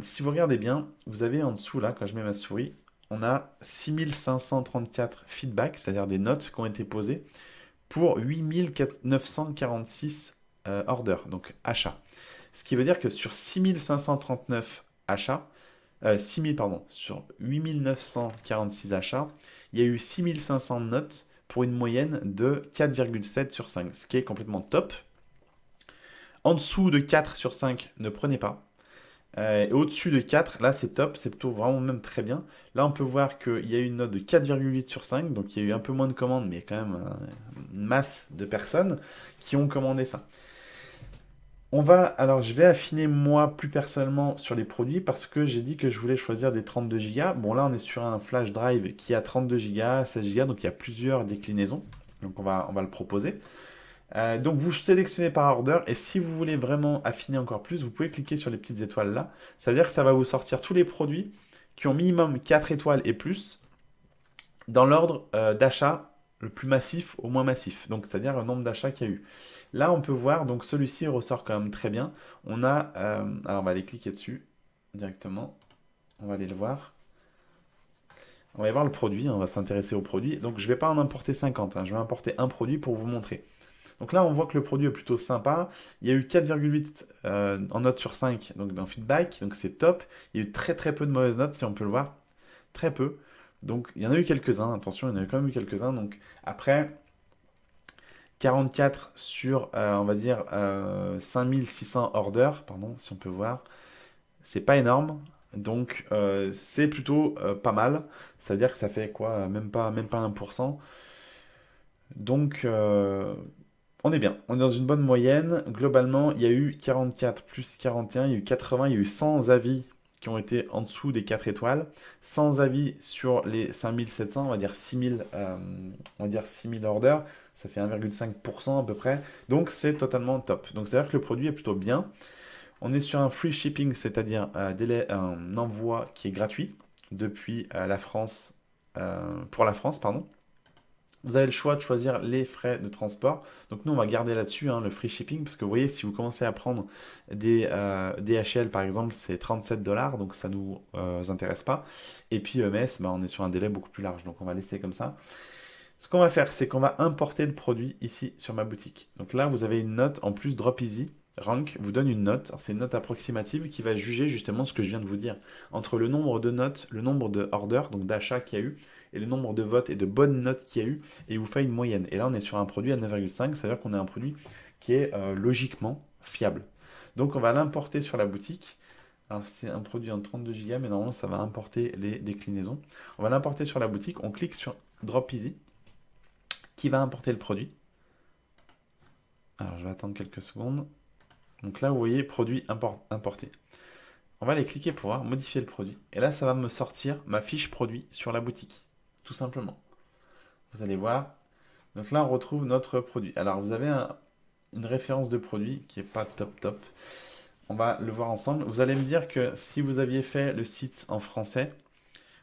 Si vous regardez bien, vous avez en dessous, là, quand je mets ma souris, on a 6534 feedbacks, c'est-à-dire des notes qui ont été posées, pour 8946 orders, donc achats. Ce qui veut dire que sur 6539 achats, 6000, pardon, sur 8946 achats, il y a eu 6500 notes pour une moyenne de 4,7 sur 5, ce qui est complètement top. En dessous de 4 sur 5, ne prenez pas. Et au-dessus de 4, là c'est top, c'est plutôt vraiment même très bien. Là on peut voir qu'il y a eu une note de 4,8 sur 5, donc il y a eu un peu moins de commandes, mais quand même une masse de personnes qui ont commandé ça. Alors je vais affiner moi plus personnellement sur les produits parce que j'ai dit que je voulais choisir des 32 Go. Bon là on est sur un flash drive qui a 32 Go, 16 Go, donc il y a plusieurs déclinaisons. Donc on va le proposer. Donc vous sélectionnez par order et si vous voulez vraiment affiner encore plus, vous pouvez cliquer sur les petites étoiles là. Ça veut dire que ça va vous sortir tous les produits qui ont minimum 4 étoiles et plus dans l'ordre d'achat le plus massif au moins massif. Donc c'est-à-dire le nombre d'achats qu'il y a eu. Là on peut voir, donc celui-ci ressort quand même très bien. On a, alors on va aller cliquer dessus directement. On va aller le voir. On va aller voir le produit, on va s'intéresser au produit. Donc je ne vais pas en importer 50, je vais importer un produit pour vous montrer. Donc là, on voit que le produit est plutôt sympa. Il y a eu 4,8 en note sur 5, donc dans feedback, donc c'est top. Il y a eu très très peu de mauvaises notes, si on peut le voir. Très peu. Donc il y en a eu quelques-uns, attention, il y en a quand même eu quelques-uns. Donc après, 44 sur, on va dire, 5600 orders, pardon, si on peut voir. C'est pas énorme, donc c'est plutôt pas mal. Ça veut dire que ça fait quoi? Même pas 1%. Donc on est bien, on est dans une bonne moyenne. Globalement, il y a eu 44 plus 41, il y a eu 80, il y a eu 100 avis qui ont été en dessous des 4 étoiles. 100 avis sur les 5700, on va dire 6000, on va dire 6000 orders. Ça fait 1,5% à peu près. Donc c'est totalement top. Donc c'est-à-dire que le produit est plutôt bien. On est sur un free shipping, c'est-à-dire un envoi qui est gratuit depuis la France, pour la France, pardon. Vous avez le choix de choisir les frais de transport. Donc nous, on va garder là-dessus le free shipping, parce que vous voyez, si vous commencez à prendre des DHL, par exemple, c'est 37 dollars, donc ça ne nous intéresse pas. Et puis EMS, on est sur un délai beaucoup plus large, donc on va laisser comme ça. Ce qu'on va faire, c'est qu'on va importer le produit ici sur ma boutique. Donc là, vous avez une note en plus Drop Easy. Rank vous donne une note. C'est une note approximative qui va juger justement ce que je viens de vous dire. Entre le nombre de notes, le nombre de orders, donc d'achats qu'il y a eu, et le nombre de votes et de bonnes notes qu'il y a eu, et il vous fait une moyenne. Et là, on est sur un produit à 9,5, ça veut dire qu'on a un produit qui est logiquement fiable. Donc on va l'importer sur la boutique. Alors c'est un produit en 32 Go, mais normalement ça va importer les déclinaisons. On va l'importer sur la boutique, on clique sur Drop Easy, qui va importer le produit. Alors je vais attendre quelques secondes. Donc là, vous voyez, produit importé. On va aller cliquer pour voir, modifier le produit. Et là, ça va me sortir ma fiche produit sur la boutique. Tout simplement. Vous allez voir. Donc là, on retrouve notre produit. Alors, vous avez une référence de produit qui n'est pas top top. On va le voir ensemble. Vous allez me dire que si vous aviez fait le site en français,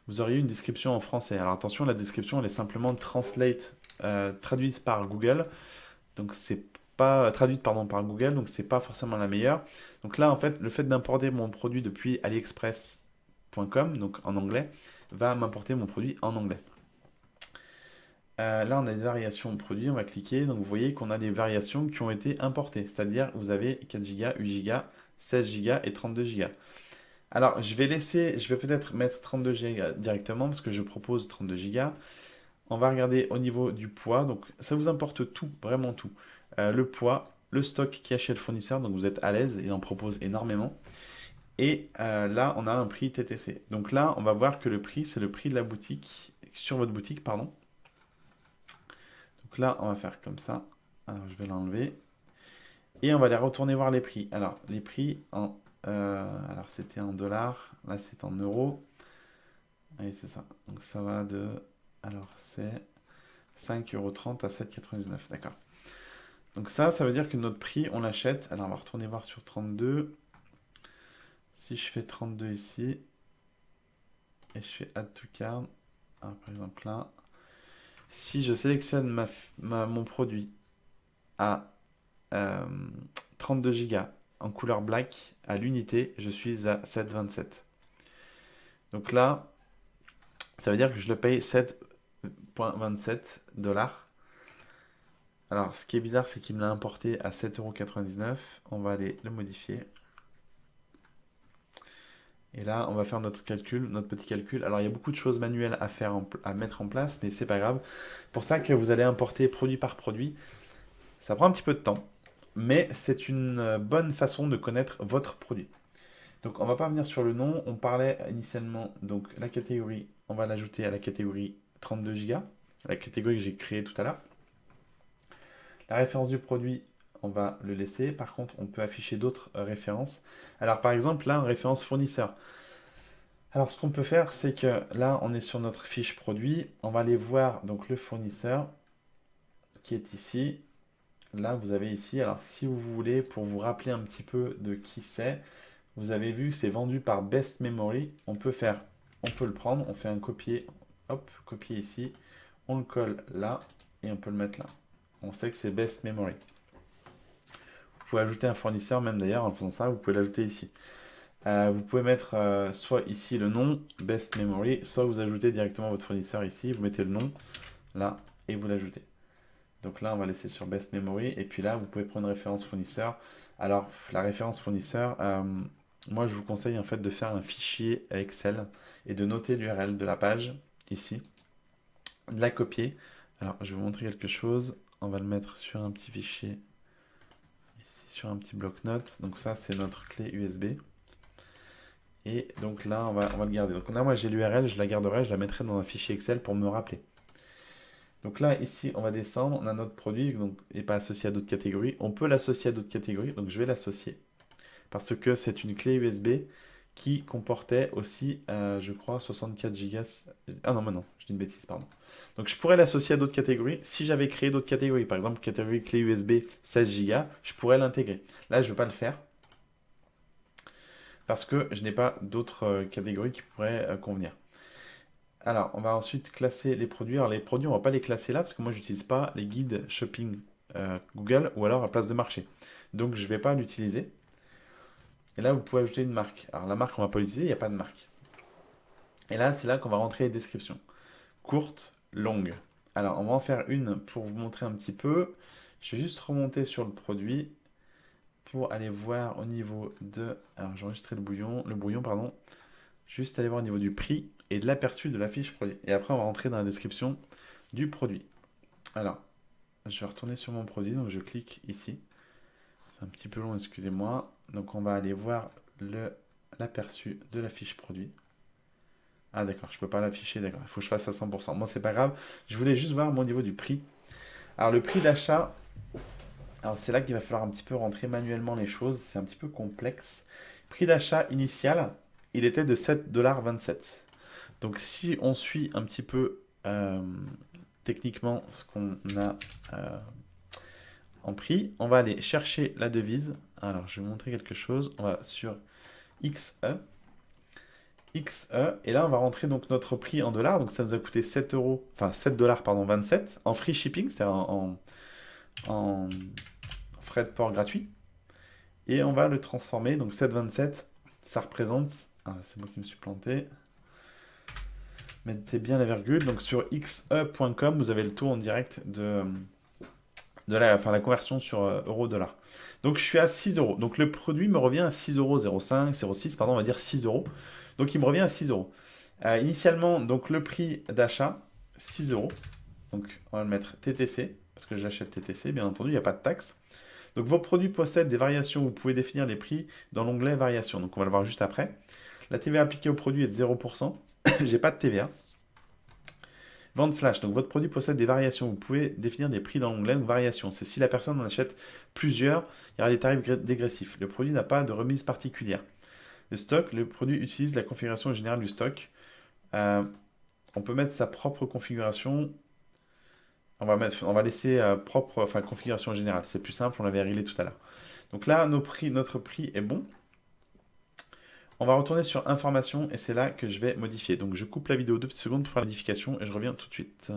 vous auriez une description en français. Alors attention, la description, elle est simplement traduite par Google. Donc c'est pas traduite pardon, par Google, donc c'est pas forcément la meilleure. Donc là, en fait, le fait d'importer mon produit depuis aliexpress.com, donc en anglais, va m'importer mon produit en anglais. Là, on a une variation de produit, on va cliquer. Donc vous voyez qu'on a des variations qui ont été importées, c'est-à-dire vous avez 4 Go, 8 Go, 16 Go et 32 Go. Alors, je vais peut-être mettre 32 Go directement parce que je propose 32 Go. On va regarder au niveau du poids. Donc, ça vous importe tout, vraiment tout. Le poids, le stock qui est chez le fournisseur. Donc, vous êtes à l'aise. Il en propose énormément. Et là, on a un prix TTC. Donc là, on va voir que le prix, c'est le prix de la boutique, sur votre boutique, pardon. Donc là, on va faire comme ça. Alors, je vais l'enlever. Et on va aller retourner voir les prix. Alors, les prix alors, c'était en dollars. Là, c'est en euros. Oui, c'est ça. Donc, ça va de... Alors, c'est 5,30 € à 7,99 €. D'accord. Donc ça veut dire que notre prix, on l'achète. Alors, on va retourner voir sur 32. Si je fais 32 ici, et je fais Add to Cart, par exemple là, si je sélectionne mon produit à 32 Go en couleur black à l'unité, je suis à 7,27 €. Donc là, ça veut dire que je le paye 7,27 $. Alors, ce qui est bizarre, c'est qu'il me l'a importé à 7,99 €. On va aller le modifier. Et là, on va faire notre calcul, notre petit calcul. Alors, il y a beaucoup de choses manuelles à faire, à mettre en place, mais c'est pas grave. Pour ça que vous allez importer produit par produit. Ça prend un petit peu de temps, mais c'est une bonne façon de connaître votre produit. Donc, on va pas venir sur le nom. On parlait initialement, donc la catégorie, on va l'ajouter à la catégorie 32 Go, la catégorie que j'ai créée tout à l'heure. La référence du produit, on va le laisser. Par contre, on peut afficher d'autres références. Alors, par exemple, là, en référence fournisseur. Alors, ce qu'on peut faire, c'est que là, on est sur notre fiche produit. On va aller voir donc le fournisseur qui est ici. Là, vous avez ici. Alors, si vous voulez, pour vous rappeler un petit peu de qui c'est, vous avez vu que c'est vendu par Best Memory. On peut le prendre. On fait un copier. Hop, copier ici. On le colle là et on peut le mettre là. On sait que c'est Best Memory. Vous pouvez ajouter un fournisseur, même d'ailleurs, en faisant ça, vous pouvez l'ajouter ici. Vous pouvez mettre soit ici le nom, Best Memory, soit vous ajoutez directement votre fournisseur ici, vous mettez le nom là et vous l'ajoutez. Donc là, on va laisser sur Best Memory. Et puis là, vous pouvez prendre une référence fournisseur. Alors, la référence fournisseur, moi, je vous conseille en fait de faire un fichier Excel et de noter l'URL de la page ici, de la copier. Alors, je vais vous montrer quelque chose. On va le mettre sur un petit fichier ici, sur un petit bloc-notes. Donc ça, c'est notre clé USB. Et donc là, on va le garder. Donc là, moi, j'ai l'URL, je la garderai, je la mettrai dans un fichier Excel pour me rappeler. Donc là, ici, on va descendre. On a notre produit, donc n'est pas associé à d'autres catégories. On peut l'associer à d'autres catégories, donc je vais l'associer. Parce que c'est une clé USB qui comportait aussi, je crois, 64 Go. Ah non, mais non, je dis une bêtise, pardon. Donc je pourrais l'associer à d'autres catégories. Si j'avais créé d'autres catégories, par exemple, catégorie clé USB 16 Go, je pourrais l'intégrer. Là, je ne veux pas le faire parce que je n'ai pas d'autres catégories qui pourraient convenir. Alors, on va ensuite classer les produits. Alors, les produits, on ne va pas les classer là parce que moi, je n'utilise pas les guides shopping Google ou alors à place de marché. Donc, je ne vais pas l'utiliser. Et là, vous pouvez ajouter une marque. Alors, la marque, on ne va pas l'utiliser, il n'y a pas de marque. Et là, c'est là qu'on va rentrer les descriptions. Courte, longue. Alors, on va en faire une pour vous montrer un petit peu. Je vais juste remonter sur le produit pour aller voir au niveau de... Alors, j'ai enregistré le brouillon, pardon. Juste aller voir au niveau du prix et de l'aperçu de la fiche produit. Et après, on va rentrer dans la description du produit. Alors, je vais retourner sur mon produit, donc je clique ici. C'est un petit peu long, excusez-moi. Donc, on va aller voir l'aperçu de la fiche produit. Ah d'accord, je peux pas l'afficher, d'accord. Il faut que je fasse à 100%. Moi, c'est pas grave. Je voulais juste voir mon niveau du prix. Alors, le prix d'achat, alors c'est là qu'il va falloir un petit peu rentrer manuellement les choses. C'est un petit peu complexe. Prix d'achat initial, il était de 7,27 $. Donc, si on suit un petit peu techniquement ce qu'on a en prix, on va aller chercher la devise. Alors, je vais vous montrer quelque chose. On va sur XE. XE, et là on va rentrer donc notre prix en dollars, donc ça nous a coûté 7 euros, enfin 7 dollars pardon, 27 en free shipping, c'est-à-dire en frais de port gratuit, et on va le transformer, donc 7,27, ça représente, ah, c'est moi qui me suis planté, mettez bien la virgule, donc sur xe.com vous avez le taux en direct de la conversion sur euro-dollar. Donc je suis à 6 euros, donc le produit me revient à 6 euros, 0,5, 0,6, pardon, on va dire 6 euros, donc il me revient à 6 euros. Initialement, donc le prix d'achat, 6 euros. Donc on va le mettre TTC, parce que j'achète TTC, bien entendu, il n'y a pas de taxe. Donc vos produits possèdent des variations, vous pouvez définir les prix dans l'onglet variations. Donc on va le voir juste après. La TVA appliquée au produit est de 0%. J'ai pas de TVA. Vente flash, donc votre produit possède des variations, vous pouvez définir des prix dans l'onglet variations. C'est si la personne en achète plusieurs, il y aura des tarifs dégressifs. Le produit n'a pas de remise particulière. Le stock, le produit utilise la configuration générale du stock. Euh, on peut mettre sa propre configuration. On va laisser propre, enfin configuration générale. C'est plus simple, on l'avait réglé tout à l'heure. Donc là, notre prix est bon. On va retourner sur information et c'est là que je vais modifier. Donc je coupe la vidéo 2 petites secondes pour faire la modification et je reviens tout de suite.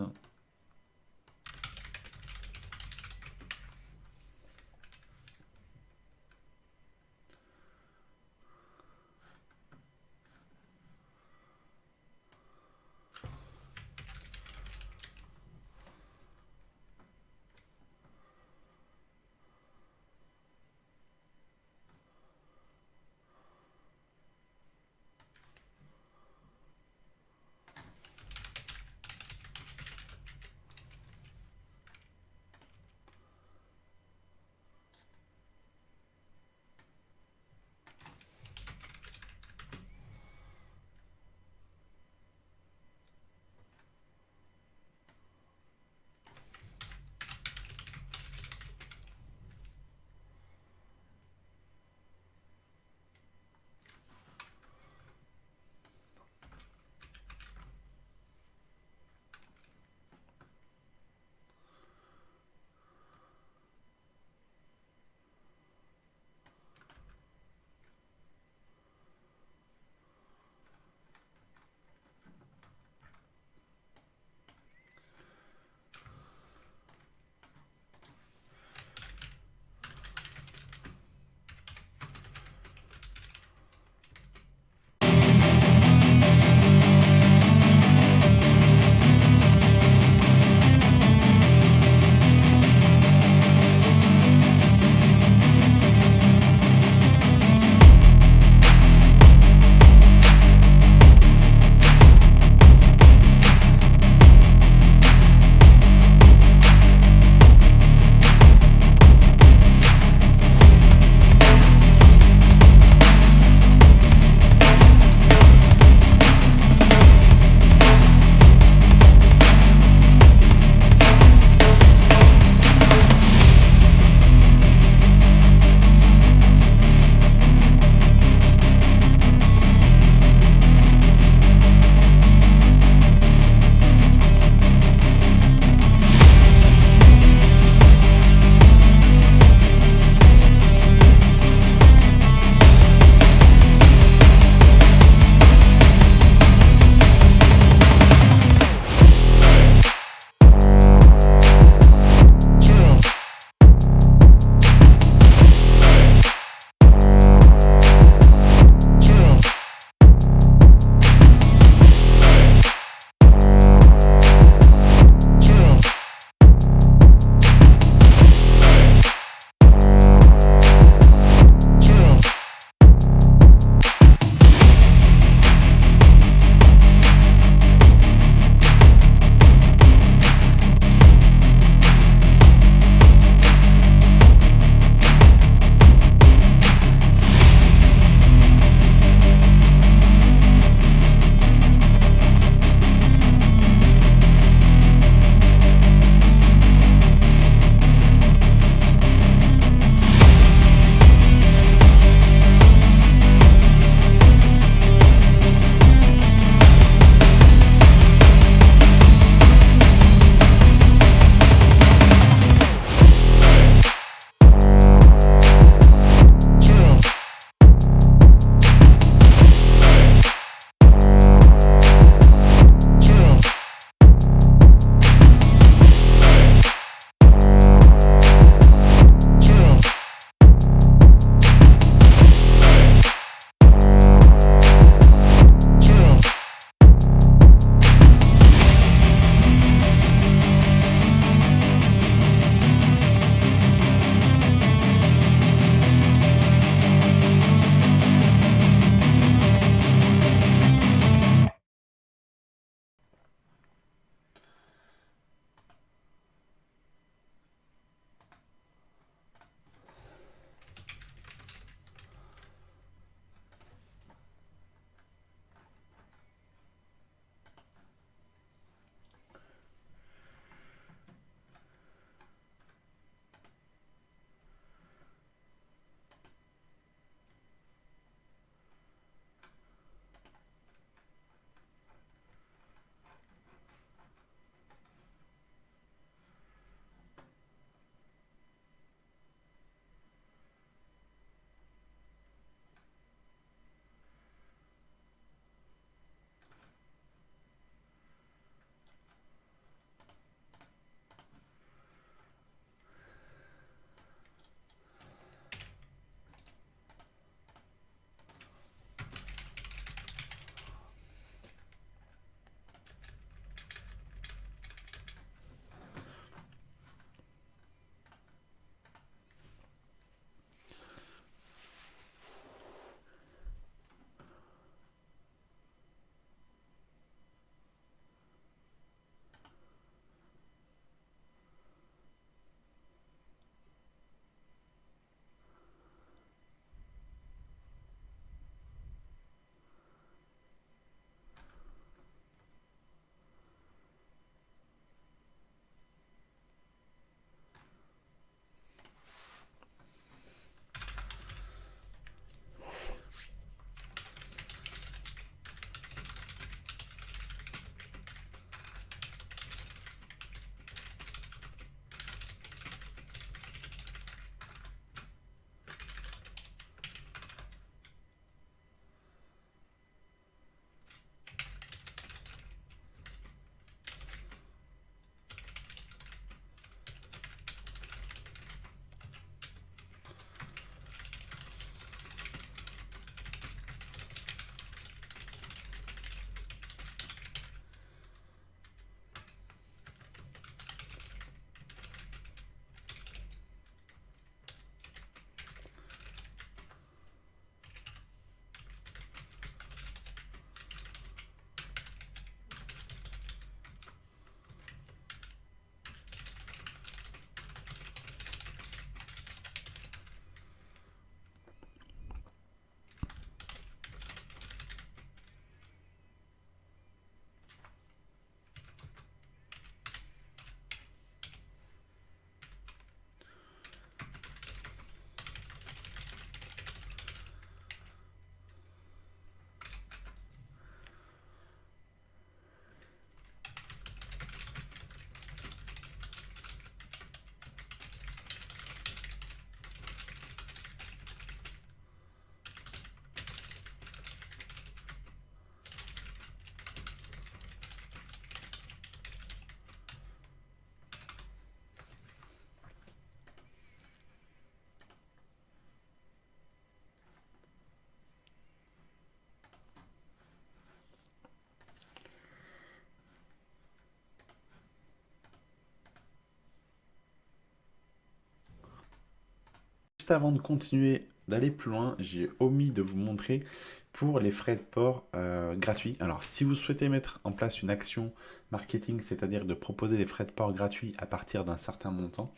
Juste avant de continuer, d'aller plus loin, j'ai omis de vous montrer pour les frais de port gratuits. Alors, si vous souhaitez mettre en place une action marketing, c'est-à-dire de proposer des frais de port gratuits à partir d'un certain montant,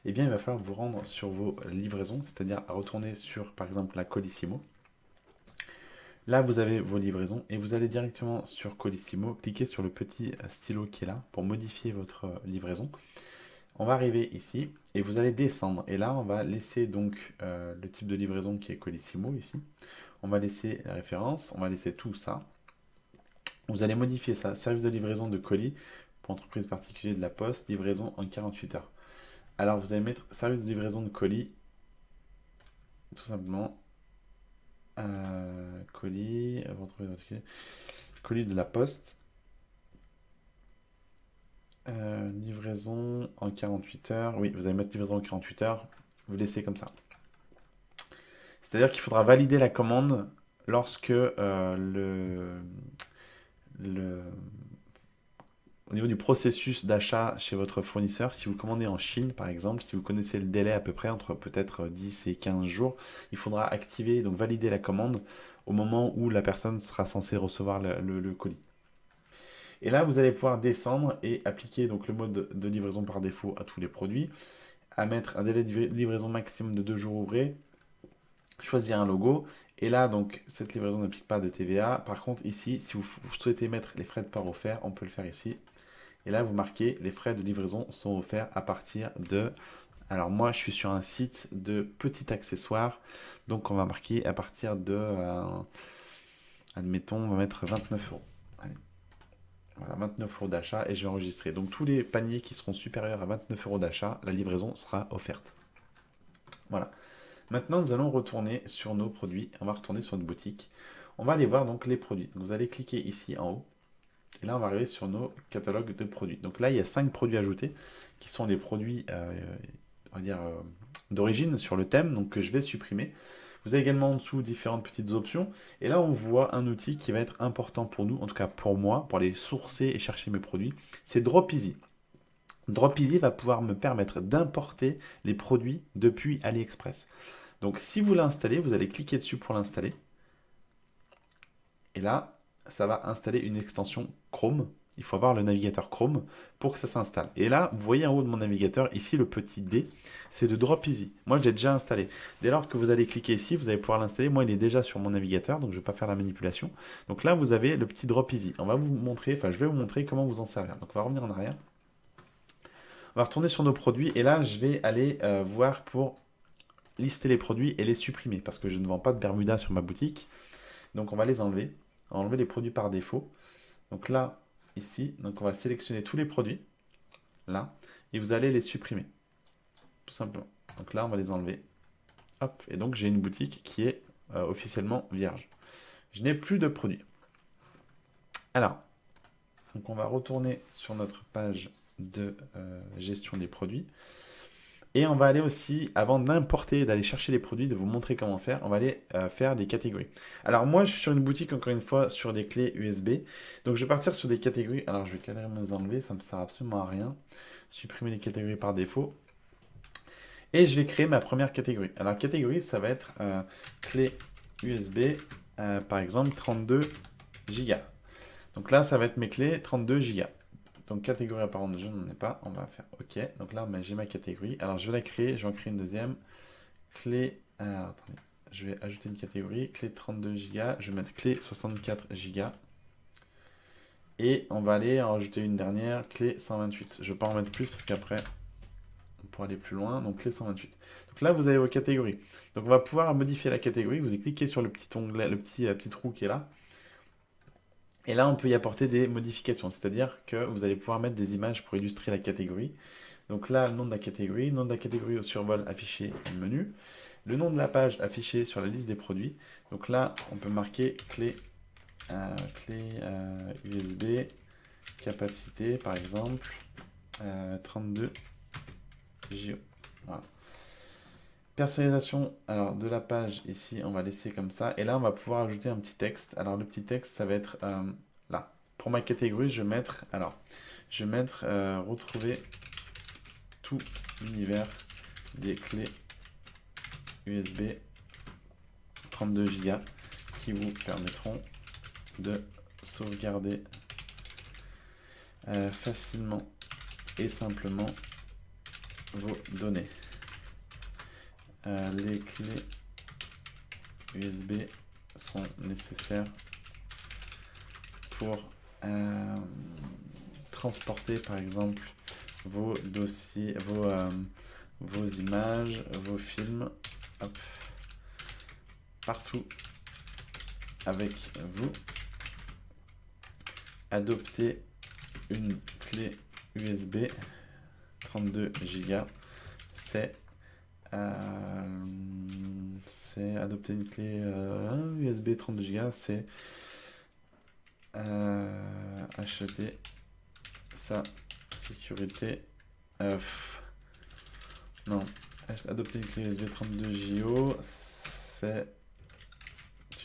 eh bien, il va falloir vous rendre sur vos livraisons, c'est-à-dire retourner sur, par exemple, la Colissimo. Là, vous avez vos livraisons et vous allez directement sur Colissimo, cliquez sur le petit stylo qui est là pour modifier votre livraison. On va arriver ici et vous allez descendre. Et là, on va laisser donc le type de livraison qui est Colissimo ici. On va laisser la référence, on va laisser tout ça. Vous allez modifier ça, service de livraison de colis pour entreprise particulière de la poste, livraison en 48 heures. Alors, vous allez mettre service de livraison de colis, tout simplement. Colis, colis de la poste. Livraison en 48 heures. Oui, vous allez mettre livraison en 48 heures. Vous laissez comme ça. C'est-à-dire qu'il faudra valider la commande lorsque au niveau du processus d'achat chez votre fournisseur, si vous commandez en Chine par exemple, si vous connaissez le délai à peu près entre peut-être 10 et 15 jours, il faudra activer, donc valider la commande au moment où la personne sera censée recevoir le colis. Et là, vous allez pouvoir descendre et appliquer donc le mode de livraison par défaut à tous les produits, à mettre un délai de livraison maximum de 2 jours ouvrés, choisir un logo. Et là, donc, cette livraison n'applique pas de TVA. Par contre, ici, si vous souhaitez mettre les frais de port offerts, on peut le faire ici. Et là, vous marquez les frais de livraison sont offerts à partir de... Alors moi, je suis sur un site de petits accessoires. Donc, on va marquer à partir de... admettons, on va mettre 29 euros. Allez. Voilà, 29 euros d'achat et je vais enregistrer. Donc, tous les paniers qui seront supérieurs à 29 euros d'achat, la livraison sera offerte. Voilà. Maintenant, nous allons retourner sur nos produits. On va retourner sur notre boutique. On va aller voir donc les produits. Donc, vous allez cliquer ici en haut. Et là, on va arriver sur nos catalogues de produits. Donc là, il y a 5 produits ajoutés qui sont les produits, on va dire, d'origine sur le thème, donc que je vais supprimer. Vous avez également en dessous différentes petites options. Et là, on voit un outil qui va être important pour nous, en tout cas pour moi, pour aller sourcer et chercher mes produits. C'est DropEasy. DropEasy va pouvoir me permettre d'importer les produits depuis AliExpress. Donc si vous l'installez, vous allez cliquer dessus pour l'installer. Et là, ça va installer une extension Chrome. Il faut avoir le navigateur Chrome pour que ça s'installe. Et là, vous voyez en haut de mon navigateur, ici le petit D, c'est de DropEasy. Moi, je l'ai déjà installé. Dès lors que vous allez cliquer ici, vous allez pouvoir l'installer. Moi, il est déjà sur mon navigateur, donc je ne vais pas faire la manipulation. Donc là, vous avez le petit DropEasy. On va vous montrer, enfin, je vais vous montrer comment vous en servir. Donc, on va revenir en arrière. On va retourner sur nos produits. Et là, je vais aller voir pour lister les produits et les supprimer parce que je ne vends pas de Bermuda sur ma boutique. Donc, on va les enlever. On va enlever les produits par défaut. Donc là, ici, donc on va sélectionner tous les produits, là, et vous allez les supprimer, tout simplement. Donc là, on va les enlever. Hop, et donc j'ai une boutique qui est officiellement vierge. Je n'ai plus de produits. Alors, donc on va retourner sur notre page de gestion des produits. Et on va aller aussi, avant d'importer, d'aller chercher les produits, de vous montrer comment faire, on va aller faire des catégories. Alors moi, je suis sur une boutique, encore une fois, sur des clés USB. Donc je vais partir sur des catégories. Alors je vais carrément les enlever, ça ne me sert absolument à rien. Supprimer les catégories par défaut. Et je vais créer ma première catégorie. Alors catégorie, ça va être clé USB, par exemple 32 Go. Donc là, ça va être mes clés 32 Go. Donc catégorie apparente, je n'en ai pas. On va faire OK. Donc là, j'ai ma catégorie. Alors je vais la créer. Je vais en créer une deuxième. Clé. Alors attendez. Je vais ajouter une catégorie. Clé 32 Go. Je vais mettre clé 64 Go. Et on va aller en rajouter une dernière. Clé 128. Je ne vais pas en mettre plus parce qu'après, on pourra aller plus loin. Donc clé 128. Donc là, vous avez vos catégories. Donc on va pouvoir modifier la catégorie. Vous cliquez sur le petit onglet, le petit trou qui est là. Et là, on peut y apporter des modifications, c'est-à-dire que vous allez pouvoir mettre des images pour illustrer la catégorie. Donc là, le nom de la catégorie au survol affiché dans le menu. Le nom de la page affiché sur la liste des produits. Donc là, on peut marquer clé USB, capacité par exemple, 32 Go. Voilà. Personnalisation alors, de la page, ici, on va laisser comme ça. Et là, on va pouvoir ajouter un petit texte. Alors, le petit texte, ça va être là. Pour ma catégorie, je vais mettre, retrouver tout l'univers des clés USB 32 Go qui vous permettront de sauvegarder facilement et simplement vos données. Les clés USB sont nécessaires pour transporter par exemple vos dossiers, vos images, vos films, hop, partout avec vous. Adopter une clé USB 32 Go, c'est adopter une clé USB 32 Go, c'est acheter sa sécurité. Non, adopter une clé USB 32 Go, c'est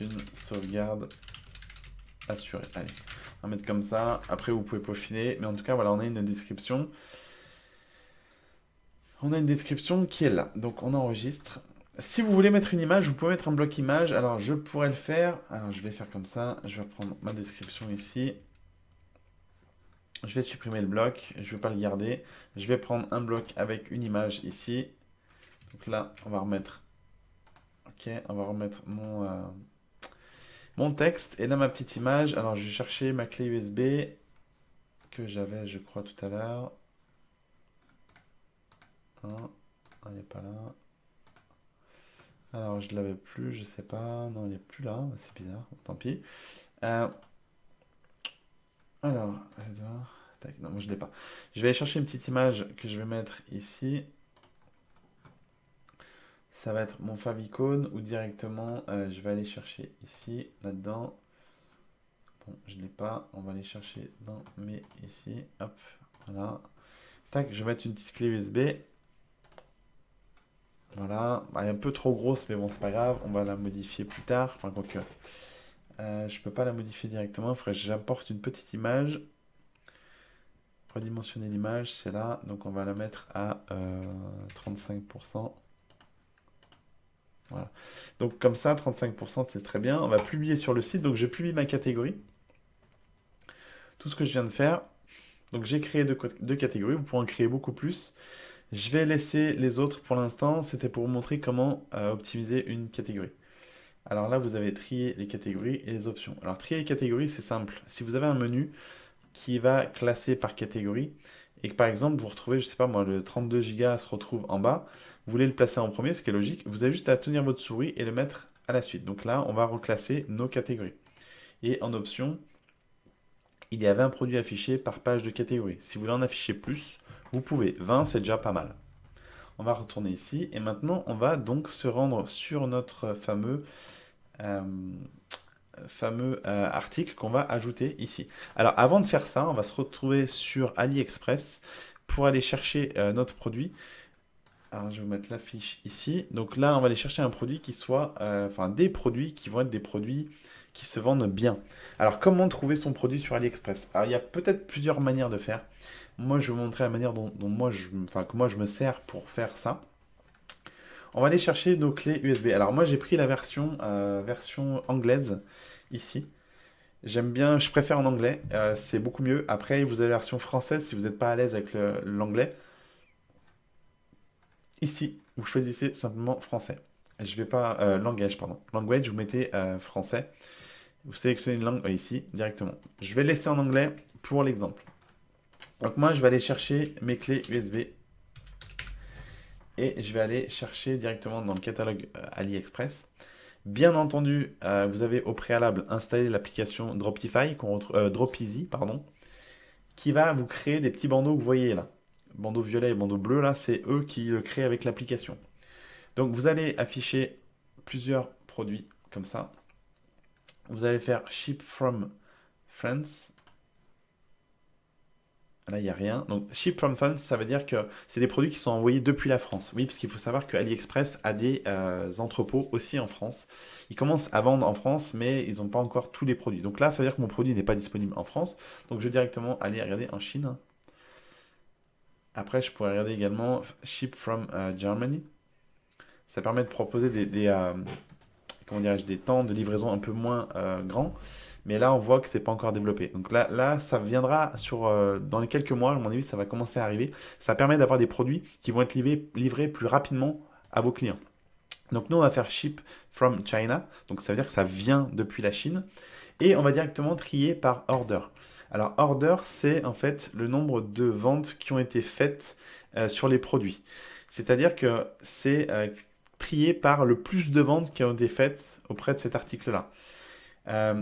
une sauvegarde assurée. Allez, on va mettre comme ça. Après, vous pouvez peaufiner. Mais en tout cas, voilà, on a une description. On a une description qui est là. Donc, on enregistre. Si vous voulez mettre une image, vous pouvez mettre un bloc image. Alors, je pourrais le faire. Alors, je vais faire comme ça. Je vais prendre ma description ici. Je vais supprimer le bloc. Je ne vais pas le garder. Je vais prendre un bloc avec une image ici. Donc là, on va remettre. Ok, on va remettre mon texte. Et là, ma petite image. Alors, je vais chercher ma clé USB que j'avais, je crois, tout à l'heure. Elle n'est pas là. Alors, je ne l'avais plus, je sais pas. Non, elle n'est plus là. C'est bizarre. Tant pis. Alors, tac, non, moi je ne l'ai pas. Je vais aller chercher une petite image que je vais mettre ici. Ça va être mon favicon ou directement, je vais aller chercher ici, là-dedans. Bon, je ne l'ai pas. On va aller chercher dans mes ici. Hop, voilà. Tac, je vais mettre une petite clé USB. Voilà. Bah, elle est un peu trop grosse, mais bon, c'est pas grave. On va la modifier plus tard. Enfin, quoique. Je peux pas la modifier directement. Il faudrait que j'apporte une petite image. Redimensionner l'image, c'est là. Donc, on va la mettre à 35%. Voilà. Donc, comme ça, 35%, c'est très bien. On va publier sur le site. Donc, je publie ma catégorie. Tout ce que je viens de faire. Donc, j'ai créé deux catégories. Vous pourrez en créer beaucoup plus. Je vais laisser les autres pour l'instant. C'était pour vous montrer comment optimiser une catégorie. Alors là, vous avez trié les catégories et les options. Alors, trier les catégories, c'est simple. Si vous avez un menu qui va classer par catégorie et que par exemple, vous retrouvez, je sais pas moi, le 32 Go se retrouve en bas, vous voulez le placer en premier, ce qui est logique, vous avez juste à tenir votre souris et le mettre à la suite. Donc là, on va reclasser nos catégories. Et en option, il y avait un produit affiché par page de catégorie. Si vous voulez en afficher plus, vous pouvez. 20, c'est déjà pas mal. On va retourner ici et maintenant, on va donc se rendre sur notre fameux article qu'on va ajouter ici. Alors avant de faire ça, on va se retrouver sur AliExpress pour aller chercher notre produit. Alors je vais vous mettre la fiche ici. Donc là, on va aller chercher un produit qui soit, enfin des produits qui vont être des produits qui se vendent bien. Alors comment trouver son produit sur AliExpress? Alors il y a peut-être plusieurs manières de faire. Moi, je vais vous montrer la manière dont que moi je me sers pour faire ça. On va aller chercher nos clés USB. Alors moi j'ai pris la version anglaise ici. J'aime bien, je préfère en anglais, c'est beaucoup mieux. Après vous avez la version française si vous n'êtes pas à l'aise avec l'anglais. Ici, vous choisissez simplement français. Je vais pas langage, pardon. Language, vous mettez français. Vous sélectionnez une langue ici directement. Je vais laisser en anglais pour l'exemple. Donc moi je vais aller chercher mes clés USB. Et je vais aller chercher directement dans le catalogue AliExpress. Bien entendu, vous avez au préalable installé l'application Dropify, Dropeasy, pardon, qui va vous créer des petits bandeaux que vous voyez là. Bandeau violet et bandeau bleu, là, c'est eux qui le créent avec l'application. Donc vous allez afficher plusieurs produits comme ça. Vous allez faire Ship from France. Là, il n'y a rien. Donc, ship from France, ça veut dire que c'est des produits qui sont envoyés depuis la France. Oui, parce qu'il faut savoir que AliExpress a des entrepôts aussi en France. Ils commencent à vendre en France, mais ils n'ont pas encore tous les produits. Donc là, ça veut dire que mon produit n'est pas disponible en France. Donc, je vais directement aller regarder en Chine. Après, je pourrais regarder également ship from Germany. Ça permet de proposer comment dirais-je, des temps de livraison un peu moins grands. Mais là, on voit que c'est pas encore développé. Donc là, ça viendra dans les quelques mois, à mon avis, ça va commencer à arriver. Ça permet d'avoir des produits qui vont être livrés plus rapidement à vos clients. Donc nous, on va faire ship from China. Donc ça veut dire que ça vient depuis la Chine. Et on va directement trier par order. Alors order, c'est en fait le nombre de ventes qui ont été faites sur les produits. C'est-à-dire que c'est trié par le plus de ventes qui ont été faites auprès de cet article-là.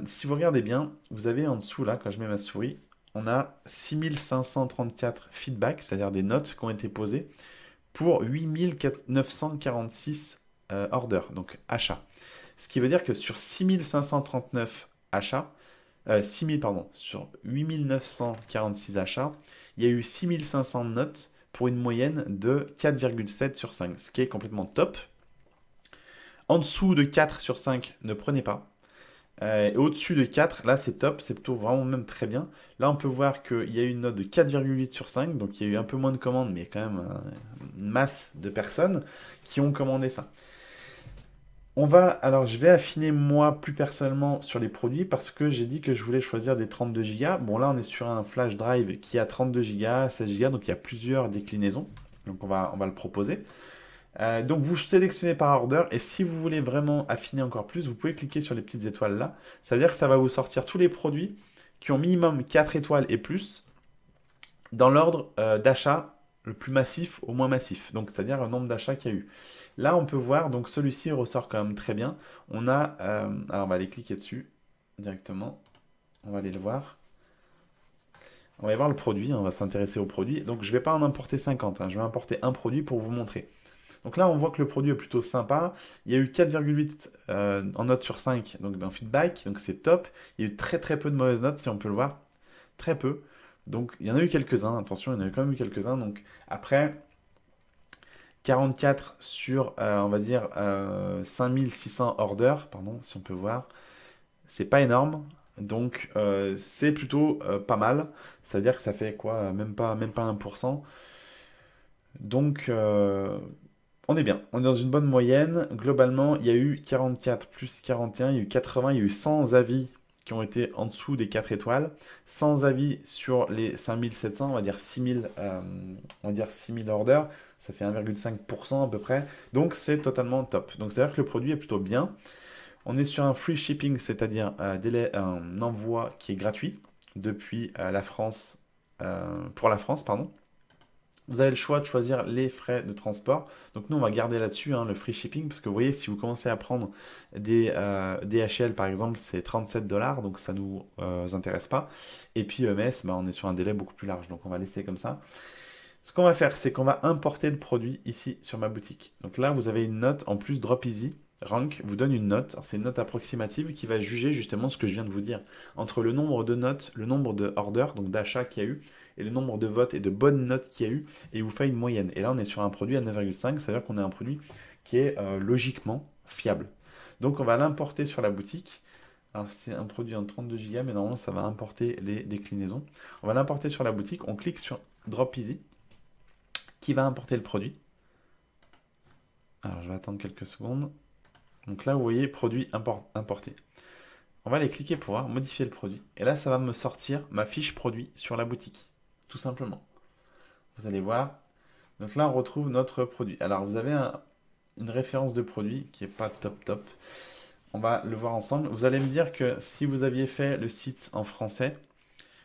Si vous regardez bien, vous avez en dessous, là, quand je mets ma souris, on a 6534 feedbacks, c'est-à-dire des notes qui ont été posées, pour 8946 orders, donc achats. Ce qui veut dire que sur 6539 achats, 6000, pardon, sur 8946 achats, il y a eu 6500 notes pour une moyenne de 4,7 sur 5, ce qui est complètement top. En dessous de 4 sur 5, ne prenez pas. Et au-dessus de 4, là c'est top, c'est plutôt vraiment même très bien. Là on peut voir qu'il y a eu une note de 4,8 sur 5, donc il y a eu un peu moins de commandes, mais quand même une masse de personnes qui ont commandé ça. Alors je vais affiner moi plus personnellement sur les produits parce que j'ai dit que je voulais choisir des 32 Go. Bon là on est sur un flash drive qui a 32 Go, 16 Go, donc il y a plusieurs déclinaisons. Donc on va le proposer. Donc vous sélectionnez par order et si vous voulez vraiment affiner encore plus, vous pouvez cliquer sur les petites étoiles là. Ça veut dire que ça va vous sortir tous les produits qui ont minimum 4 étoiles et plus dans l'ordre d'achat le plus massif au moins massif. Donc c'est-à-dire le nombre d'achats qu'il y a eu. Là on peut voir, donc celui-ci ressort quand même très bien. Alors on va aller cliquer dessus directement. On va aller le voir. On va y voir le produit, hein, on va s'intéresser au produit. Donc je ne vais pas en importer 50, hein, je vais importer un produit pour vous montrer. Donc là, on voit que le produit est plutôt sympa. Il y a eu 4,8 en note sur 5 donc dans feedback, donc c'est top. Il y a eu très très peu de mauvaises notes, si on peut le voir. Très peu. Donc il y en a eu quelques-uns, attention, il y en a eu quand même eu quelques-uns. Donc après, 44 sur, on va dire, 5600 orders, pardon, si on peut voir. C'est pas énorme. Donc c'est plutôt pas mal. Ça veut dire que ça fait quoi? Même pas 1%. Donc, on est bien, on est dans une bonne moyenne. Globalement, il y a eu 44 plus 41, il y a eu 80, il y a eu 100 avis qui ont été en dessous des 4 étoiles. 100 avis sur les 5700, on va dire 6000, orders. Ça fait 1,5% à peu près. Donc c'est totalement top. Donc c'est-à-dire que le produit est plutôt bien. On est sur un free shipping, c'est-à-dire un envoi qui est gratuit depuis la France, pour la France, pardon. Vous avez le choix de choisir les frais de transport. Donc nous, on va garder là-dessus hein, le free shipping, parce que vous voyez, si vous commencez à prendre des DHL, par exemple, c'est 37 dollars, donc ça ne nous intéresse pas. Et puis EMS, bah, on est sur un délai beaucoup plus large, donc on va laisser comme ça. Ce qu'on va faire, c'est qu'on va importer le produit ici sur ma boutique. Donc là, vous avez une note en plus Drop Easy. Rank vous donne une note, c'est une note approximative qui va juger justement ce que je viens de vous dire, entre le nombre de notes, le nombre de orders, donc d'achats qu'il y a eu, et le nombre de votes et de bonnes notes qu'il y a eu, et il vous fait une moyenne. Et là, on est sur un produit à 9,5, c'est-à-dire qu'on a un produit qui est logiquement fiable. Donc on va l'importer sur la boutique. Alors c'est un produit en 32 Go, mais normalement ça va importer les déclinaisons. On va l'importer sur la boutique, on clique sur Drop Easy, qui va importer le produit. Alors je vais attendre quelques secondes. Donc là, vous voyez, produit importé. On va aller cliquer pour voir, modifier le produit. Et là, ça va me sortir ma fiche produit sur la boutique. Tout simplement. Vous allez voir. Donc là, on retrouve notre produit. Alors, vous avez une référence de produit qui n'est pas top top. On va le voir ensemble. Vous allez me dire que si vous aviez fait le site en français,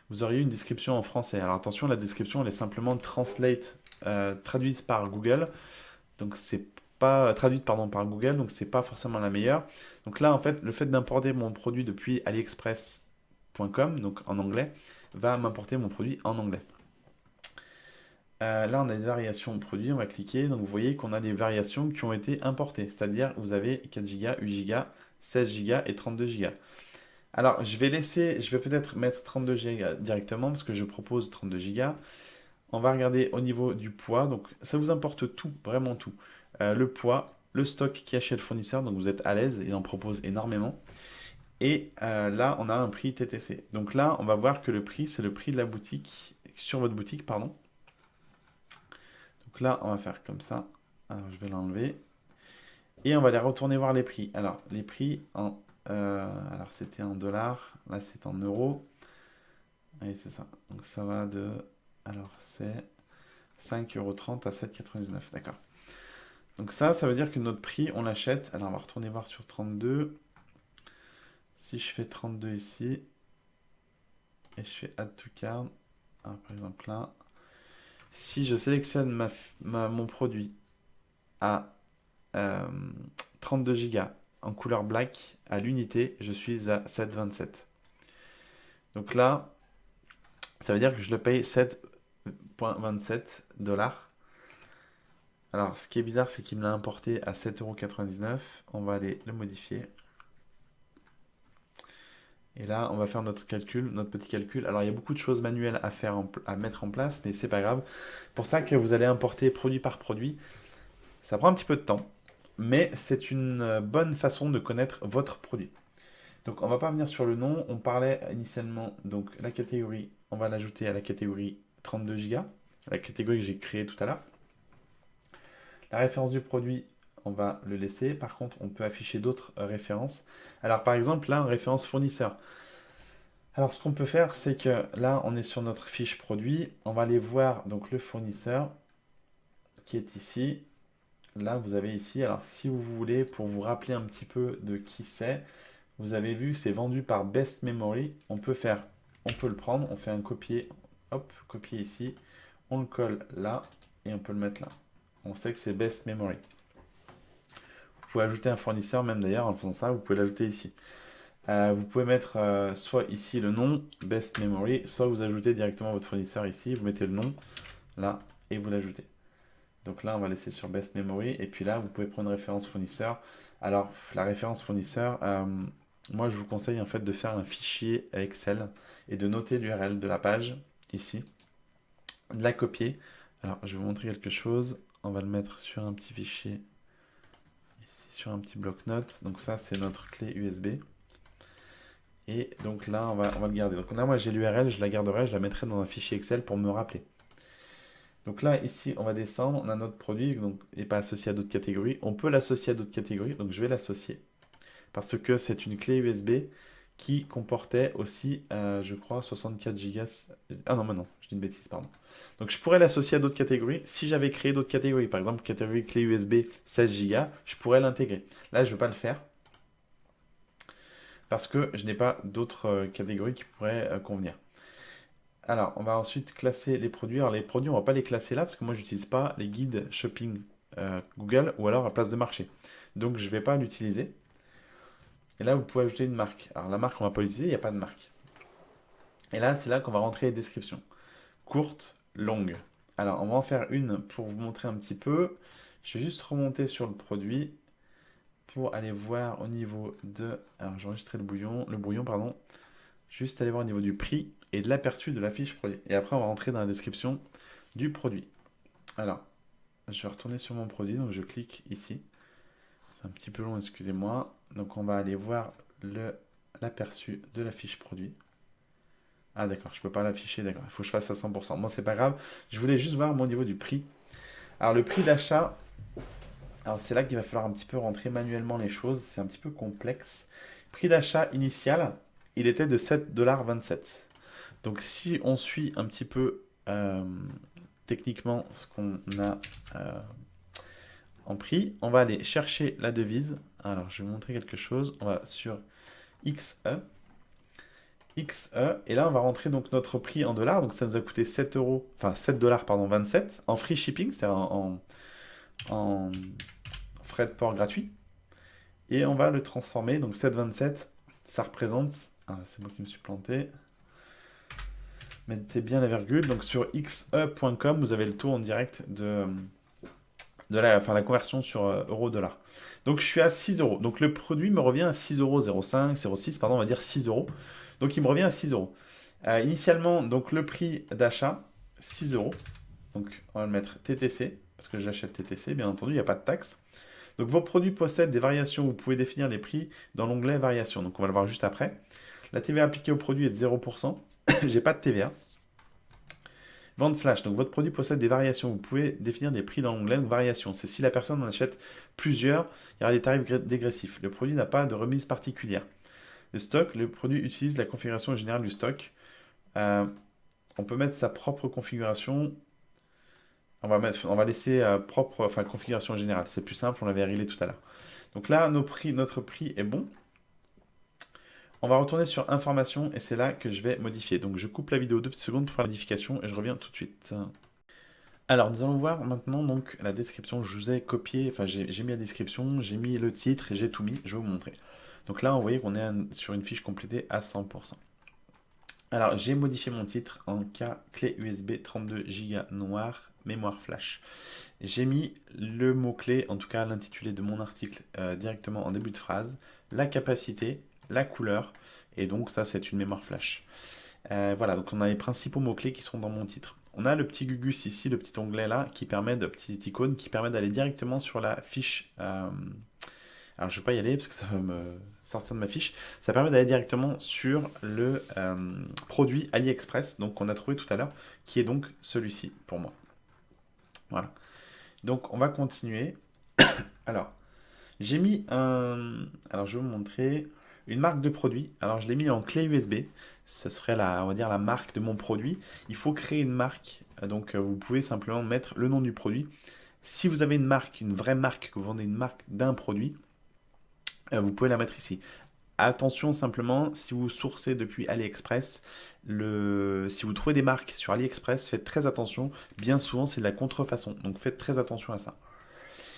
vous auriez eu une description en français. Alors attention, la description, elle est simplement traduite par Google. Donc c'est pas traduite pardon, par Google, donc c'est pas forcément la meilleure. Donc là, en fait, le fait d'importer mon produit depuis aliexpress.com, donc en anglais, va m'importer mon produit en anglais. Là, on a des variations de produits, on va cliquer. Donc vous voyez qu'on a des variations qui ont été importées, c'est-à-dire vous avez 4 Go, 8 Go, 16 Go et 32 Go. Alors, je vais peut-être mettre 32 Go directement parce que je propose 32 Go. On va regarder au niveau du poids. Donc, ça vous importe tout, vraiment tout. Le poids, le stock qui est chez le fournisseur. Donc, vous êtes à l'aise, il en propose énormément. Et là, on a un prix TTC. Donc là, on va voir que le prix, c'est le prix de la boutique, sur votre boutique, pardon. Donc là, on va faire comme ça. Alors, je vais l'enlever. Et on va aller retourner voir les prix. Alors, les prix alors c'était en dollars, là c'est en euros. Oui, c'est ça. Donc ça va de... Alors c'est 5,30 € à 7,99 €. D'accord. Donc ça veut dire que notre prix, on l'achète. Alors on va retourner voir sur 32. Si je fais 32 ici, et je fais Add to Cart, par exemple là, si je sélectionne mon produit à 32 Go en couleur black à l'unité, je suis à 7,27. Donc là, ça veut dire que je le paye 7,27 $. Alors, ce qui est bizarre, c'est qu'il me l'a importé à 7,99 €. On va aller le modifier. Et là, on va faire notre calcul, notre petit calcul. Alors, il y a beaucoup de choses manuelles à faire, à mettre en place, mais c'est pas grave. Pour ça que vous allez importer produit par produit. Ça prend un petit peu de temps, mais c'est une bonne façon de connaître votre produit. Donc, on va pas venir sur le nom. On parlait initialement, donc la catégorie, on va l'ajouter à la catégorie 32 Go, la catégorie que j'ai créée tout à l'heure. La référence du produit, on va le laisser. Par contre, on peut afficher d'autres références. Alors, par exemple, là, en référence fournisseur. Alors, ce qu'on peut faire, c'est que là, on est sur notre fiche produit. On va aller voir donc le fournisseur qui est ici. Là, vous avez ici. Alors, si vous voulez, pour vous rappeler un petit peu de qui c'est, vous avez vu, c'est vendu par Best Memory. On peut le prendre. On fait un copier. Hop, copier ici. On le colle là et on peut le mettre là. On sait que c'est Best Memory. Vous pouvez ajouter un fournisseur, même d'ailleurs, en faisant ça, vous pouvez l'ajouter ici. Vous pouvez mettre soit ici le nom, Best Memory, soit vous ajoutez directement votre fournisseur ici, vous mettez le nom, là, et vous l'ajoutez. Donc là, on va laisser sur Best Memory, et puis là, vous pouvez prendre une référence fournisseur. Alors, la référence fournisseur, moi, je vous conseille en fait de faire un fichier Excel et de noter l'URL de la page, ici, de la copier. Alors, je vais vous montrer quelque chose. On va le mettre sur un petit fichier sur un petit bloc-notes. Donc ça, c'est notre clé USB. Et donc là, on va le garder. Donc là, moi, j'ai l'URL, je la garderai, je la mettrai dans un fichier Excel pour me rappeler. Donc là, ici, on va descendre. On a notre produit, donc n'est pas associé à d'autres catégories. On peut l'associer à d'autres catégories, donc je vais l'associer. Parce que c'est une clé USB qui comportait aussi, je crois, 64 Go. Ah non, mais non, je dis une bêtise, pardon. Donc je pourrais l'associer à d'autres catégories. Si j'avais créé d'autres catégories, par exemple, catégorie clé USB 16 Go, je pourrais l'intégrer. Là, je ne veux pas le faire parce que je n'ai pas d'autres catégories qui pourraient convenir. Alors, on va ensuite classer les produits. Alors, les produits, on ne va pas les classer là parce que moi, je n'utilise pas les guides shopping Google ou alors à place de marché. Donc, je ne vais pas l'utiliser. Et là, vous pouvez ajouter une marque. Alors, la marque, on ne va pas l'utiliser, il n'y a pas de marque. Et là, c'est là qu'on va rentrer les descriptions. Courte, longue. Alors, on va en faire une pour vous montrer un petit peu. Je vais juste remonter sur le produit pour aller voir au niveau de... Alors, j'ai enregistré le brouillon, pardon. Juste aller voir au niveau du prix et de l'aperçu de la fiche produit. Et après, on va rentrer dans la description du produit. Alors, je vais retourner sur mon produit, donc je clique ici. C'est un petit peu long, excusez-moi. Donc, on va aller voir l'aperçu de la fiche produit. Ah d'accord, je peux pas l'afficher, d'accord. Il faut que je fasse à 100%. Moi, c'est pas grave. Je voulais juste voir mon niveau du prix. Alors, le prix d'achat, alors c'est là qu'il va falloir un petit peu rentrer manuellement les choses. C'est un petit peu complexe. Prix d'achat initial, il était de 7,27 $. Donc, si on suit un petit peu techniquement ce qu'on a en prix, on va aller chercher la devise. Alors, je vais vous montrer quelque chose. On va sur XE. Et là on va rentrer donc notre prix en dollars, donc ça nous a coûté 7 euros, enfin 7 dollars pardon, 27 en free shipping, c'est-à-dire en frais de port gratuit. Et on va le transformer, donc 7,27, ça représente, c'est moi qui me suis planté, mettez bien la virgule, donc sur xe.com vous avez le taux en direct de la conversion sur euro-dollar. Donc je suis à 6 euros, donc le produit me revient à 6 euros, 0,5, 0,6, pardon, on va dire 6 euros. Donc il me revient à 6 euros. Initialement, donc le prix d'achat, 6 euros. Donc on va le mettre TTC, parce que j'achète TTC, bien entendu, il n'y a pas de taxe. Donc vos produits possèdent des variations, vous pouvez définir les prix dans l'onglet variations. Donc on va le voir juste après. La TVA appliquée au produit est de 0%. J'ai pas de TVA. Vente flash, donc votre produit possède des variations. Vous pouvez définir des prix dans l'onglet variations. C'est si la personne en achète plusieurs, il y aura des tarifs dégressifs. Le produit n'a pas de remise particulière. Le stock, le produit utilise la configuration générale du stock. Euh, on peut mettre sa propre configuration. On va laisser propre, enfin configuration générale. C'est plus simple, on l'avait réglé tout à l'heure. Donc là, notre prix est bon. On va retourner sur information et c'est là que je vais modifier. Donc je coupe la vidéo 2 petites secondes pour faire la modification et je reviens tout de suite. Alors nous allons voir maintenant donc la description. Je vous ai copié, enfin j'ai mis la description, j'ai mis le titre et j'ai tout mis. Je vais vous montrer. Donc là, vous voyez qu'on est sur une fiche complétée à 100%. Alors j'ai modifié mon titre en cas clé USB 32 Go noir mémoire flash. J'ai mis le mot-clé, en tout cas l'intitulé de mon article directement en début de phrase, la capacité, la couleur, et donc ça c'est une mémoire flash. Voilà, donc on a les principaux mots-clés qui sont dans mon titre. On a le petit gugus ici, le petit onglet là, qui permet de petite icône, qui permet d'aller directement sur la fiche. Alors je ne vais pas y aller parce que ça va me sortir de ma fiche. Ça permet d'aller directement sur le produit AliExpress, donc qu'on a trouvé tout à l'heure, qui est donc celui-ci pour moi. Voilà. Donc on va continuer. Alors, j'ai mis un... Alors je vais vous montrer une marque de produit. Alors je l'ai mis en clé USB. Ce serait on va dire la marque de mon produit. Il faut créer une marque. Donc vous pouvez simplement mettre le nom du produit. Si vous avez une marque, une vraie marque, que vous vendez une marque d'un produit, vous pouvez la mettre ici. Attention simplement, si vous sourcez depuis AliExpress, si vous trouvez des marques sur AliExpress, faites très attention. Bien souvent, c'est de la contrefaçon. Donc faites très attention à ça.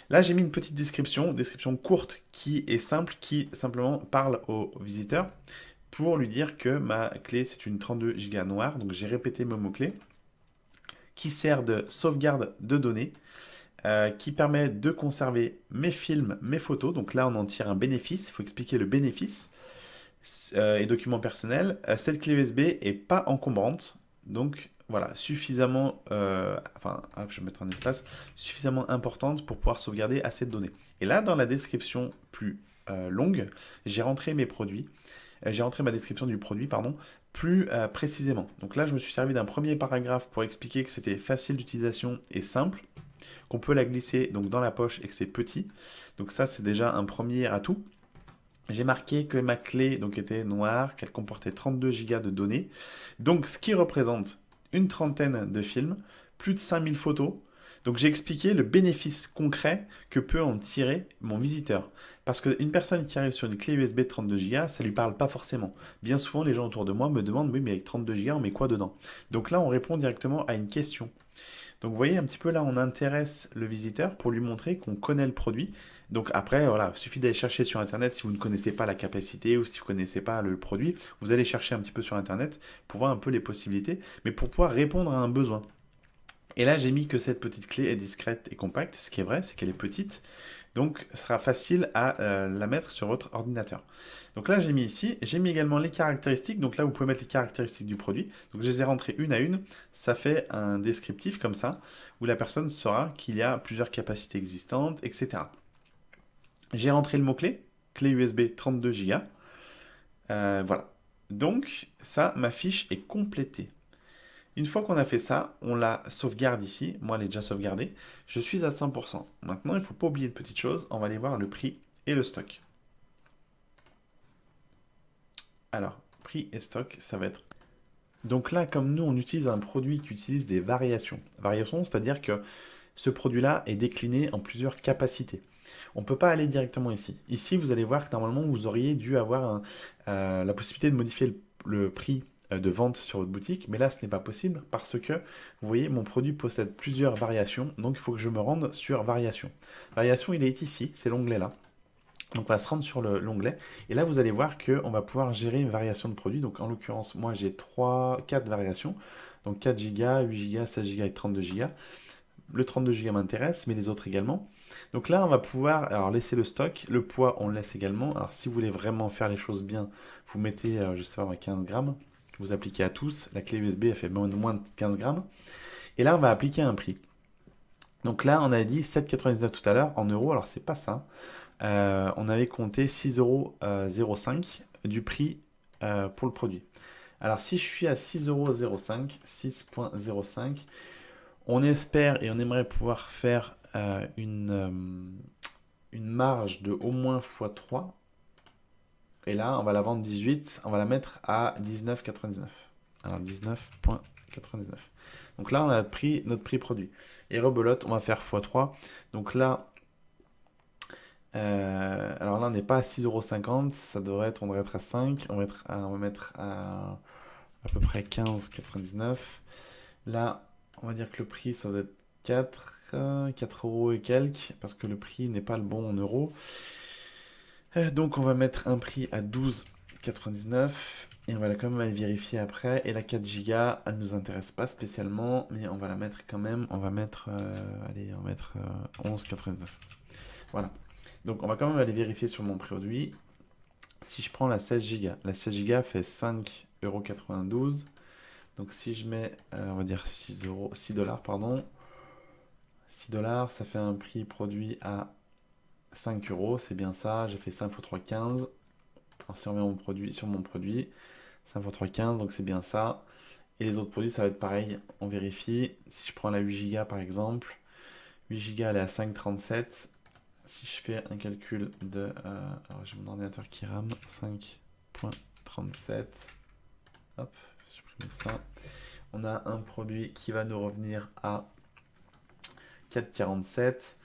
Là, j'ai mis une petite description courte qui est simple, qui simplement parle au visiteur pour lui dire que ma clé, c'est une 32 Go noire. Donc j'ai répété mes mots-clés qui sert de sauvegarde de données. Qui permet de conserver mes films, mes photos. Donc là, on en tire un bénéfice. Il faut expliquer le bénéfice. Et documents personnels. Cette clé USB est pas encombrante. Donc voilà, suffisamment, je vais mettre un espace, suffisamment importante pour pouvoir sauvegarder assez de données. Et là, dans la description plus longue, j'ai rentré mes produits. J'ai rentré ma description du produit, pardon, plus précisément. Donc là, je me suis servi d'un premier paragraphe pour expliquer que c'était facile d'utilisation et simple, qu'on peut la glisser donc dans la poche et que c'est petit. Donc ça, c'est déjà un premier atout. J'ai marqué que ma clé donc, était noire, qu'elle comportait 32 Go de données. Donc ce qui représente une trentaine de films, plus de 5000 photos. Donc j'ai expliqué le bénéfice concret que peut en tirer mon visiteur. Parce qu'une personne qui arrive sur une clé USB de 32 Go, ça ne lui parle pas forcément. Bien souvent, les gens autour de moi me demandent, oui, mais avec 32 Go, on met quoi dedans? Donc là, on répond directement à une question. Donc vous voyez un petit peu là, on intéresse le visiteur pour lui montrer qu'on connaît le produit. Donc après, voilà, il suffit d'aller chercher sur Internet si vous ne connaissez pas la capacité ou si vous ne connaissez pas le produit. Vous allez chercher un petit peu sur Internet pour voir un peu les possibilités, mais pour pouvoir répondre à un besoin. Et là, j'ai mis que cette petite clé est discrète et compacte. Ce qui est vrai, c'est qu'elle est petite. Donc, ce sera facile à la mettre sur votre ordinateur. Donc là, j'ai mis ici. J'ai mis également les caractéristiques. Donc là, vous pouvez mettre les caractéristiques du produit. Donc, je les ai rentrées une à une. Ça fait un descriptif comme ça, où la personne saura qu'il y a plusieurs capacités existantes, etc. J'ai rentré le mot-clé, clé USB 32 Go. Voilà. Donc, ça, ma fiche est complétée. Une fois qu'on a fait ça, on la sauvegarde ici. Moi, elle est déjà sauvegardée. Je suis à 100%. Maintenant, il ne faut pas oublier une petite chose. On va aller voir le prix et le stock. Alors, prix et stock, ça va être... Donc là, comme nous, on utilise un produit qui utilise des variations. Variations, c'est-à-dire que ce produit-là est décliné en plusieurs capacités. On ne peut pas aller directement ici. Ici, vous allez voir que normalement, vous auriez dû avoir la possibilité de modifier le prix de vente sur votre boutique, mais là ce n'est pas possible parce que vous voyez mon produit possède plusieurs variations, donc il faut que je me rende sur variation. Variation, il est ici, c'est l'onglet là. Donc on va se rendre sur l'onglet et là vous allez voir qu'on va pouvoir gérer une variation de produit. Donc en l'occurrence moi j'ai 4 variations, donc 4 Go, 8 Go, 16 Go et 32 Go. Le 32 Go m'intéresse, mais les autres également. Donc là, on va pouvoir laisser le stock. Le poids, on le laisse également. Alors si vous voulez vraiment faire les choses bien, vous mettez, je sais pas, 15 grammes. Vous appliquez à tous. La clé USB, elle fait moins de 15 grammes. Et là, on va appliquer un prix. Donc là, on a dit 7,99 tout à l'heure en euros. Alors, c'est pas ça. On avait compté 6,05 € du prix pour le produit. Alors, si je suis à 6,05 €, 6,05, on espère et on aimerait pouvoir faire une marge de au moins x3. Et là, on va la vendre 18, on va la mettre à 19,99. Alors 19,99. Donc là, on a notre prix produit. Et rebelote, on va faire x3. Donc là, alors là, on n'est pas à 6,50 €, on devrait être à 5. On va mettre à peu près 15,99. Là, on va dire que le prix, ça doit être 4 € et quelques, parce que le prix n'est pas le bon en euros. Donc on va mettre un prix à 12,99 et on va quand même aller vérifier après. Et la 4 Go, elle ne nous intéresse pas spécialement, mais on va la mettre quand même. On va mettre, allez, on va mettre 11,99. Voilà. Donc on va quand même aller vérifier sur mon produit. Si je prends la 16 Go, la 16 Go fait 5,92 €. Donc si je mets, on va dire 6 $, pardon. 6 $, ça fait un prix produit à 5 €, c'est bien ça. J'ai fait 5 x 3, 15. Alors si on revient sur mon produit, 5 x 3, 15, donc c'est bien ça. Et les autres produits, ça va être pareil. On vérifie. Si je prends la 8 Go par exemple, 8 Go elle est à 5,37. Si je fais un calcul de... alors j'ai mon ordinateur qui rame. 5,37. Hop, je supprime ça. On a un produit qui va nous revenir à 4,47.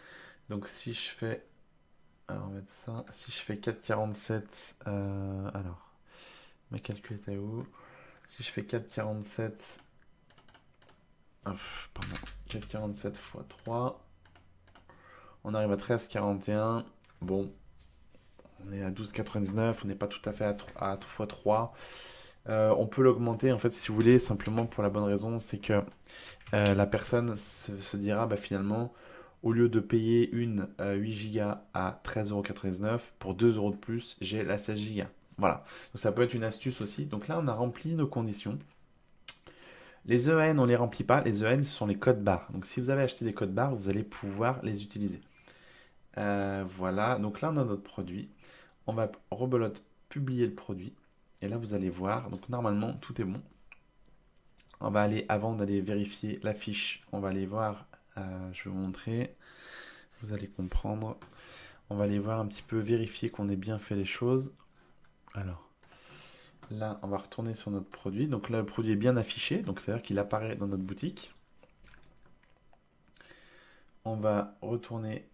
Donc si je fais... Alors on va mettre ça. Si je fais 4,47... alors, ma calculette est où? Si je fais 4,47... pardon. 4,47 x 3. On arrive à 13,41. Bon, on est à 12,99. On n'est pas tout à fait à x3. On peut l'augmenter, en fait, si vous voulez, simplement pour la bonne raison, c'est que la personne se dira, bah, finalement, au lieu de payer une 8 Go à 13,99 €, pour 2 € de plus, j'ai la 16 Go. Voilà. Donc ça peut être une astuce aussi. Donc là, on a rempli nos conditions. Les EN, on ne les remplit pas. Les EN, ce sont les codes barres. Donc si vous avez acheté des codes barres, vous allez pouvoir les utiliser. Voilà. Donc là, on a notre produit. On va rebelote publier le produit. Et là, vous allez voir. Donc normalement, tout est bon. On va aller, avant d'aller vérifier la fiche, on va aller voir. Je vais vous montrer. Vous allez comprendre. On va aller voir un petit peu, vérifier qu'on ait bien fait les choses. Alors, là, on va retourner sur notre produit. Donc là, le produit est bien affiché. Donc, c'est-à-dire qu'il apparaît dans notre boutique. On va retourner.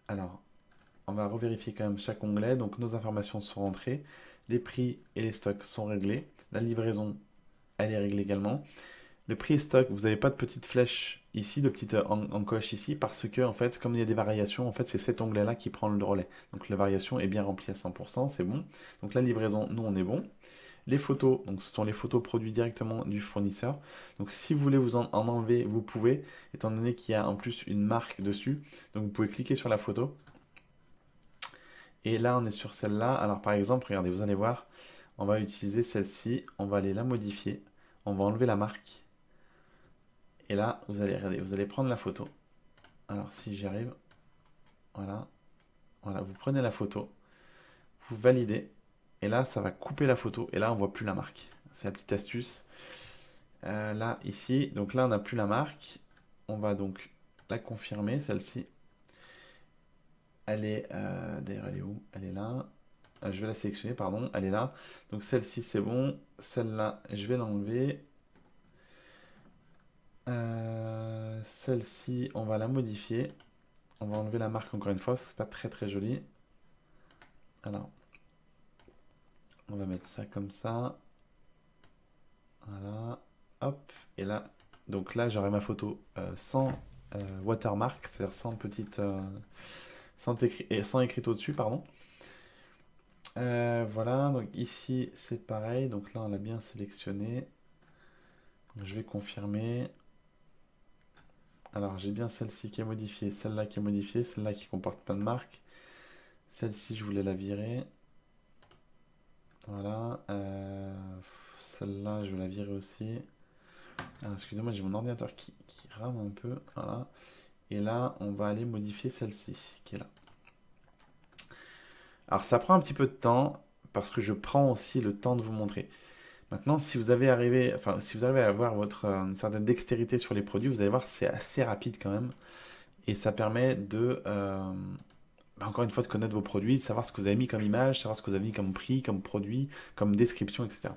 Alors, on va revérifier quand même chaque onglet. Donc, nos informations sont rentrées. Les prix et les stocks sont réglés. La livraison, elle est réglée également. Le prix et stock, vous n'avez pas de petite flèche ici, de petite encoche ici, parce que, en fait, comme il y a des variations, en fait, c'est cet onglet-là qui prend le relais. Donc, la variation est bien remplie à 100%, c'est bon. Donc, la livraison, nous, on est bon. Les photos, donc ce sont les photos produites directement du fournisseur. Donc si vous voulez vous en enlever, vous pouvez, étant donné qu'il y a en plus une marque dessus. Donc vous pouvez cliquer sur la photo. Et là, on est sur celle-là. Alors par exemple, regardez, vous allez voir, on va utiliser celle-ci. On va aller la modifier. On va enlever la marque. Et là, vous allez regarder, vous allez prendre la photo. Alors si j'y arrive, voilà. Voilà, vous prenez la photo, vous validez. Et là, ça va couper la photo. Et là, on voit plus la marque. C'est la petite astuce. Là, ici, donc là, on n'a plus la marque. On va donc la confirmer, celle-ci. Elle est, d'ailleurs, elle est où? Elle est là. Je vais la sélectionner, pardon. Elle est là. Donc celle-ci, c'est bon. Celle-là, je vais l'enlever. Celle-ci, on va la modifier. On va enlever la marque encore une fois, c'est pas très très joli. Alors, on va mettre ça comme ça. Voilà. Hop. Et là, donc là, j'aurai ma photo sans watermark, c'est-à-dire sans petite, sans écriteau dessus, pardon. Voilà, donc ici c'est pareil, donc là on l'a bien sélectionné. Donc, je vais confirmer. Alors j'ai bien celle-ci qui est modifiée, celle-là qui est modifiée, celle-là qui comporte plein de marques. Celle-ci je voulais la virer. Voilà. Celle-là je vais la virer aussi. Excusez-moi, j'ai mon ordinateur qui rame un peu. Voilà. Et là on va aller modifier celle-ci qui est là. Alors ça prend un petit peu de temps parce que je prends aussi le temps de vous montrer. Maintenant, si vous avez arrivé, enfin, si vous arrivez à avoir votre une certaine dextérité sur les produits, vous allez voir, c'est assez rapide quand même. Et ça permet de, encore une fois, de connaître vos produits, savoir ce que vous avez mis comme image, savoir ce que vous avez mis comme prix, comme produit, comme description, etc.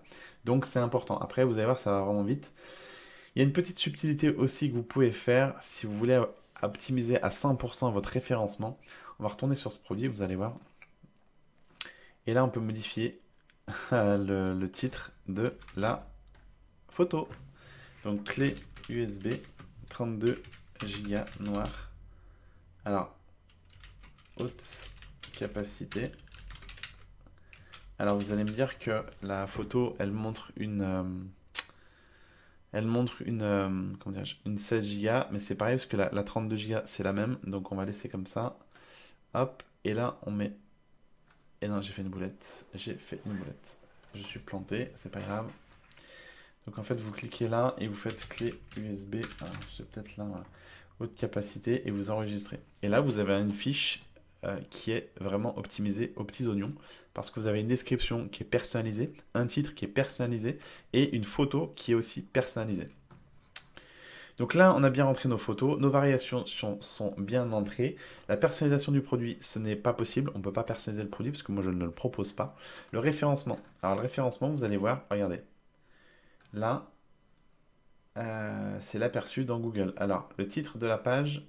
Donc c'est important. Après, vous allez voir, ça va vraiment vite. Il y a une petite subtilité aussi que vous pouvez faire si vous voulez optimiser à 100% votre référencement. On va retourner sur ce produit, vous allez voir. Et là, on peut modifier le titre de la photo. Donc clé USB 32 Go noir. Alors, haute capacité. Alors vous allez me dire que la photo, elle montre comment dirais-je, une 16 Go, mais c'est pareil parce que la 32 Go c'est la même, donc on va laisser comme ça. Hop, et là on met. Et non, j'ai fait une boulette. J'ai fait une boulette. Je suis planté, c'est pas grave. Donc en fait, vous cliquez là et vous faites clé USB. Alors, je vais peut-être là, voilà. Haute capacité et vous enregistrez. Et là, vous avez une fiche qui est vraiment optimisée aux petits oignons parce que vous avez une description qui est personnalisée, un titre qui est personnalisé et une photo qui est aussi personnalisée. Donc là, on a bien rentré nos photos, nos variations sont bien entrées. La personnalisation du produit, ce n'est pas possible. On ne peut pas personnaliser le produit parce que moi, je ne le propose pas. Le référencement. Alors, le référencement, vous allez voir, regardez. Là, c'est l'aperçu dans Google. Alors, le titre de la page,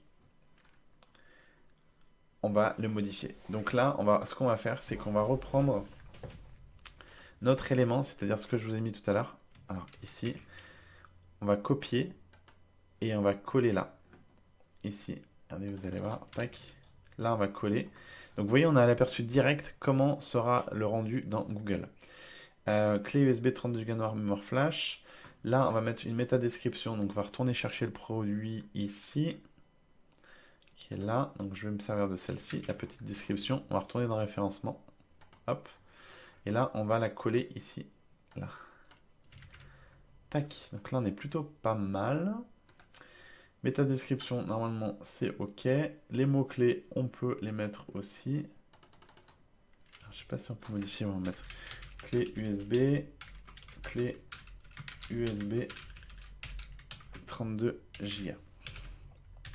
on va le modifier. Donc là, ce qu'on va faire, c'est qu'on va reprendre notre élément, c'est-à-dire ce que je vous ai mis tout à l'heure. Alors, ici, on va copier et on va coller là. Ici, regardez, vous allez voir, tac. Là, on va coller. Donc, vous voyez, on a l'aperçu direct comment sera le rendu dans Google. Clé USB 32 Go noir mémoire flash. Là, on va mettre une métadescription. Donc, on va retourner chercher le produit ici, qui est là. Donc, je vais me servir de celle-ci, la petite description. On va retourner dans référencement. Hop. Et là, on va la coller ici. Là. Tac. Donc là, on est plutôt pas mal. Métadescription, normalement, c'est OK. Les mots-clés, on peut les mettre aussi. Alors, je sais pas si on peut modifier, on va mettre clé USB 32 Go.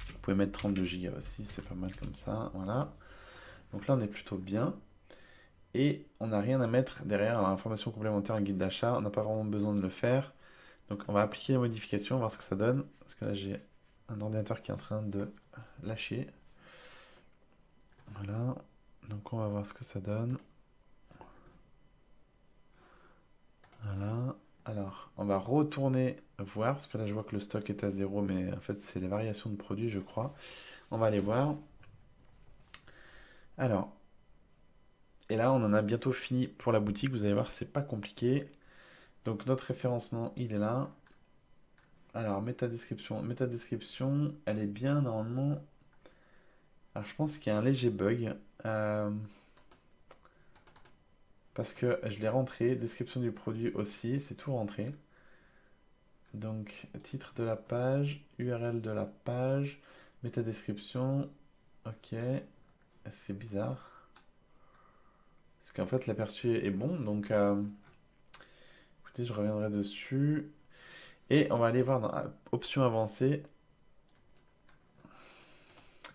Vous pouvez mettre 32 Go aussi, c'est pas mal comme ça. Voilà. Donc là, on est plutôt bien. Et on n'a rien à mettre derrière. Alors, information complémentaire, un guide d'achat, on n'a pas vraiment besoin de le faire. Donc on va appliquer les modifications, voir ce que ça donne. Parce que là, j'ai un ordinateur qui est en train de lâcher. Voilà. Donc on va voir ce que ça donne. Voilà. Alors, on va retourner voir, parce que là je vois que le stock est à 0, mais en fait c'est les variations de produits, je crois. On va aller voir. Alors, et là on en a bientôt fini pour la boutique, vous allez voir, c'est pas compliqué. Donc notre référencement, il est là. Alors, métadescription, elle est bien normalement. Alors je pense qu'il y a un léger bug. Parce que je l'ai rentré, description du produit aussi, c'est tout rentré. Donc, titre de la page, URL de la page, métadescription, ok, c'est bizarre. Parce qu'en fait, l'aperçu est bon, donc écoutez, je reviendrai dessus. Et on va aller voir dans options avancées.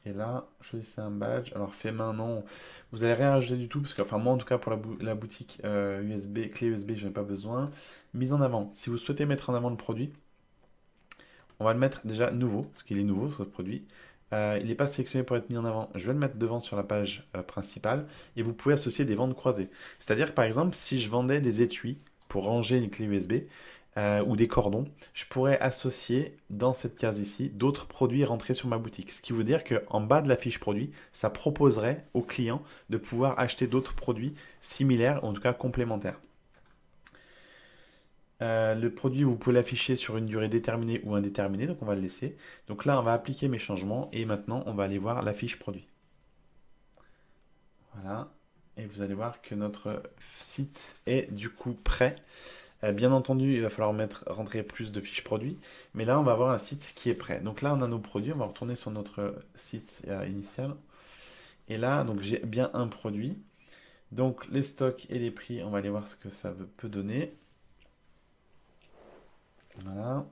Et là, choisissez un badge. Alors, fait main, non. Vous n'allez rien rajouter du tout, parce que, enfin, moi en tout cas, pour la boutique USB, clé USB, je n'en ai pas besoin. Mise en avant. Si vous souhaitez mettre en avant le produit, on va le mettre déjà nouveau, parce qu'il est nouveau ce produit. Il n'est pas sélectionné pour être mis en avant. Je vais le mettre devant sur la page principale. Et vous pouvez associer des ventes croisées. C'est-à-dire que par exemple, si je vendais des étuis pour ranger une clé USB ou des cordons, je pourrais associer dans cette case ici d'autres produits rentrés sur ma boutique. Ce qui veut dire qu'en bas de la fiche produit, ça proposerait au client de pouvoir acheter d'autres produits similaires, en tout cas complémentaires. Le produit, vous pouvez l'afficher sur une durée déterminée ou indéterminée, donc on va le laisser. Donc là, on va appliquer mes changements et maintenant, on va aller voir la fiche produit. Voilà. Et vous allez voir que notre site est du coup prêt. Bien entendu, il va falloir rentrer plus de fiches produits, mais là, on va avoir un site qui est prêt. Donc là, on a nos produits, on va retourner sur notre site initial. Et là, donc j'ai bien un produit. Donc les stocks et les prix, on va aller voir ce que ça peut donner. Voilà.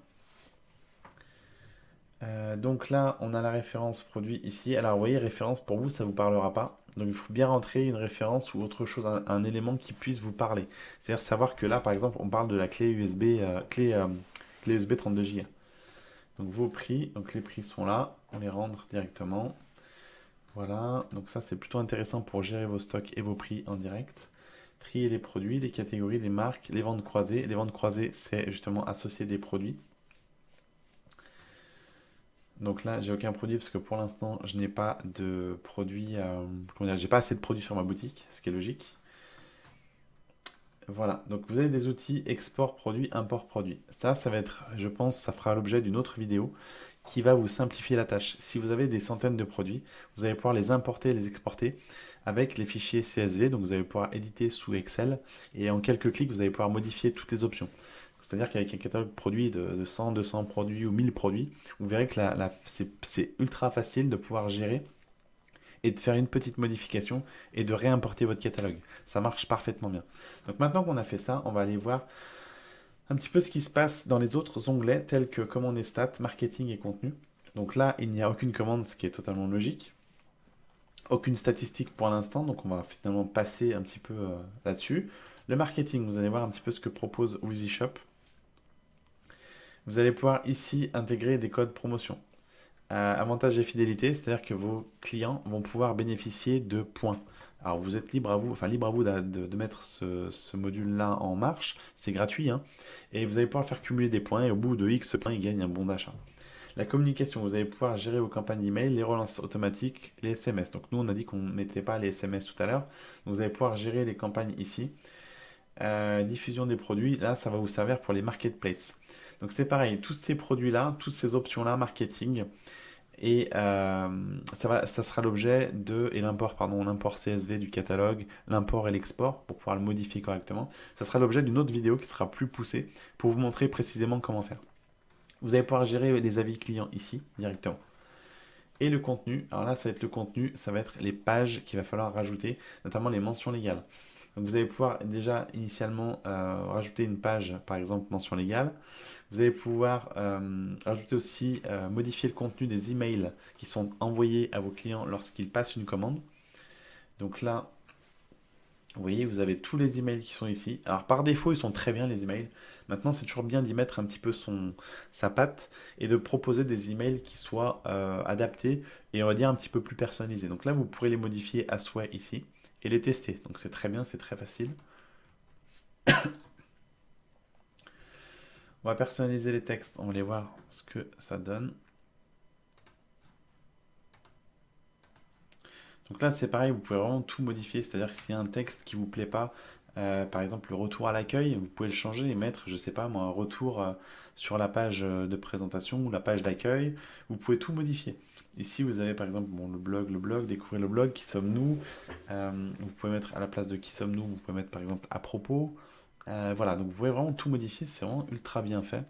Donc là, on a la référence produit ici. Alors, vous voyez, référence pour vous, ça ne vous parlera pas. Donc, il faut bien rentrer une référence ou autre chose, un élément qui puisse vous parler. C'est-à-dire savoir que là, par exemple, on parle de la clé USB, clé USB 32 Go. Donc, vos prix, donc les prix sont là. On les rentre directement. Voilà. Donc, ça, c'est plutôt intéressant pour gérer vos stocks et vos prix en direct. Trier les produits, les catégories, les marques, les ventes croisées. Les ventes croisées, c'est justement associer des produits. Donc là, j'ai aucun produit parce que pour l'instant, je n'ai pas de produit. Comment dire, j'ai pas assez de produits sur ma boutique, ce qui est logique. Voilà. Donc vous avez des outils export produit, import produit. Ça va être, je pense, ça fera l'objet d'une autre vidéo qui va vous simplifier la tâche. Si vous avez des centaines de produits, vous allez pouvoir les importer et les exporter avec les fichiers CSV. Donc vous allez pouvoir éditer sous Excel et en quelques clics, vous allez pouvoir modifier toutes les options. C'est-à-dire qu'avec un catalogue de produits de 100, 200 produits ou 1000 produits, vous verrez que c'est ultra facile de pouvoir gérer et de faire une petite modification et de réimporter votre catalogue. Ça marche parfaitement bien. Donc maintenant qu'on a fait ça, on va aller voir un petit peu ce qui se passe dans les autres onglets tels que commande et stats, marketing et contenu. Donc là, il n'y a aucune commande, ce qui est totalement logique. Aucune statistique pour l'instant, donc on va finalement passer un petit peu là-dessus. Le marketing, vous allez voir un petit peu ce que propose WheezyShop. Vous allez pouvoir ici intégrer des codes promotion. Avantage et fidélité, c'est-à-dire que vos clients vont pouvoir bénéficier de points. Alors vous êtes libre à vous, enfin libre à vous de mettre ce module-là en marche, c'est gratuit, hein, et vous allez pouvoir faire cumuler des points et au bout de X points, ils gagnent un bon d'achat. La communication, vous allez pouvoir gérer vos campagnes email, les relances automatiques, les SMS. Donc nous on a dit qu'on ne mettait pas les SMS tout à l'heure, donc vous allez pouvoir gérer les campagnes ici. Diffusion des produits, là ça va vous servir pour les marketplaces. Donc c'est pareil, tous ces produits-là, toutes ces options-là, marketing, et ça sera l'objet et l'import, pardon, l'import CSV du catalogue, l'import et l'export pour pouvoir le modifier correctement. Ça sera l'objet d'une autre vidéo qui sera plus poussée pour vous montrer précisément comment faire. Vous allez pouvoir gérer les avis clients ici directement. Et le contenu, alors là ça va être le contenu, ça va être les pages qu'il va falloir rajouter, notamment les mentions légales. Donc vous allez pouvoir déjà initialement rajouter une page, par exemple mention légale. Vous allez pouvoir ajouter aussi, modifier le contenu des emails qui sont envoyés à vos clients lorsqu'ils passent une commande. Donc là, vous voyez, vous avez tous les emails qui sont ici. Alors par défaut, ils sont très bien les emails. Maintenant, c'est toujours bien d'y mettre un petit peu sa patte et de proposer des emails qui soient adaptés et on va dire un petit peu plus personnalisés. Donc là, vous pourrez les modifier à souhait ici et les tester. Donc c'est très bien, c'est très facile. On va personnaliser les textes, on va aller voir ce que ça donne. Donc là, c'est pareil, vous pouvez vraiment tout modifier. C'est-à-dire que s'il y a un texte qui vous plaît pas, par exemple le retour à l'accueil, vous pouvez le changer et mettre, je sais pas moi, un retour sur la page de présentation ou la page d'accueil. Vous pouvez tout modifier. Ici, vous avez par exemple bon, le blog, découvrir le blog, qui sommes-nous. Vous pouvez mettre à la place de qui sommes-nous, vous pouvez mettre par exemple à propos. Voilà, donc vous pouvez vraiment tout modifier, c'est vraiment ultra bien fait.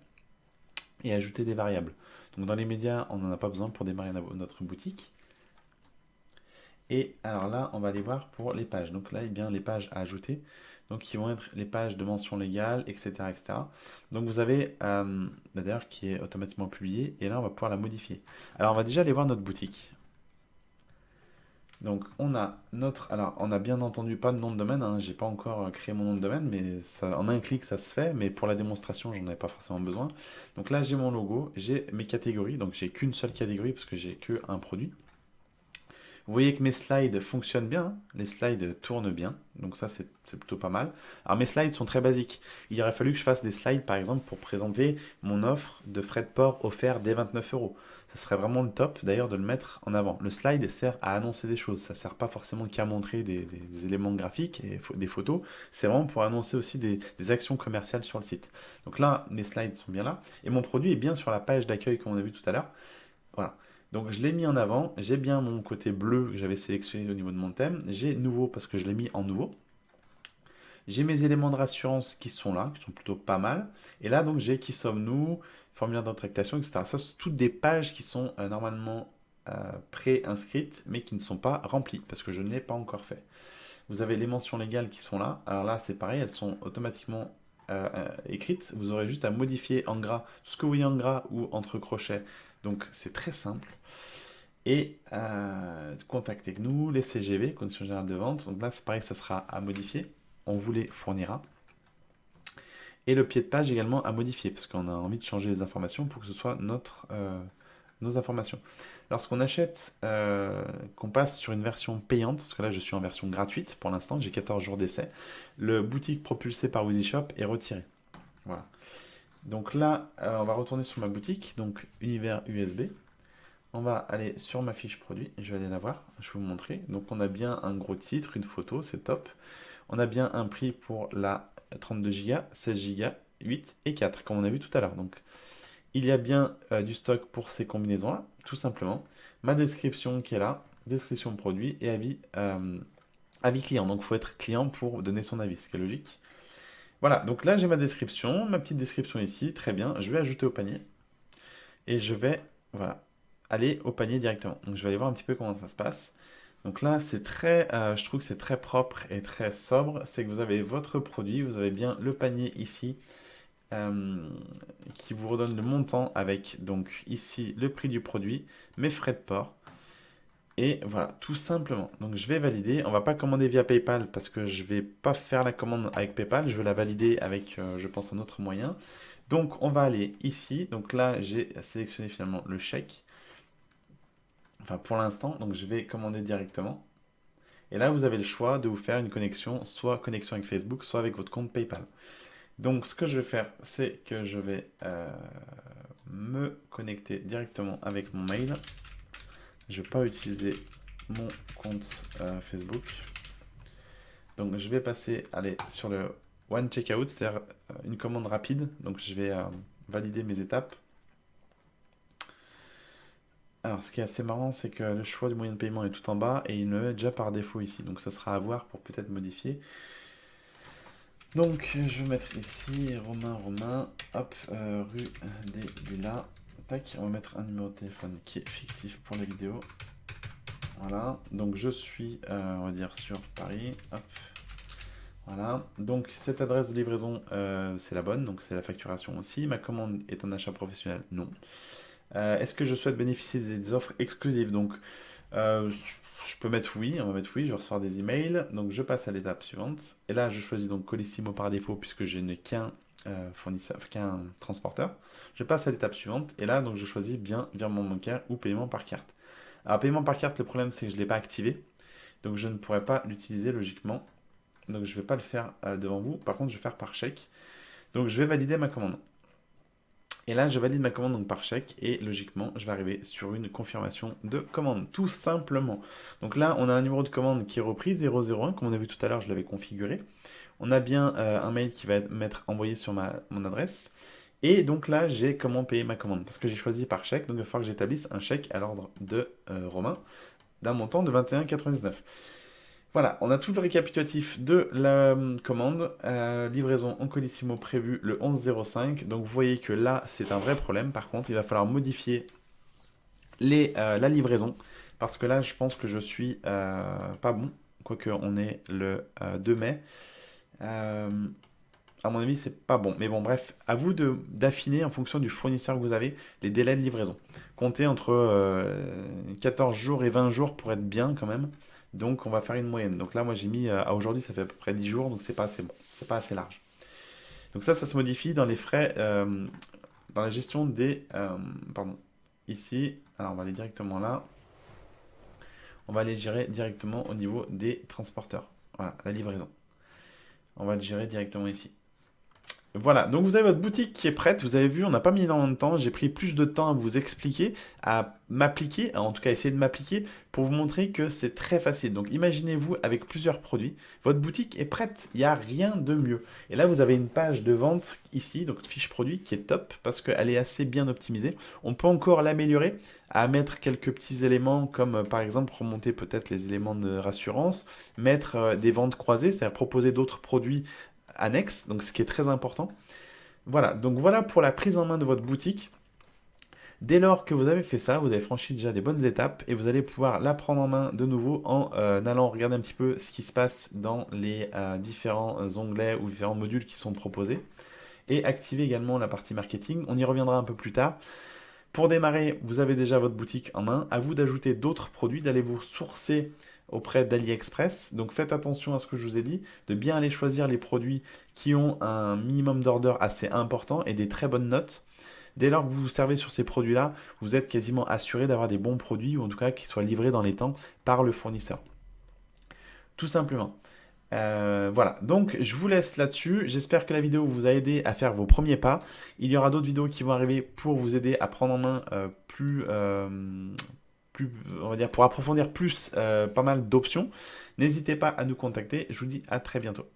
Et ajouter des variables. Donc dans les médias, on n'en a pas besoin pour démarrer notre boutique. Et alors là, on va aller voir pour les pages. Donc là, eh bien, les pages à ajouter. Donc qui vont être les pages de mention légale, etc. etc. Donc vous avez d'ailleurs qui est automatiquement publié. Et là, on va pouvoir la modifier. Alors on va déjà aller voir notre boutique. Donc on a alors on a bien entendu pas de nom de domaine, hein, j'ai pas encore créé mon nom de domaine, mais ça, en un clic ça se fait, mais pour la démonstration j'en avais pas forcément besoin. Donc là j'ai mon logo, j'ai mes catégories, donc j'ai qu'une seule catégorie parce que j'ai que un produit. Vous voyez que mes slides fonctionnent bien, hein. Les slides tournent bien, donc ça c'est plutôt pas mal. Alors mes slides sont très basiques. Il aurait fallu que je fasse des slides par exemple pour présenter mon offre de frais de port offert dès 29 euros. Ça serait vraiment le top d'ailleurs de le mettre en avant. Le slide sert à annoncer des choses, ça sert pas forcément qu'à montrer des éléments graphiques et des photos, c'est vraiment pour annoncer aussi des actions commerciales sur le site. Donc là, mes slides sont bien là, et mon produit est bien sur la page d'accueil comme on a vu tout à l'heure. Voilà. Donc je l'ai mis en avant, j'ai bien mon côté bleu que j'avais sélectionné au niveau de mon thème, j'ai nouveau parce que je l'ai mis en nouveau. J'ai mes éléments de rassurance qui sont là, qui sont plutôt pas mal. Et là donc j'ai qui sommes-nous, formulaire de tractation, etc. Ça sont toutes des pages qui sont normalement pré-inscrites mais qui ne sont pas remplies parce que je ne l'ai pas encore fait. Vous avez les mentions légales qui sont là. Alors là c'est pareil, elles sont automatiquement écrite. Vous aurez juste à modifier en gras tout ce que vous voyez en gras ou entre crochets. Donc c'est très simple. Et contactez nous, les CGV, conditions générales de vente. Donc là, c'est pareil, ça sera à modifier. On vous les fournira. Et le pied de page également à modifier, parce qu'on a envie de changer les informations pour que ce soit nos informations. Lorsqu'on achète, qu'on passe sur une version payante, parce que là je suis en version gratuite pour l'instant, j'ai 14 jours d'essai, le boutique propulsé par WheezyShop est retiré. Voilà. Donc là, on va retourner sur ma boutique, donc univers USB. On va aller sur ma fiche produit, je vais aller la voir, je vais vous montrer. Donc on a bien un gros titre, une photo, c'est top. On a bien un prix pour la 32 Go, 16 Go, 8 et 4, comme on a vu tout à l'heure. Donc il y a bien du stock pour ces combinaisons-là, tout simplement. Ma description qui est là, description produit et avis client. Donc il faut être client pour donner son avis, ce qui est logique. Voilà, donc là j'ai ma description, ma petite description ici, très bien. Je vais ajouter au panier et je vais, voilà, aller au panier directement. Donc je vais aller voir un petit peu comment ça se passe. Donc là, c'est très, je trouve que c'est très propre et très sobre. C'est que vous avez votre produit, vous avez bien le panier ici qui vous redonne le montant avec donc ici le prix du produit, mes frais de port. Et voilà, tout simplement. Donc je vais valider. On va pas commander via PayPal parce que je vais pas faire la commande avec PayPal. Je vais la valider avec, je pense, un autre moyen. Donc on va aller ici. Donc là, j'ai sélectionné finalement le chèque. Enfin, pour l'instant, donc je vais commander directement. Et là, vous avez le choix de vous faire une connexion, soit connexion avec Facebook, soit avec votre compte PayPal. Donc, ce que je vais faire, c'est que je vais me connecter directement avec mon mail. Je ne vais pas utiliser mon compte Facebook. Donc, je vais passer, allez, sur le One Checkout, c'est-à-dire une commande rapide. Donc, je vais valider mes étapes. Alors, ce qui est assez marrant, c'est que le choix du moyen de paiement est tout en bas et il me met déjà par défaut ici. Donc, ça sera à voir pour peut-être modifier. Donc, je vais mettre ici Romain, hop, rue des Lilas. Tac, on va mettre un numéro de téléphone qui est fictif pour la vidéo. Voilà, donc je suis, on va dire, sur Paris. Hop. Voilà, donc cette adresse de livraison, c'est la bonne, donc c'est la facturation aussi. Ma commande est un achat professionnel? Non. Est-ce que je souhaite bénéficier des offres exclusives? Donc, je peux mettre oui, on va mettre oui, je vais recevoir des emails. Donc, je passe à l'étape suivante. Et là, je choisis donc Colissimo par défaut puisque je n'ai qu'un fournisseur, qu'un transporteur. Je passe à l'étape suivante. Et là, donc, je choisis bien virement bancaire ou paiement par carte. Alors, paiement par carte, le problème, c'est que je ne l'ai pas activé. Donc, je ne pourrais pas l'utiliser logiquement. Donc, je ne vais pas le faire devant vous. Par contre, je vais faire par chèque. Donc, je vais valider ma commande. Et là, je valide ma commande donc par chèque et logiquement, je vais arriver sur une confirmation de commande, tout simplement. Donc là, on a un numéro de commande qui est repris 001, comme on a vu tout à l'heure, je l'avais configuré. On a bien un mail qui va m'être envoyé sur mon adresse. Et donc là, j'ai comment payer ma commande parce que j'ai choisi par chèque. Donc il va falloir que j'établisse un chèque à l'ordre de Romain d'un montant de 21,99 €. Voilà, on a tout le récapitulatif de la commande. Livraison en Colissimo prévue le 11/05. Donc vous voyez que là, c'est un vrai problème. Par contre, il va falloir modifier la livraison. Parce que là, je pense que je suis pas bon. Quoique on est le 2 mai. À mon avis, c'est pas bon. Mais bon, bref, à vous d'affiner en fonction du fournisseur que vous avez les délais de livraison. Comptez entre 14 jours et 20 jours pour être bien quand même. Donc, on va faire une moyenne. Donc là, moi, j'ai mis à aujourd'hui, ça fait à peu près 10 jours, donc c'est pas assez bon. C'est pas assez large. Donc ça se modifie dans les frais, dans la gestion des... pardon. Ici, alors on va aller directement là. On va aller gérer directement au niveau des transporteurs. Voilà, la livraison. On va le gérer directement ici. Voilà, donc vous avez votre boutique qui est prête, vous avez vu, on n'a pas mis énormément de temps, j'ai pris plus de temps à vous expliquer, à m'appliquer, en tout cas essayer de m'appliquer pour vous montrer que c'est très facile. Donc imaginez-vous avec plusieurs produits, votre boutique est prête, il n'y a rien de mieux. Et là vous avez une page de vente ici, donc fiche produit qui est top parce qu'elle est assez bien optimisée. On peut encore l'améliorer à mettre quelques petits éléments comme par exemple remonter peut-être les éléments de rassurance, mettre des ventes croisées, c'est-à-dire proposer d'autres produits annexes, donc ce qui est très important. Voilà, donc voilà pour la prise en main de votre boutique. Dès lors que vous avez fait ça, vous avez franchi déjà des bonnes étapes et vous allez pouvoir la prendre en main de nouveau en allant regarder un petit peu ce qui se passe dans les différents onglets ou différents modules qui sont proposés et activer également la partie marketing. On y reviendra un peu plus tard. Pour démarrer, vous avez déjà votre boutique en main. À vous d'ajouter d'autres produits, d'aller vous sourcer auprès d'AliExpress. Donc faites attention à ce que je vous ai dit, de bien aller choisir les produits qui ont un minimum d'order assez important et des très bonnes notes. Dès lors que vous vous servez sur ces produits-là, vous êtes quasiment assuré d'avoir des bons produits ou en tout cas qu'ils soient livrés dans les temps par le fournisseur. Tout simplement. Voilà, donc je vous laisse là-dessus. J'espère que la vidéo vous a aidé à faire vos premiers pas. Il y aura d'autres vidéos qui vont arriver pour vous aider à prendre en main on va dire, pour approfondir plus pas mal d'options. N'hésitez pas à nous contacter. Je vous dis à très bientôt.